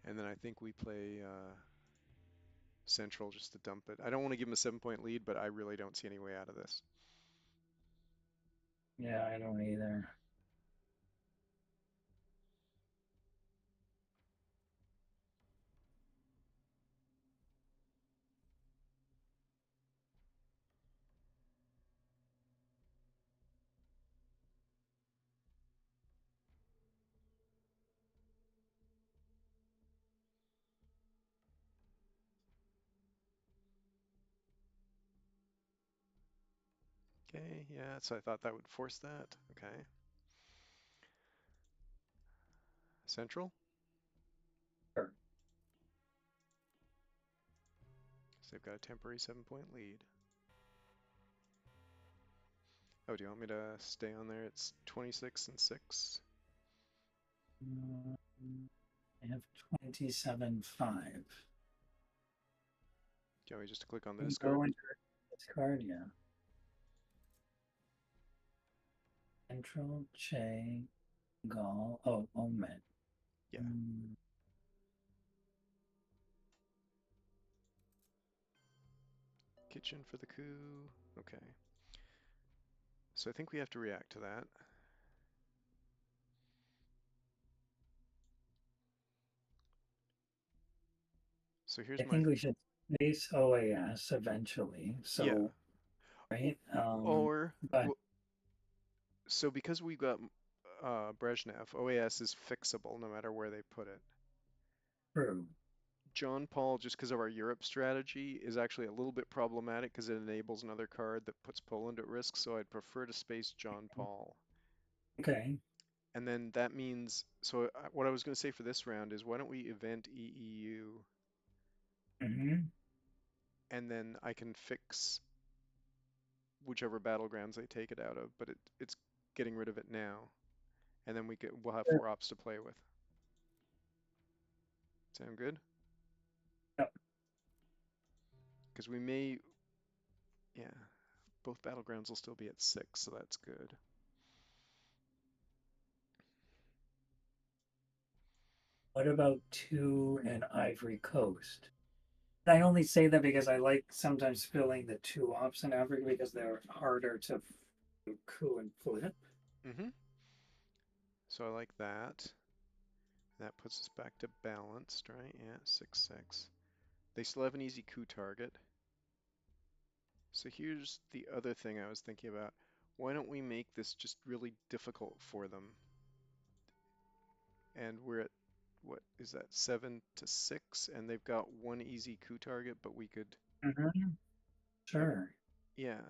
And then I think we play Central just to dump it. I don't want to give him a 7-point lead, but I really don't see any way out of this. Yeah, I don't either. Okay, yeah, so I thought that would force that. Okay. Central? Sure. So they've got a temporary 7-point lead. Oh, do you want me to stay on there? It's 26 and 6. Mm, I have 27.5. Do you want me just to click on the You discard? go into this card, yeah. Central, Che, Gall. Oh, Omet. Yeah. Mm, Kitchen for the coup. Okay. So I think we have to react to that. So here's I my, think we should face OAS eventually. yeah. So, right? Or, But so because we've got Brezhnev, OAS is fixable no matter where they put it. true. John Paul, just because of our Europe strategy, is actually a little bit problematic because it enables another card that puts Poland at risk, so I'd prefer to space John Paul. Okay. And then that means, so what I was going to say for this round is why don't we event EEU, Mm-hmm. and then I can fix whichever battlegrounds they take it out of, but it's getting rid of it now. And then we'll have 4 ops to play with. Sound good? Yep. Because we may, yeah, both battlegrounds will still be at 6, so that's good. What about 2 and Ivory Coast? I only say that because I like sometimes filling the 2 ops in Africa because they're harder to coup and flip. Mm-hmm. So I like that. That puts us back to balanced, right? Yeah, 6-6. They still have an easy coup target. So here's the other thing I was thinking about. why don't we make this just really difficult for them? And we're at, what is that, 7-6, and they've got one easy coup target, but we could, Hmm. Sure. yeah.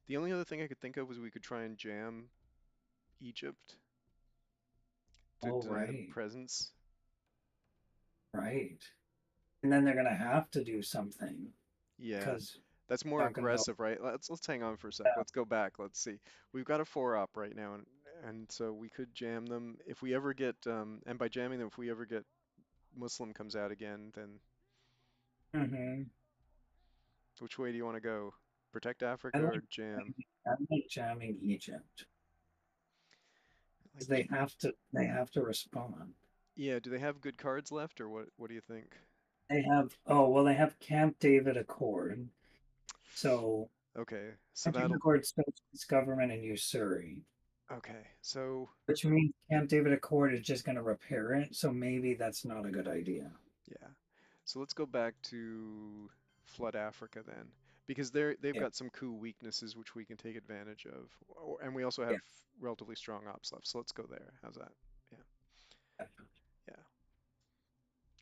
The only other thing I could think of was we could try and jam Egypt to Oh, deny them right. presence. Right. And then they're gonna have to do something Yeah, because that's more they're not gonna know. aggressive, right? Let's hang on for a sec. Yeah. Let's go back. Let's see. We've got a four up right now, and so we could jam them if we ever get and by jamming them, if we ever get Muslim comes out again, then Hmm. which way do you want to go? Protect I Africa or like jam? I like jamming Egypt Like, because they have to respond. yeah, do they have good cards left, or what do you think? They have Camp David Accord. So Okay, so Camp David that'll Accord supports government and usury, okay. So which means Camp David Accord is just gonna repair it. So maybe that's not a good idea. yeah. So let's go back to Flood Africa then, because they've Yeah. got some coup weaknesses which we can take advantage of, and we also Yeah. have relatively strong ops left. So let's go there. How's that? Yeah, yeah,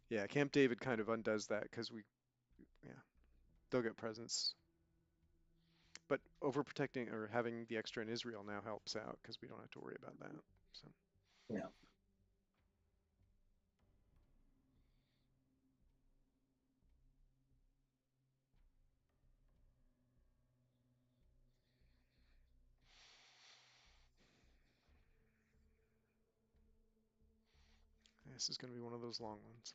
yeah. Camp David kind of undoes that because yeah, they'll get presence, but overprotecting or having the extra in Israel now helps out because we don't have to worry about that. So Yeah. this is going to be one of those long ones.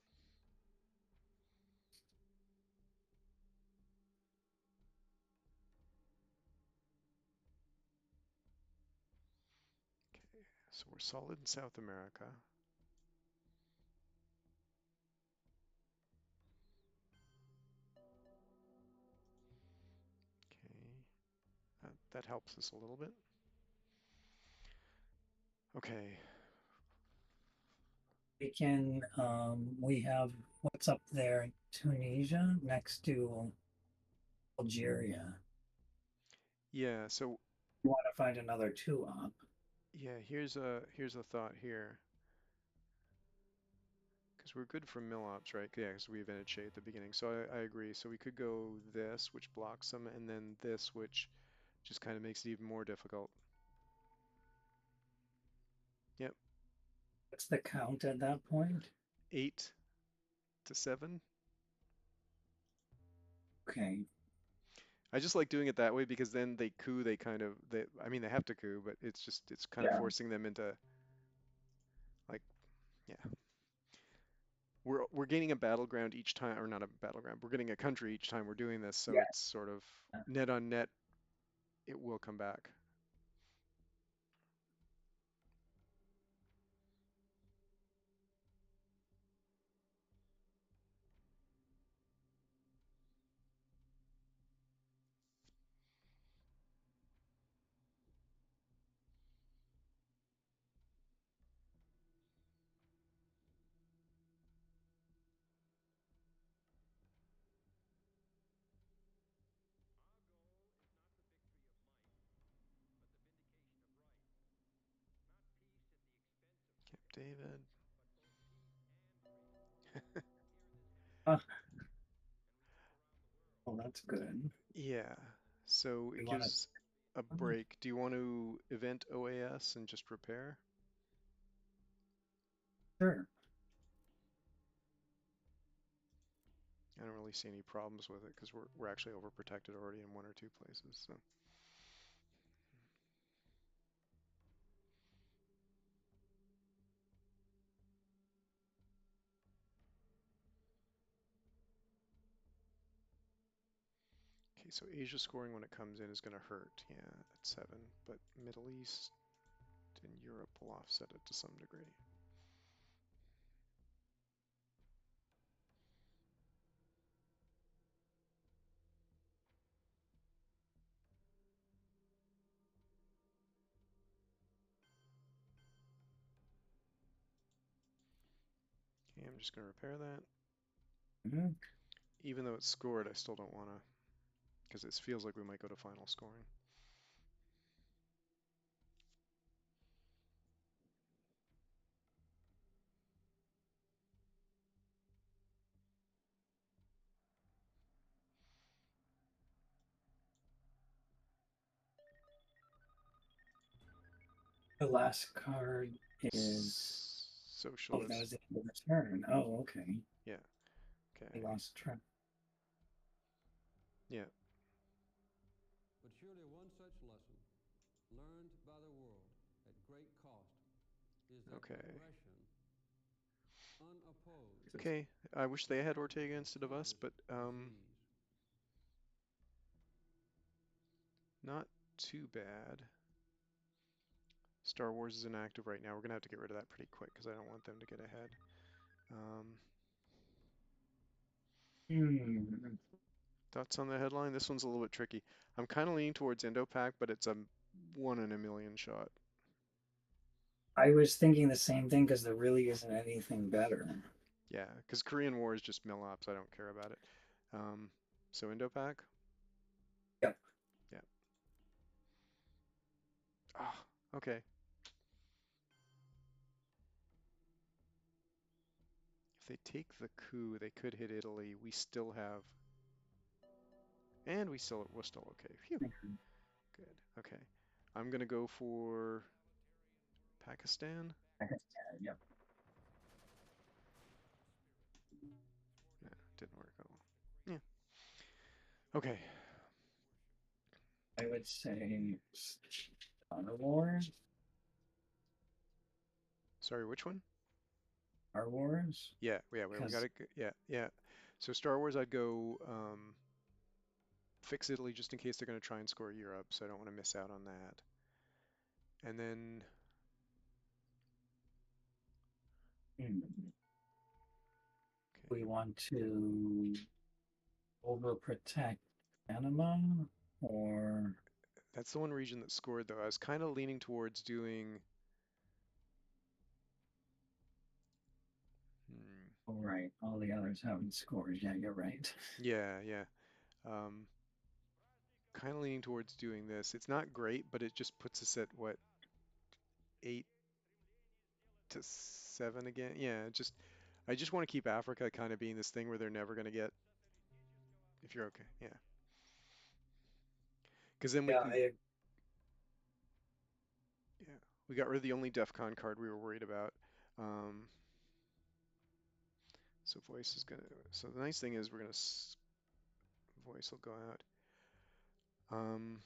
Okay, so we're solid in South America. Okay, that helps us a little bit. Okay, We have what's up there, Tunisia next to Algeria. yeah. So You want to find another two op. yeah, here's a thought here. Because we're good for mill ops, right? Yeah, because we have NHA at the beginning. So I agree. So we could go this, which blocks them, and then this, which just kind of makes it even more difficult. Yep, What's the count at that point? 8-7. Okay. I just like doing it that way because then they coup, I mean, they have to coup, but it's kind of Yeah. forcing them into, like, yeah. We're gaining a battleground each time, or not a battleground, we're getting a country each time we're doing this, so Yeah. it's sort of net on net, it will come back. Camp David. Uh, well, that's good. Yeah, so We it want to. gives a break. Do you want to event OAS and just repair? Sure. I don't really see any problems with it because we're actually overprotected already in one or two places. So okay, so Asia scoring when it comes in is going to hurt. Yeah, at 7, but Middle East and Europe will offset it to some degree. Okay, I'm just going to repair that. Mhm. Even though it's scored, I still don't want to. because this feels like we might go to final scoring. The last card is. Oh, that was Socialist. the end of the turn. Oh, okay. Yeah. He Okay. lost track. Yeah. But surely one such lesson, learned by the world at great cost, is that Okay. aggression, unopposed, Okay. I wish they had becomes Ortega a instead of us, dangerous but disease. not too bad. Star Wars is inactive right now. We're gonna have to get rid of that pretty quick because I don't want them to get ahead. Um, Hmm. Thoughts on the headline? This one's a little bit tricky. I'm kind of leaning towards Indo-Pak, but it's a 1 in a million shot. I was thinking the same thing because there really isn't anything better. Yeah, because Korean War is just mill ops. I don't care about it. Um, so Indo-Pak? Yep. Yeah. Ah, okay. If they take the coup, they could hit Italy. We still have, and we're still okay. Phew. Mhm. Good. Okay. I'm gonna go for Pakistan. Yep. Yeah, didn't work out well. Yeah. Okay. I would say Star Wars. Sorry, which one? Star Wars. Yeah, we Because gotta, yeah. So Star Wars, I'd go fix Italy just in case they're gonna try and score Europe, so I don't want to miss out on that. And then, we okay, want to overprotect Panama or that's the one region that scored though. I was kind of leaning towards doing, hmm, oh, right. All the others haven't scored. Yeah, you're right. yeah. Um, Kind of leaning towards doing this. It's not great, but it just puts us at what, 8-7 again? Yeah, I just want to keep Africa kind of being this thing where they're never gonna get. If you're okay, yeah. Because then Yeah, yeah, we got rid of the only DEF CON card we were worried about. Um, so voice is gonna. So the nice thing is we're gonna voice will go out. Um,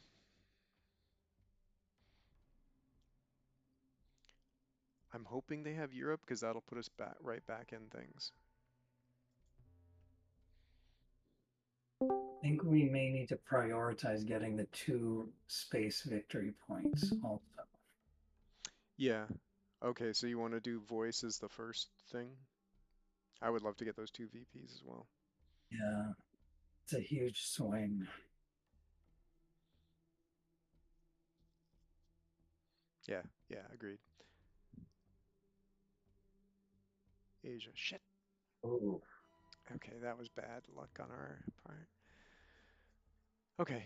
I'm hoping they have Europe because that'll put us back right back in things. think we may need to prioritize getting the 2 space victory points also. Yeah. Okay, so you want to do voice as the first thing? I would love to get those 2 VPs as well. Yeah, it's a huge swing. Yeah, agreed. Asia. Shit. Oh, Okay, that was bad luck on our part. Okay.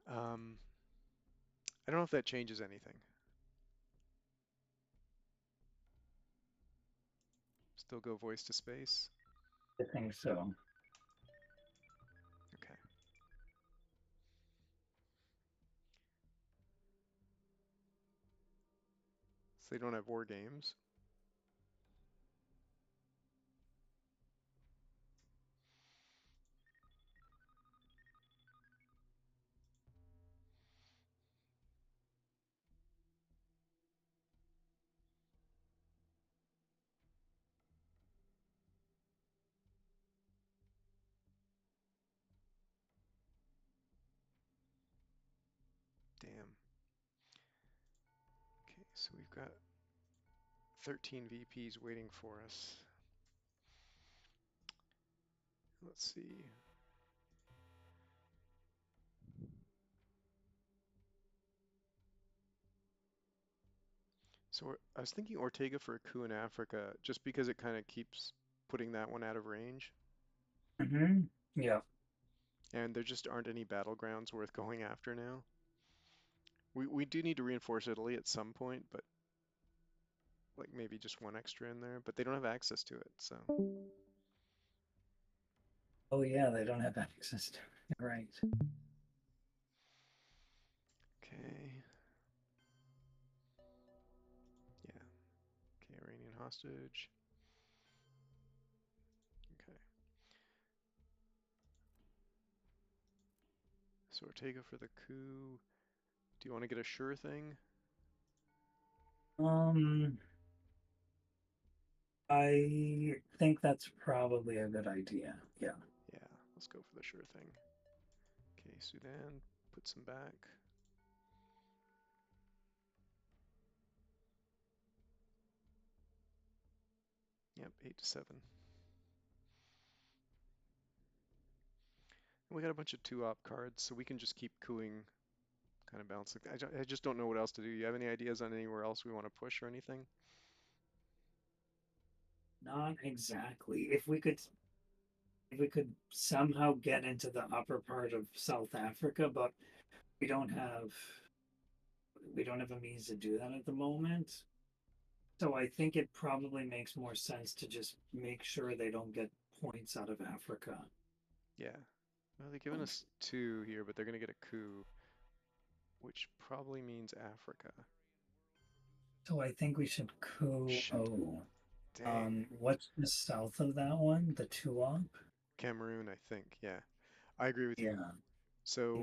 Um, I don't know if that changes anything. Still go voice to space. I think so. Okay. So they don't have war games. Damn. Okay, so we've got 13 VPs waiting for us. Let's see. So I was thinking Ortega for a coup in Africa, just because it kind of keeps putting that one out of range. Hmm. Yeah. And there just aren't any battlegrounds worth going after now. We do need to reinforce Italy at some point, but like maybe just one extra in there, but they don't have access to it, so Oh yeah, they don't have access to it. Right. okay. Yeah. Okay, Iranian hostage. Okay. So Ortega for the coup. Do you want to get a sure thing? Um, I think that's probably a good idea. Yeah. Yeah, let's go for the sure thing. Okay, Sudan, put some back. Yep, 8 to 7. And we got a bunch of 2-op cards, so we can just keep cooing, kind of balance. I just don't know what else to do. You have any ideas on anywhere else we want to push or anything? Not exactly. If we could somehow get into the upper part of South Africa, but we don't have we don't have a means to do that at the moment. So I think it probably makes more sense to just make sure they don't get points out of Africa. Yeah. Well, they've given us 2 here, but they're going to get a coup, which probably means Africa. So I think we should coup. Shit. Oh, Dang. what's the south of that one? The Tuop. Cameroon, I think. Yeah. I agree with you. Yeah, and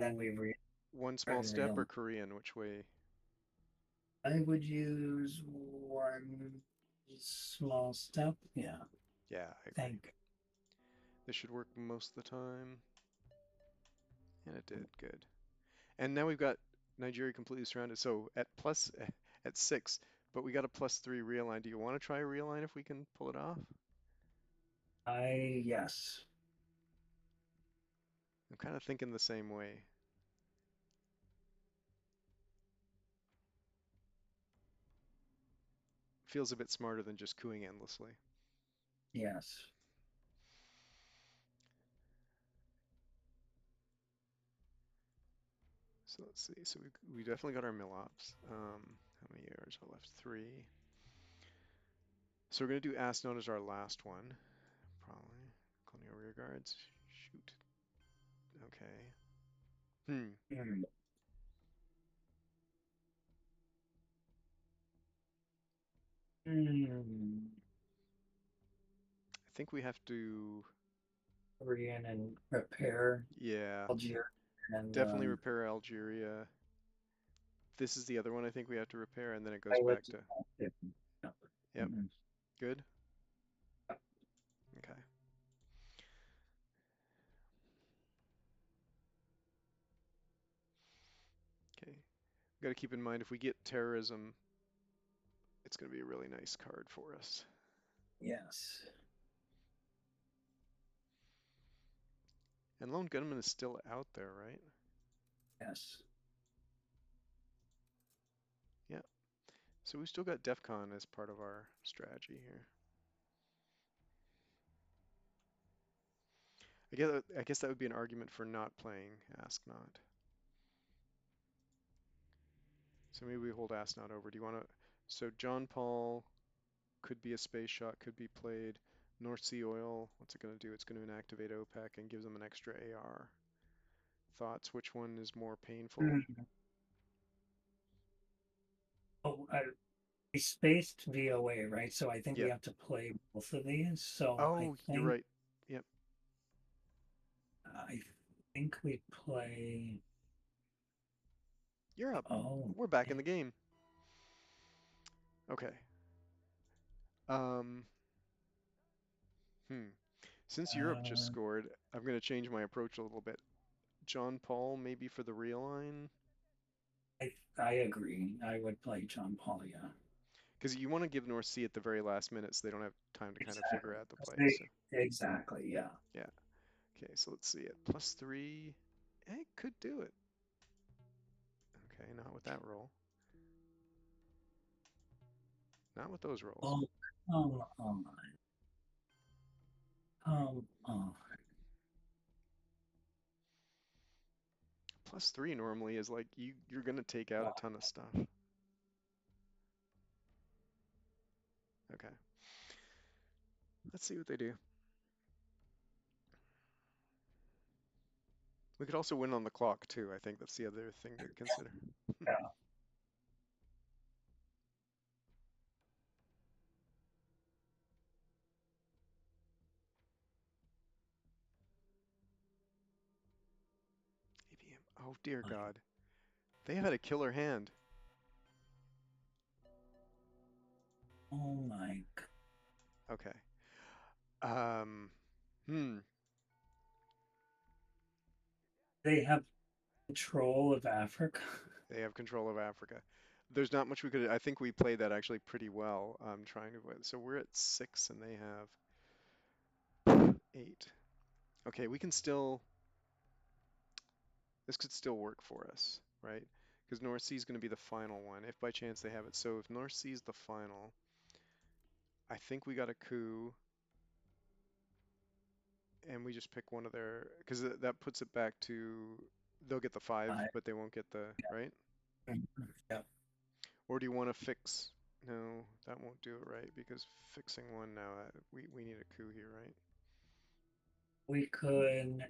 then So, we one small step or real. Korean, which way? I would use one small step. Yeah, Yeah, I agree. think. This should work most of the time. And it did. Good. And now we've got Nigeria completely surrounded. So at 6, but we got a +3 realign. Do you want to try a realign if we can pull it off? Yes. I'm kind of thinking the same way. Feels a bit smarter than just cooing endlessly. Yes. So let's see. So we definitely got our mill ops. How many years are left? 3. So we're gonna do Asnode as our last one, probably. Colonial rear guards. Shoot. Okay. Hmm. Hmm. Hmm. I think we have to, Korean and repair yeah, Algeria and definitely repair Algeria. This is the other one I think we have to repair, and then it goes I would. back to, Yeah. yep, Mhm. good. Okay. Okay. Got to keep in mind if we get terrorism, it's going to be a really nice card for us. Yes. And Lone Gunman is still out there, right? Yes. Yeah. So we've still got DEF CON as part of our strategy here. I guess that would be an argument for not playing Ask Not. So maybe we hold Ask Not over. Do you want to? So John Paul could be a space shot, could be played. North Sea Oil, what's it going to do? It's going to inactivate OPEC and gives them an extra AR. Thoughts? Which one is more painful? Mhm. Oh, we spaced VOA, right? So I think we Yep. have to play both of these. So Oh, you're right. Yep. I think we play. You're up. Oh, We're back in the game. Okay. Um, hmm. Since Europe just uh, scored, I'm going to change my approach a little bit. John Paul, maybe for the real line? I agree. I would play John Paul. Yeah, Because you want to give North Sea at the very last minute so they don't have time to kind of figure exactly. out the play. So, Exactly. Yeah. yeah. Okay, so let's see it. +3. It could do it. Okay, not with that roll. Not with those rolls. Oh, come on. Come on. +3 normally is like you're gonna take out a ton of stuff. Okay. Let's see what they do. We could also win on the clock too. I think that's the other thing to consider. Yeah. ABM. Oh dear God. They had a killer hand. Oh my. Okay. Um, hmm. They have control of Africa. They have control of Africa. There's not much we could. I think we played that actually pretty well. Trying to. So we're at 6 and they have 8. Okay, we can still. This could still work for us, right? Because North Sea is going to be the final one, if by chance they have it. So if North Sea is the final, I think we got a coup, and we just pick one of their. Because that puts it back to. They'll get the 5, I, but they won't get the. Right? yeah. Or do you want to fix? No, that won't do it right because fixing one now, we need a coup here, right? We could.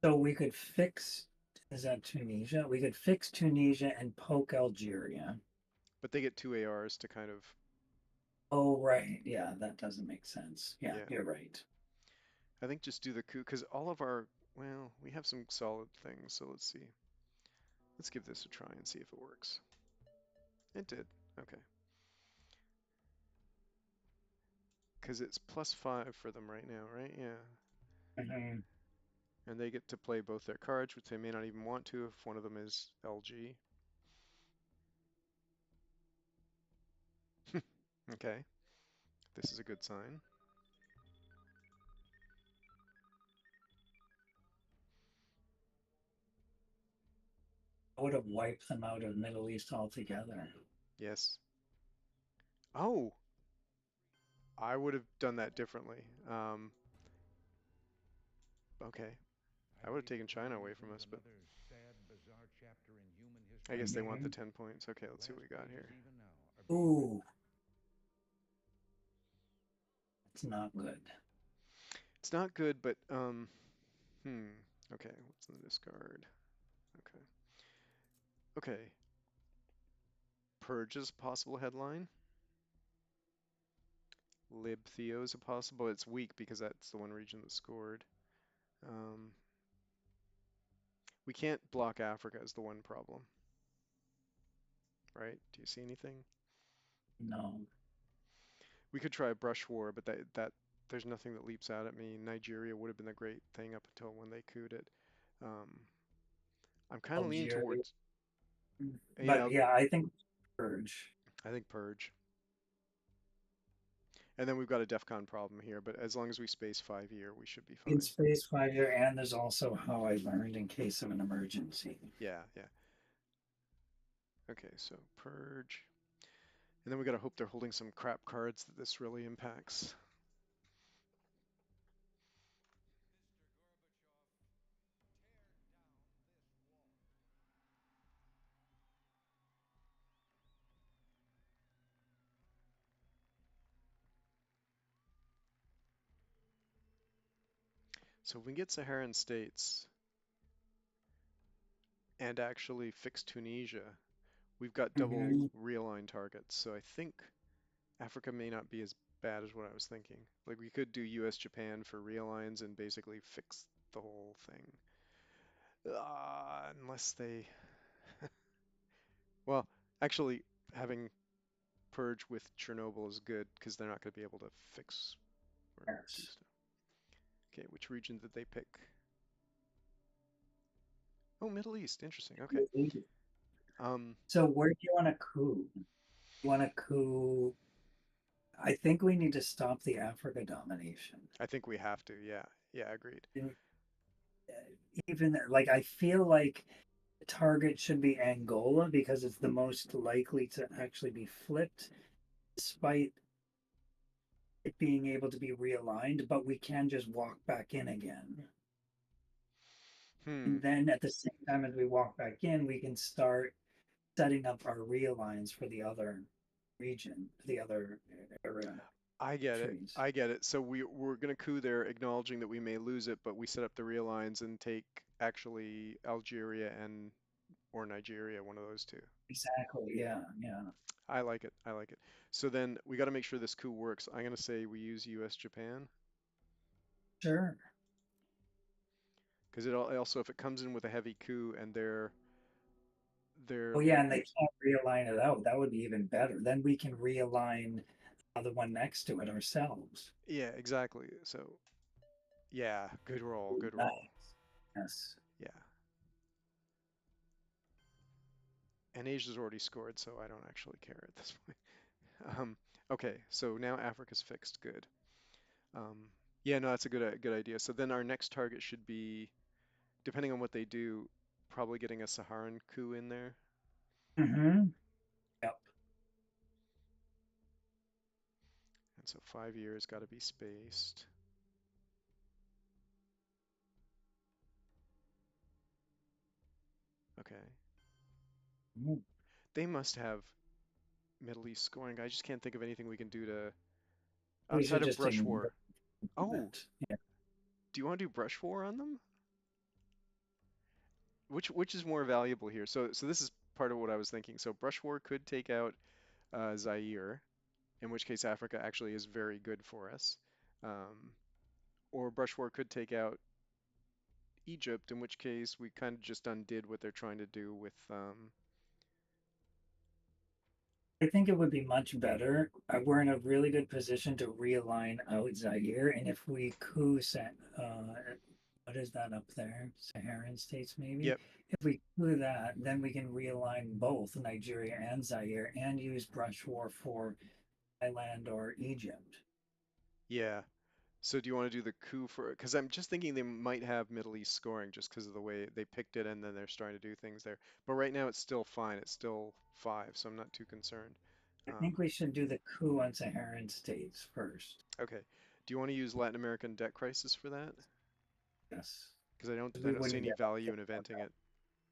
So we could fix. Is that Tunisia? We could fix Tunisia and poke Algeria. But they get 2 ARs to kind of, Oh, right. Yeah, that doesn't make sense. Yeah, yeah. you're right. I think just do the coup because all of our, well, we have some solid things. So let's see. Let's give this a try and see if it works. It did. Okay. Because it's +5 for them right now, right? Yeah. Mhm. And they get to play both their cards, which they may not even want to if one of them is LG. Okay. This is a good sign. I would have wiped them out of Middle East altogether. Yes. Oh, I would have done that differently. Okay. I would have taken China away from us, but Another sad, bizarre chapter in human I history. guess they want the Mhm. 10 points. Okay, let's see what we got Last here. pages even now are being Ooh, it's not good. It's not good, but okay, what's in the discard? Okay. Okay. Purge is a possible headline. Lib Theo is a possible. It's weak because that's the one region that scored. Um, we can't block Africa is the one problem, right? Do you see anything? No. We could try a brush war, but that there's nothing that leaps out at me. Nigeria would have been the great thing up until when they cooed it. Um, I'm kind of leaning Algeria. towards, But yeah, yeah, I think Purge. I think Purge. And then we've got a DEF CON problem here, but as long as we space 5 year, we should be In fine. Space Fighter, and there's also How I Learned in case of an emergency. Yeah, yeah. Okay, so Purge. And then we gotta hope they're holding some crap cards that this really impacts. So if we can get Saharan states and actually fix Tunisia, we've got double Hmm. realign targets. So I think Africa may not be as bad as what I was thinking. Like we could do US Japan for realigns and basically fix the whole thing. Unless they, well, actually having Purge with Chernobyl is good because they're not going to be able to fix or do Yes. stuff. Okay, which region did they pick? Oh, Middle East. Interesting. Okay. Um, So where do you want to coup? You want to coup? I think we need to stop the Africa domination. I think we have to. Yeah. Yeah, agreed. And, even like I feel like the target should be Angola because it's the most likely to actually be flipped, despite it being able to be realigned. But we can just walk back in again. Hmm. And then at the same time as we walk back in, we can start setting up our realigns for the other region, the other area I get it. trees. I get it. So we're gonna coup there, acknowledging that we may lose it, but we set up the real lines and take actually Algeria and or Nigeria, one of those two. Exactly. Yeah. Yeah. I like it. I like it. So then we got to make sure this coup works. I'm gonna say we use U.S. Japan Sure. because also if it comes in with a heavy coup and they're Oh yeah, and they can't realign it out. That would be even better. Then we can realign the other one next to it ourselves. yeah, exactly. So yeah, good roll, good roll. Nice. Yes. Yeah. And Asia's already scored, so I don't actually care at this point. Um, okay, so now Africa's fixed. Good. Um, yeah, no, that's a good idea. So then our next target should be, depending on what they do, probably getting a Saharan coup in there. Mm-hmm. Yep. And so 5 years got to be spaced. Okay. Mm. They must have Middle East scoring. I just can't think of anything we can do to We outside should of just brush ignore war. Oh, it. Yeah. do you want to do brush war on them? Which is more valuable here? So this is part of what I was thinking. So brush war could take out Zaire, in which case Africa actually is very good for us. Um, or brush war could take out Egypt, in which case we kind of just undid what they're trying to do with I think it would be much better. We're in a really good position to realign out Zaire, and if we what is that up there? Saharan states, maybe. yep, If we coup that, then we can realign both Nigeria and Zaire and use brush war for Thailand or Egypt. yeah. So do you want to do the coup for? Because I'm just thinking they might have Middle East scoring just because of the way they picked it, and then they're starting to do things there. But right now it's still fine. It's still 5, so I'm not too concerned. I think Um, we should do the coup on Saharan states first. okay. Do you want to use Latin American debt crisis for that? Yes. Because I don't 'Cause I we don't see wouldn't any get value anything in for inventing that. it.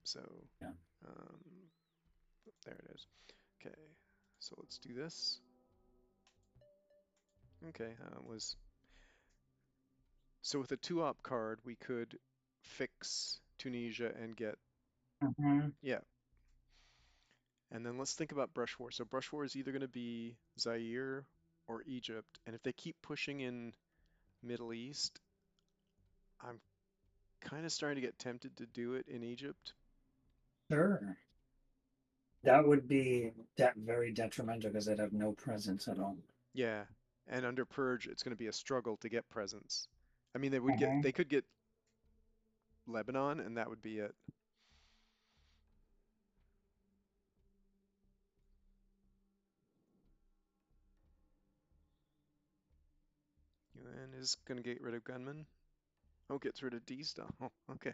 So Yeah. um, there it is. Okay. So let's do this. Okay. Was so with a 2-op card we could fix Tunisia and get Hmm. yeah. And then let's think about brush war. So brush war is either going to be Zaire or Egypt. And if they keep pushing in Middle East, I'm kind of starting to get tempted to do it in Egypt. Sure. That would be very detrimental because they'd have no presence at all. Yeah. And under purge, it's going to be a struggle to get presence. I mean, Hmm. they could get Lebanon, and that would be it. UN is going to get rid of gunmen. Oh, gets rid of D style. Okay.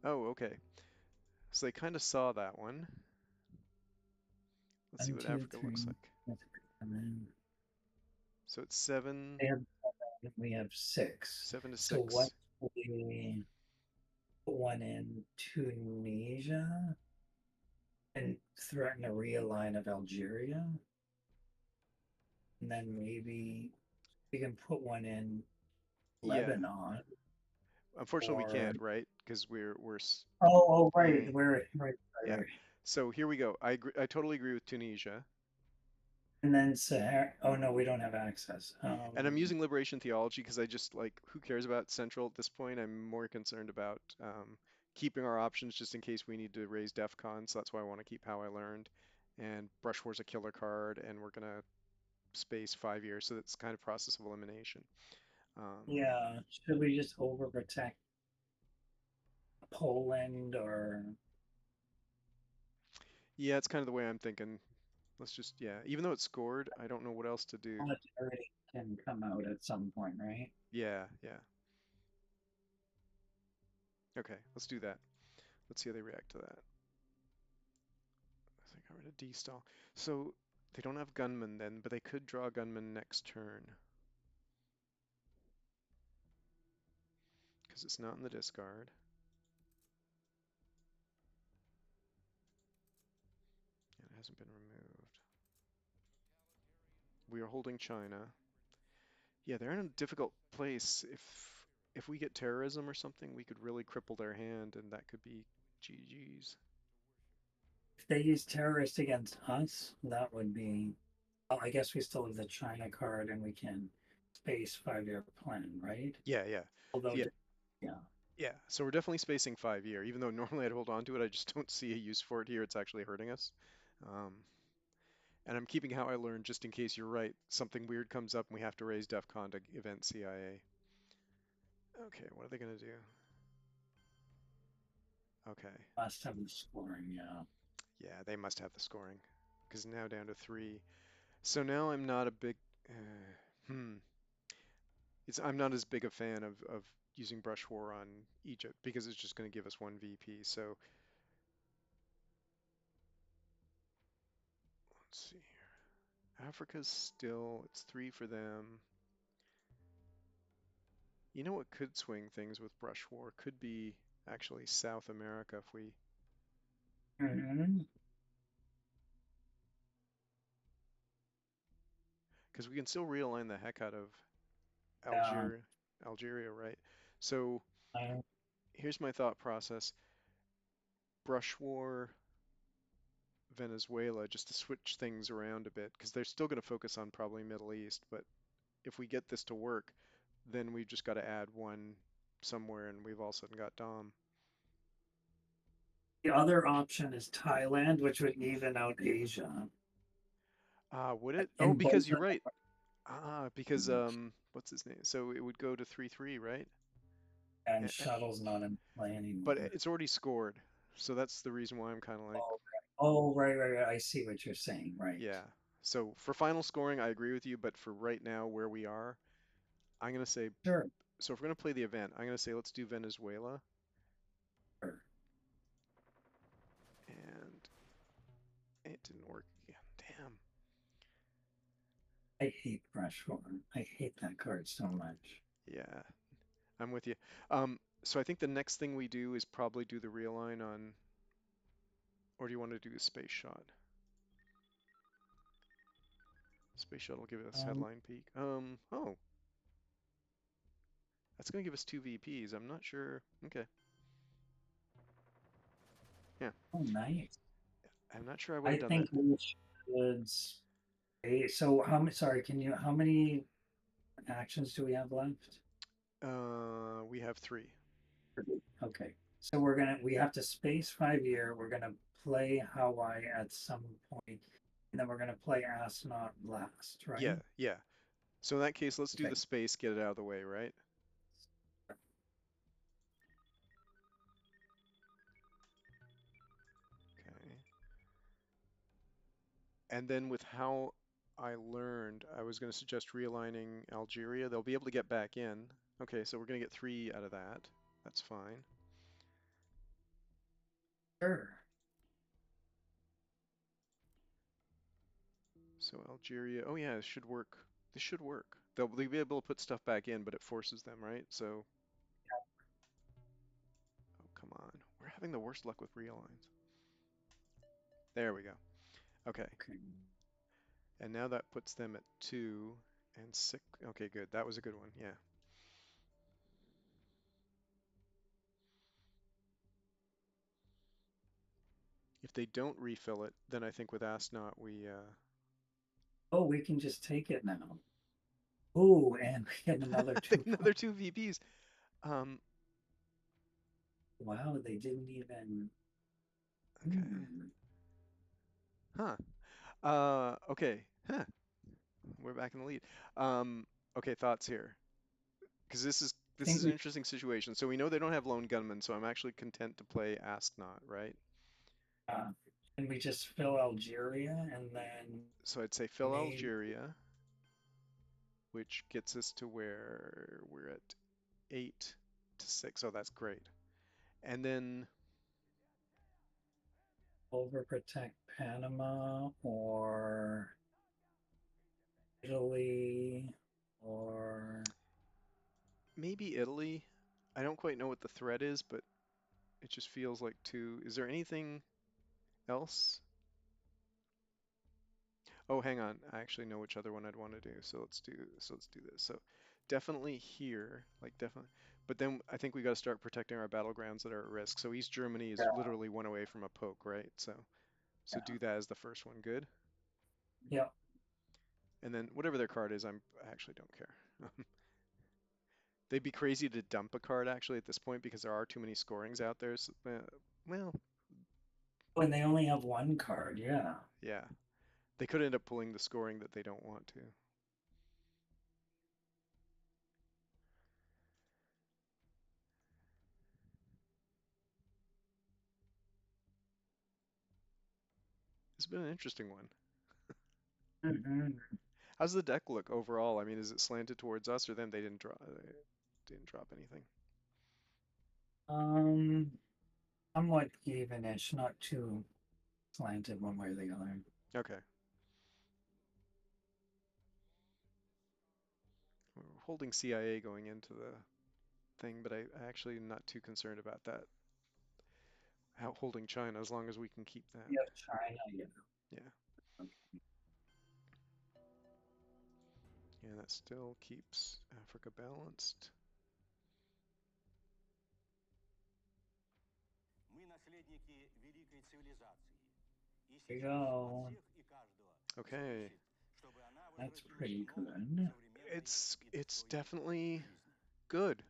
Oh, okay. So they kind of saw that one. Let's see One, what two, Africa looks three. like. And then So it's seven, they have we have six. seven to So what six. if we put one in Tunisia and threaten a realign of Algeria? And then maybe we can put one in Yeah. Lebanon Unfortunately, we or can't, right? Because we're right, eh, right, yeah. right. So here we go. I totally agree with Tunisia, And then Sahara. Oh no, we don't have access. and I'm using liberation theology because I just like who cares about Central at this point? I'm more concerned about keeping our options just in case we need to raise DEF CON. So that's why I want to keep how I learned. And Brush War's a killer card, and we're gonna space 5 years, so that's kind of process of elimination. Um, Yeah, should we just overprotect Poland or yeah, it's kind of the way I'm thinking. Let's just yeah. Even though it's scored, I don't know what else to do. solidarity can come out at some point, right? Yeah, yeah. Okay, let's do that. Let's see how they react to that. So I got rid of D-stall. So they don't have gunman then, but they could draw gunman next turn. because it's not in the discard. And it hasn't been removed. We are holding China. Yeah, they're in a difficult place. If we get terrorism or something, we could really cripple their hand, and that could be GG's. If they use terrorist against us, that would be. Oh, I guess we still have the China card, and we can space 5-year plan, right? Yeah, yeah, Although, yeah, yeah, yeah. So we're definitely spacing 5 year, even though normally I'd hold on to it. I just don't see a use for it here. It's actually hurting us. Um, and I'm keeping how I learned just in case you're right. Something weird comes up and we have to raise DEF CON to event CIA. Okay, what are they gonna do? Okay, must have the scoring. Yeah, yeah, they must have the scoring because now down to three. So now I'm not a big. Hmm. I'm not as big a fan of using brush war on Egypt because it's just going to give us one VP. So let's see here. Africa's still, it's three for them. You know what could swing things with brush war? Could be actually South America if we, hmm because we can still realign the heck out of yeah. Algeria, Algeria, right? So I, here's my thought process. Brush war, Venezuela, just to switch things around a bit, because they're still going to focus on probably Middle East, but if we get this to work, then we've just got to add one somewhere, and we've all of a sudden got Dom. the other option is Thailand, which would even out Asia. Would it? Oh, In both because you're of right. Because them, what's his name? So it would go to 3-3, right? and A- shuttle's not in play But anymore. it's already scored, so that's the reason why I'm kind of like, Oh, right. Oh, right, right, right. I see what you're saying. Right. yeah. So for final scoring, I agree with you, but for right now where we are, I'm gonna say. Sure, So if we're gonna play the event, I'm gonna say let's do Venezuela, sure. and it didn't work again. Damn. I hate brush form. I hate that card so much. Yeah, I'm with you. So I think the next thing we do is probably do the realign on, or do you want to do the space shot? Space shuttle give us Um, headline peak. Oh, that's gonna give us two VPs. I'm not sure. Okay, yeah, oh, nice. I'm not sure I would I have done that. think we should. So how many? Sorry, can you? How many actions do we have left? We have three. Okay. So we have to space 5 year. We're gonna play Hawaii at some point, and then we're gonna play astronaut last, Yeah, right? yeah. So in that case, let's do Okay. the space, get it out of the way, right? Okay. And then with how I learned, I was going to suggest realigning Algeria. They'll be able to get back in. Okay, so we're going to get three out of that. That's fine. Sure. So Algeria, oh yeah, it should work. This should work. They'll be able to put stuff back in, but it forces them, right? So, oh, come on. We're having the worst luck with realigns. There we go. Okay. Okay. And now that puts them at 2 and 6. Okay, good. That was a good one. Yeah. If they don't refill it, then I think with Astronaut we Oh, we can just take it now. Oh, and we get another two another points. two VPs. Um, Wow, they didn't even. okay. Hmm. Huh. Okay. Huh. We're back in the lead. Okay, thoughts here. Because I this think is an we interesting situation. So we know they don't have lone gunmen, so I'm actually content to play Ask Not, right? uh, and we just fill Algeria, and then So I'd say fill maybe Algeria, which gets us to where we're at 8 to 6. Oh, that's great. And then overprotect Panama or Italy or maybe Italy. I don't quite know what the threat is, but it just feels like two. Is there anything else? Oh, hang on. I actually know which other one I'd want to do. So let's do this. So definitely here, like definitely. But then I think we got to start protecting our battlegrounds that are at risk. So East Germany is Yeah, literally one away from a poke, right? So yeah, do that as the first one. Good. yeah. And then whatever their card is, I actually don't care. They'd be crazy to dump a card actually at this point because there are too many scorings out there. So, well, When they only have one card, yeah. yeah. They could end up pulling the scoring that they don't want to. It's been an interesting one. Hmm. How's the deck look overall? I mean, is it slanted towards us or them? They didn't drop anything. Um, somewhat evenish, not too slanted one way or the other. Okay. We're holding CIA going into the thing, but I actually am not too concerned about that. Holding China as long as we can keep that. We have China, yeah. Yeah. Okay. And that still keeps Africa balanced. Мы наследники великой цивилизации. И There you сейчас от go. всех и каждого Okay. зависит, чтобы она That's возвратилась pretty к новой, good. современной It's и it's достойной definitely жизни. good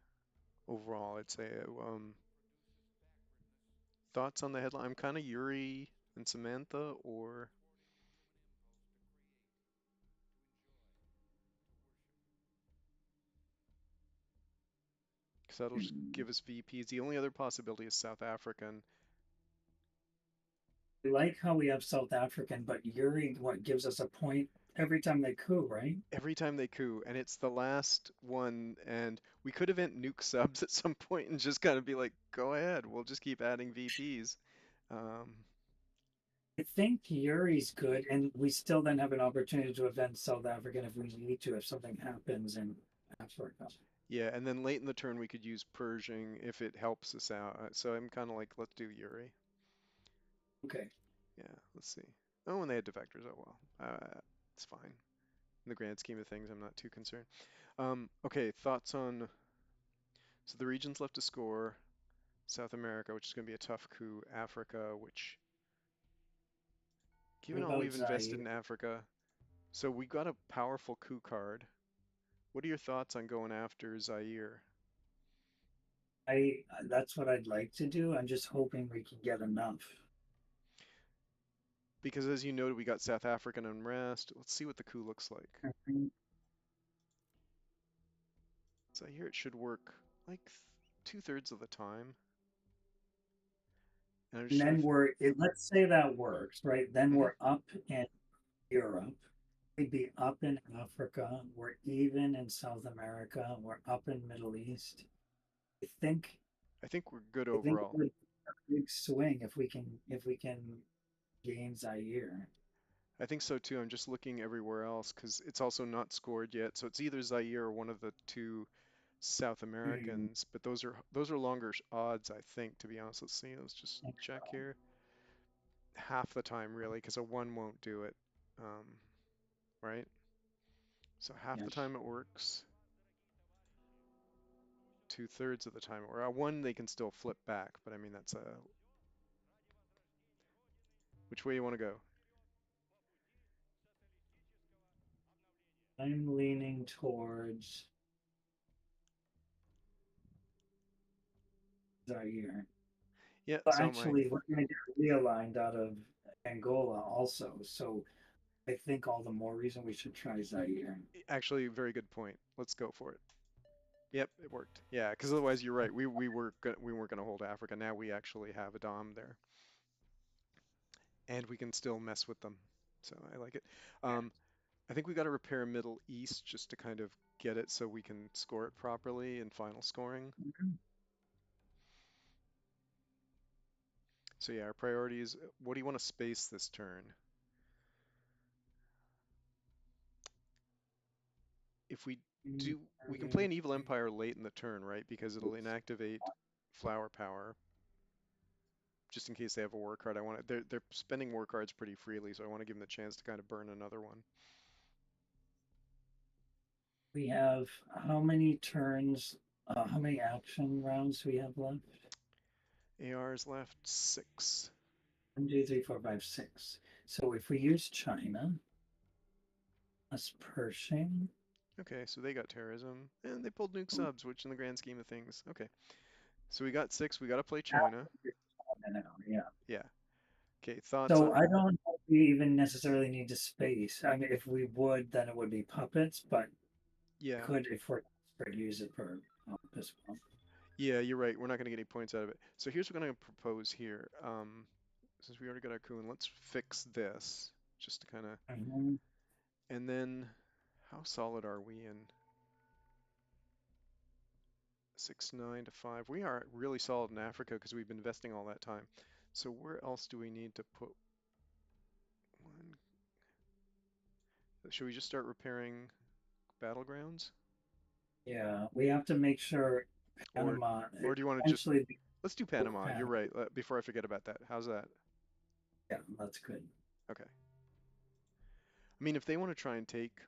overall, I'd say. Thoughts on the headline? I'm kind of Yuri and Samantha, or because that'll just Hmm. give us VPs. The only other possibility is South Africa, and I like how we have South African, but Yuri, what gives us a point every time they coup, right? every time they coup, and it's the last one, and we could have event nuke subs at some point and just kind of be like, go ahead, we'll just keep adding VPs. Um, I think Yuri's good, and we still then have an opportunity to event South African if we need to, if something happens in Africa. yeah, and then late in the turn we could use Pershing if it helps us out. So I'm kind of like, let's do Yuri. Okay. Yeah, let's see. Oh, and they had defectors. Oh well, it's fine. In the grand scheme of things, I'm not too concerned. Okay, thoughts on so the regions left to score. South America, which is going to be a tough coup. Africa, which, What given all about we've invested Zaire? in Africa, so we got a powerful coup card. What are your thoughts on going after Zaire? I That's what I'd like to do. I'm just hoping we can get enough. Because as you noted, we got South African unrest. Let's see what the coup looks like. Mhm. Zaire, it should work like 2/3 of the time. And I'm just And trying then to. let's say that works, right? Then Hmm. we're up in Europe. We'd be up in Africa. We're even in South America. We're up in Middle East. I think I think we're good I think it overall. would be a big swing if we can gain Zaire. I think so too. I'm just looking everywhere else because it's also not scored yet. So it's either Zaire or one of the two South Hmm. Americans, but those are longer odds, I think, to be honest. Let's see. Let's just Think check so. here. Half the time, really, because a one won't do it. Right? So half Yeah. the time it works. 2/3 of the time, or a one they can still flip back. But I mean, that's a which way you want to go. I'm leaning towards Zaire. Yeah. But So am I. actually, we're going to get realigned out of Angola also. So I think all the more reason we should try Zaire. Actually, very good point. Let's go for it. Yep, it worked. Yeah, because otherwise you're right. We weren't gonna hold Africa. Now we actually have a Dom there, and we can still mess with them. So I like it. Um, I think we got to repair Middle East just to kind of get it so we can score it properly in final scoring. Mhm. So yeah, our priorities. What do you want to space this turn? if we Mm, do, we can play an evil empire late in the turn, right? Because it'll inactivate flower power just in case they have a war card. I want to, they're spending war cards pretty freely, so I want to give them the chance to kind of burn another one. We have how many turns, how many action rounds do we have left? AR's left 6. 1, 2, 3, 4, 5, 6. So if we use China, plus Pershing. Okay, so they got terrorism, and they pulled nuke subs, which in the grand scheme of things, okay. So we got 6, we got to play China. Yeah. Yeah. Okay, thoughts So on, I don't know if we even necessarily need to space. I mean, if we would, then it would be puppets, but yeah. could, if we're desperate, use it for as well. Yeah, you're right. We're not going to get any points out of it. So here's what I'm going to propose here. Since we already got our coup, and let's fix this just to kind of, Mhm. and then how solid are we in 6, 9 to 5? We are really solid in Africa because we've been investing all that time. So where else do we need to put one? Should we just start repairing battlegrounds? Yeah, we have to make sure Or, Panama or do you want to just, eventually let's do Panama. You're Panama. right. Before I forget about that. How's that? Yeah, that's good. Okay. I mean, if they want to try and take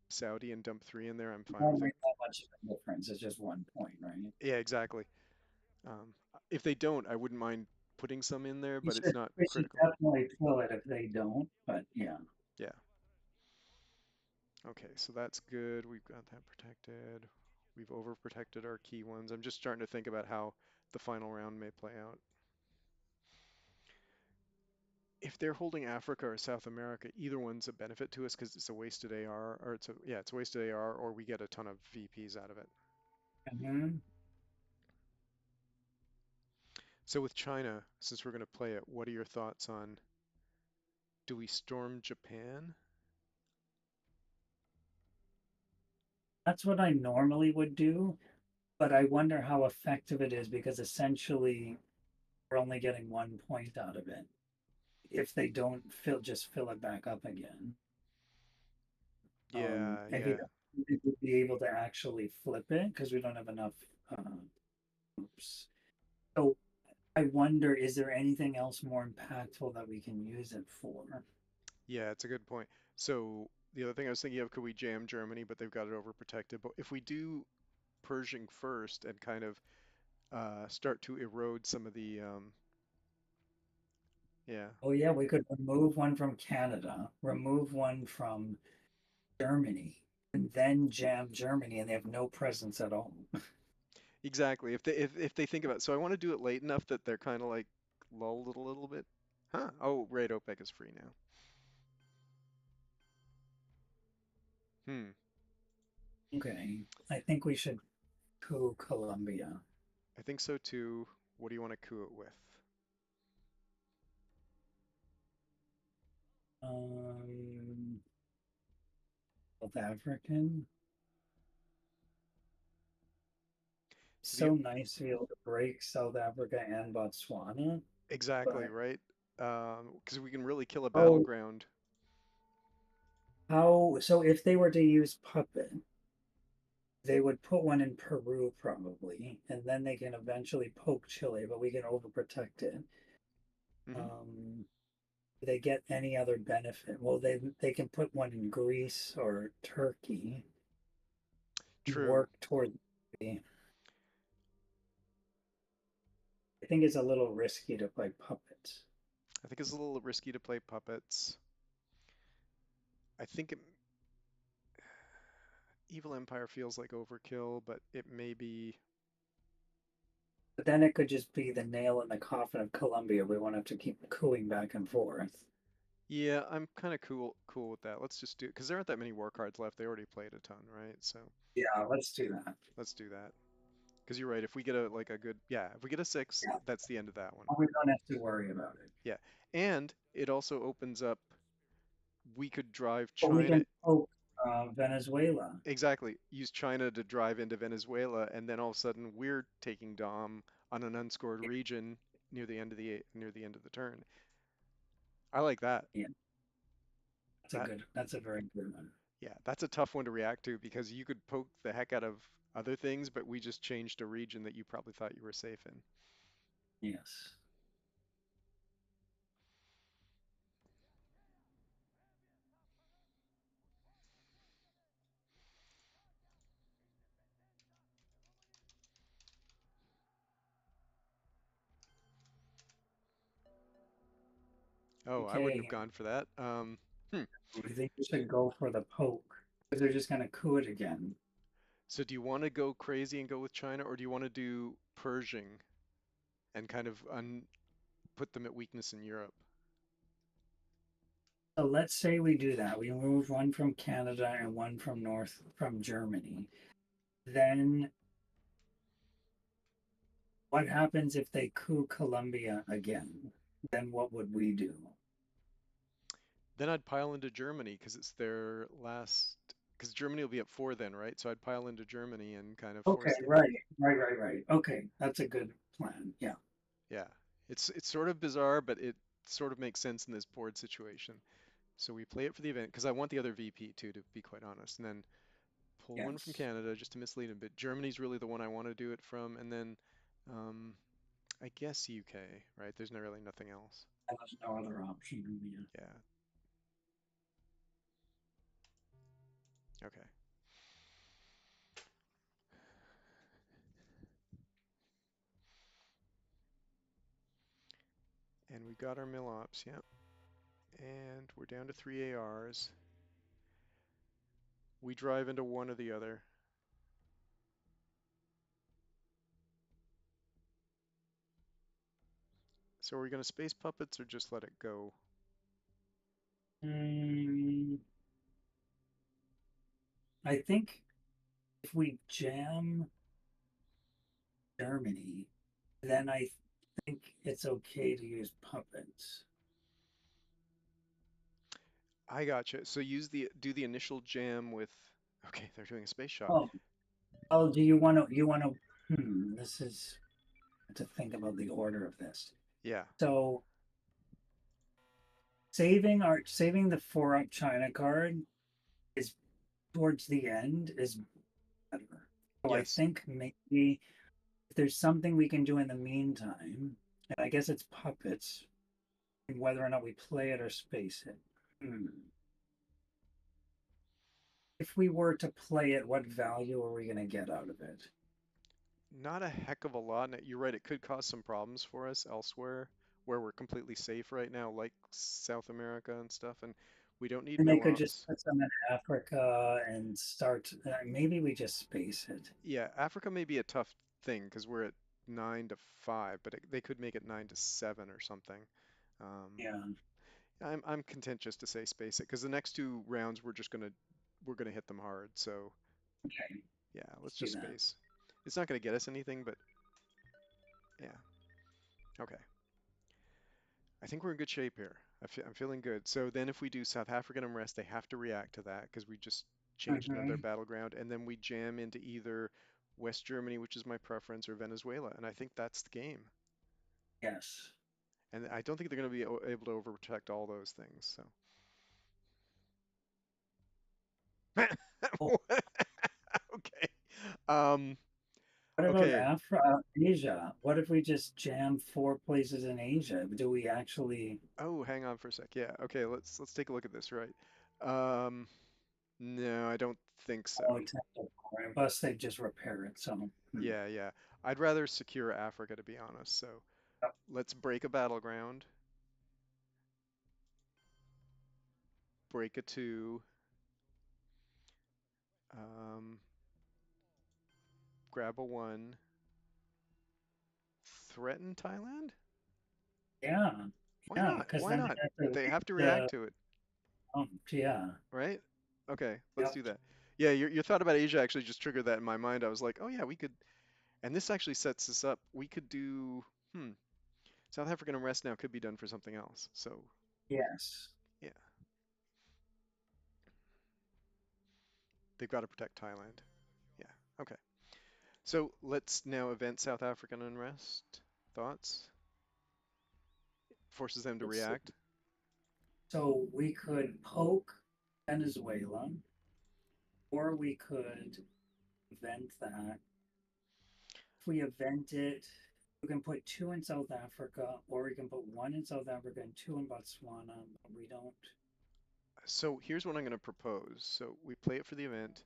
Saudi and dump 3 in there, I'm It fine with won't it. make that much of a difference. It's just 1 point, right? Yeah, exactly. If they don't, I wouldn't mind putting some in there, We but it's should not we should critical. definitely fill it if they don't, but yeah. Yeah. Okay, so that's good. We've got that protected. We've overprotected our key ones. I'm just starting to think about how the final round may play out. If they're holding Africa or South America, either one's a benefit to us because it's a wasted AR, or it's a wasted AR, or we get a ton of VPs out of it. Hmm. So with China, since we're going to play it, what are your thoughts on, do we storm Japan? That's what I normally would do, but I wonder how effective it is because essentially we're only getting 1 point out of it. If they don't just fill it back up again. Yeah, If you yeah. would be able to actually flip it because we don't have enough oops. So I wonder, is there anything else more impactful that we can use it for? Yeah, it's a good point. So the other thing I was thinking of, could we jam Germany, but they've got it overprotected. But if we do Pershing first and kind of start to erode some of the, yeah, Oh yeah, we could remove one from Canada, remove one from Germany, and then jam Germany, and they have no presence at all. exactly. If they think about it, so I want to do it late enough that they're kind of like lulled a little bit. Huh? Oh, right, OPEC is free now. Hmm. Okay, I think we should coup Colombia. I think so too. What do you want to coup it with? Um, South African. So the So nice to be able to break South Africa and Botswana, exactly but right. Because we can really kill a oh, battleground. how? So if they were to use puppet, they would put one in Peru probably, and then they can eventually poke Chile, but we can overprotect it. Hmm. Um, do they get any other benefit? Well, they can put one in Greece or Turkey and True. work toward the. I think it's a little risky to play puppets. I think it's a little risky to play puppets. I think Evil Empire feels like overkill, but it may be. But then it could just be the nail in the coffin of Colombia. We won't have to keep cooing back and forth. Yeah, I'm kind of cool with that. Let's just do because there aren't that many war cards left. They already played a ton, right? So Yeah, let's do that. let's do that. Because you're right. If we get a like a good, yeah, if we get a 6, Yeah, that's the end of that one. we don't have to worry about it. Yeah, and it also opens up. We could drive But we China. can poke Venezuela. Exactly. Use China to drive into Venezuela, and then all of a sudden we're taking Dom on an unscored region near the end of the turn. I like that. Yeah, That that's a very good one. Yeah, that's a tough one to react to because you could poke the heck out of other things, but we just changed a region that you probably thought you were safe in. Yes. Oh, I wouldn't have Okay. gone for that. Hmm. I think we should go for the poke because they're just gonna coup it again. So do you want to go crazy and go with China, or do you want to do Pershing and kind of put them at weakness in Europe? So let's say we do that. We move one from Canada and one from Germany. Then what happens if they coup Colombia again? Then what would we do? Then I'd pile into Germany because it's their last. Because Germany will be at 4 then, right? So I'd pile into Germany and kind of Okay, force them. right. Okay, that's a good plan. Yeah. Yeah, it's sort of bizarre, but it sort of makes sense in this board situation. So we play it for the event because I want the other VP too, to be quite honest, and then pull one from Yes. Canada just to mislead him. But Germany's really the one I want to do it from, and then um, I guess UK, right? There's not really nothing else. There's no other option. Yeah. Yeah. Okay. And we got our mill ops, yeah. And we're down to 3 ARs. We drive into one or the other. So are we going to space puppets or just let it go? Mm, I think if we jam Germany, then I think it's okay to use puppets. I gotcha. So do the initial jam with, okay, they're doing a space shot. Oh, oh, do you want to, this is to think about the order of this. Yeah. So saving the 4 up China card is towards the end is better. So I Yes. think maybe if there's something we can do in the meantime, and I guess it's puppets, and whether or not we play it or space it. Hmm. If we were to play it, what value are we going to get out of it? Not a heck of a lot. And you're right, it could cause some problems for us elsewhere where we're completely safe right now, like South America and stuff. And we don't need And they mill could just ops. put some in Africa and start. Maybe we just space it. Yeah, Africa may be a tough thing because we're at 9 to 5, but they could make it 9 to 7 or something. Um, Yeah. I'm content just to say space it because the next 2 rounds we're gonna hit them hard. So Okay. yeah, let's Let's do just that. space. It's not gonna get us anything, but yeah, okay. I think we're in good shape here. I'm feeling good. So then if we do South African unrest, they have to react to that because we just changed another Hmm. battleground, and then we jam into either West Germany, which is my preference, or Venezuela, and I think that's the game. Yes. And I don't think they're going to be able to overprotect all those things. So Oh, okay, um, what about okay. Asia? What if we just jam 4 places in Asia? Do we actually? Oh, hang on for a sec. Yeah, okay. Let's take a look at this. Right. Um, no, I don't think Oh, so. temple unless they just repair it. So, Yeah, yeah. I'd rather secure Africa to be honest. So let's break a battleground, break a two, um, grab a one, threaten Thailand? yeah, Why yeah, not? because Why then they not? have to They leave have to react the. to it, Yeah, right? Okay, let's yep, do that. Yeah, your thought about Asia actually just triggered that in my mind. I was like, oh yeah, we could, and this actually sets this up. We could do, South African unrest now could be done for something else. So yes. yeah, they've got to protect Thailand. Yeah, okay. So let's now event South African unrest. Thoughts? Forces them to Let's see. react. So we could poke Venezuela. or we could event that. If we event it, we can put 2 in South Africa, or we can put 1 in South Africa and 2 in Botswana, but we don't. So here's what I'm going to propose. So we play it for the event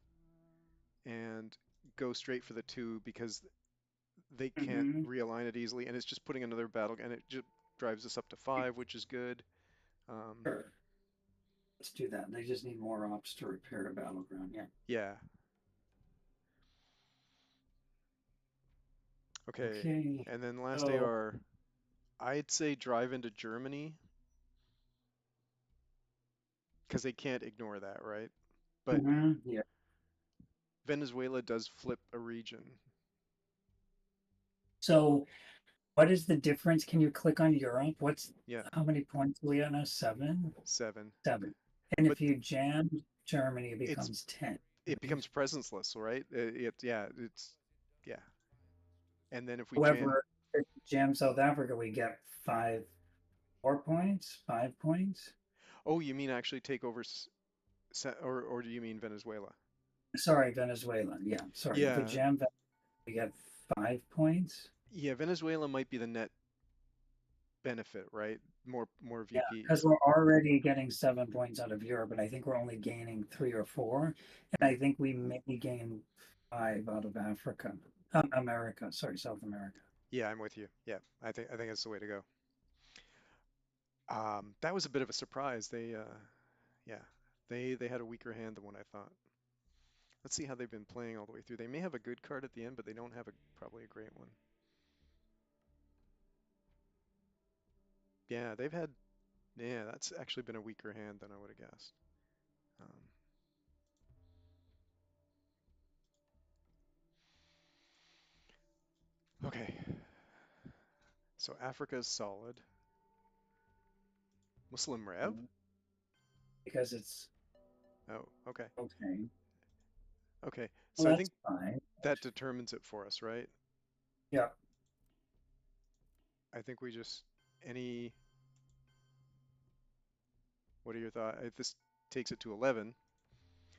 and go straight for the two because they can't Mm-hmm. realign it easily, and it's just putting another battle, and it just drives us up to 5, which is good. Um, Sure. Let's do that. They just need more ops to repair a battleground. Yeah. yeah. Okay. Okay. And then last So, AR, I'd say drive into Germany because they can't ignore that, right? But yeah. Venezuela does flip a region. So, what is the difference? Can you click on Europe? Yeah, How many points are we at now? 7? 7. 7. And But if you jam Germany, it it's becomes 10, it right? becomes presenceless, right? Yeah, it's yeah. And then if we jam, However, if you jam South Africa, we get 4 points, 5 points. oh, you mean actually take over, or do you mean Venezuela? Sorry, Venezuela. Yeah, sorry. If we Yeah, jam Venezuela, we get 5 points. yeah. Venezuela might be the net benefit, right? More Yeah, because VPs. we're already getting 7 points out of Europe, and I think we're only gaining 3 or 4. And I think we maybe gain 5 out of Africa, America. Sorry, South America. Yeah, I'm with you. Yeah, I think that's the way to go. That was a bit of a surprise. Yeah, they had a weaker hand than what I thought. Let's see how they've been playing all the way through. They may have a good card at the end, but they don't have probably a great one. Yeah, yeah, that's actually been a weaker hand than I would have guessed. Um, okay, so Africa is solid. Muslim Rev? Because it's Oh, okay. okay. Okay, so Well, I that's think fine. that determines it for us, right? Yeah. I think we just any. What are your thoughts? This takes it to 11.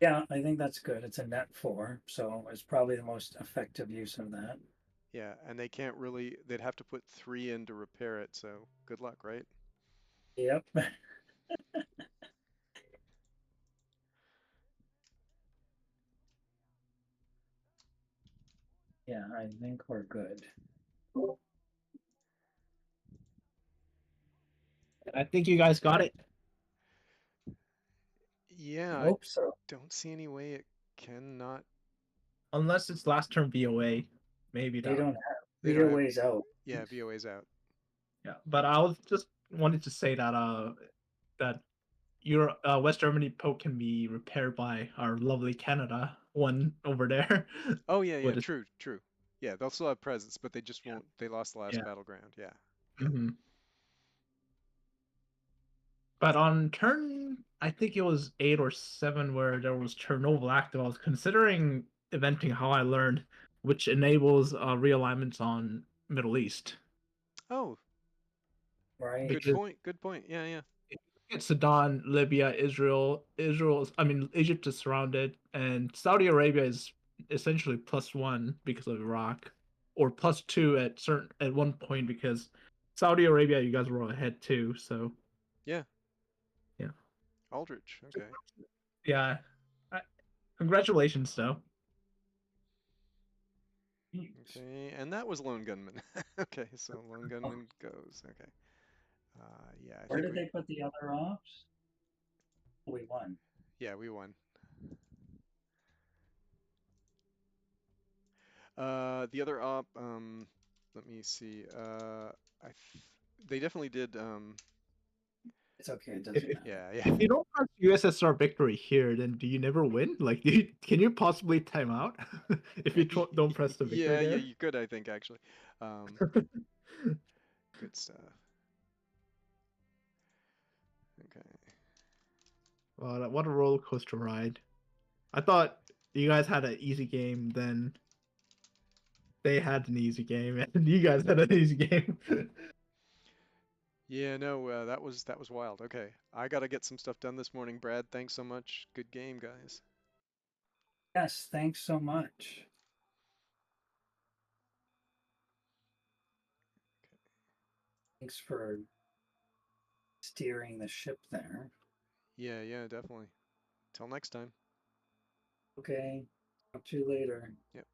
Yeah, I think that's good. It's a net 4, so it's probably the most effective use of that. Yeah, and they can't really. They'd have to put 3 in to repair it. So good luck, right? Yep. Yeah, I think we're good. I think you guys got it. Yeah, I I hope so. don't see any way it cannot. Unless it's last turn VOA. Maybe They that. don't have They don't Via have. ways out. Yeah, VOA's out. Yeah. But I was just wanted to say that your West Germany poke can be repaired by our lovely Canada one over there. Oh yeah, yeah, What is true, true. Yeah, they'll still have presence, but they just won't. They lost the last yeah. battleground. Yeah. Hmm. But on turn, I think it was 8 or 7 where there was Chernobyl active. I was considering eventing how I learned, which enables realignments on Middle East Oh, Right. good because point. Good point. Yeah, yeah. it's Sudan, Libya, I mean, Egypt is surrounded, and Saudi Arabia is essentially +1 because of Iraq, or +2 at one point because Saudi Arabia, you guys were all ahead too. So Yeah. yeah, Aldrich. Okay. yeah. I, congratulations, though. Okay, and that was Lone Gunman. Okay, so Lone Gunman goes. Okay. Yeah, I Where think did they put the other ops? We won. yeah, we won. The other op, let me see. They definitely did. It's okay. It If, doesn't if matter. Yeah, yeah, if you don't press USSR victory here, then do you never win? Like, can you possibly time out if you don't press the victory yeah, yeah. there? You could, I think, actually. Um, good stuff. Okay. What a roller coaster ride! I thought you guys had an easy game, then they had an easy game, and you guys had an easy game. Yeah, no, that was wild. Okay, I gotta get some stuff done this morning, Brad. Thanks so much. Good game, guys. Yes, thanks so much. Thanks for steering the ship there. Yeah, yeah, definitely. Till next time. Okay, talk to you later. Yep.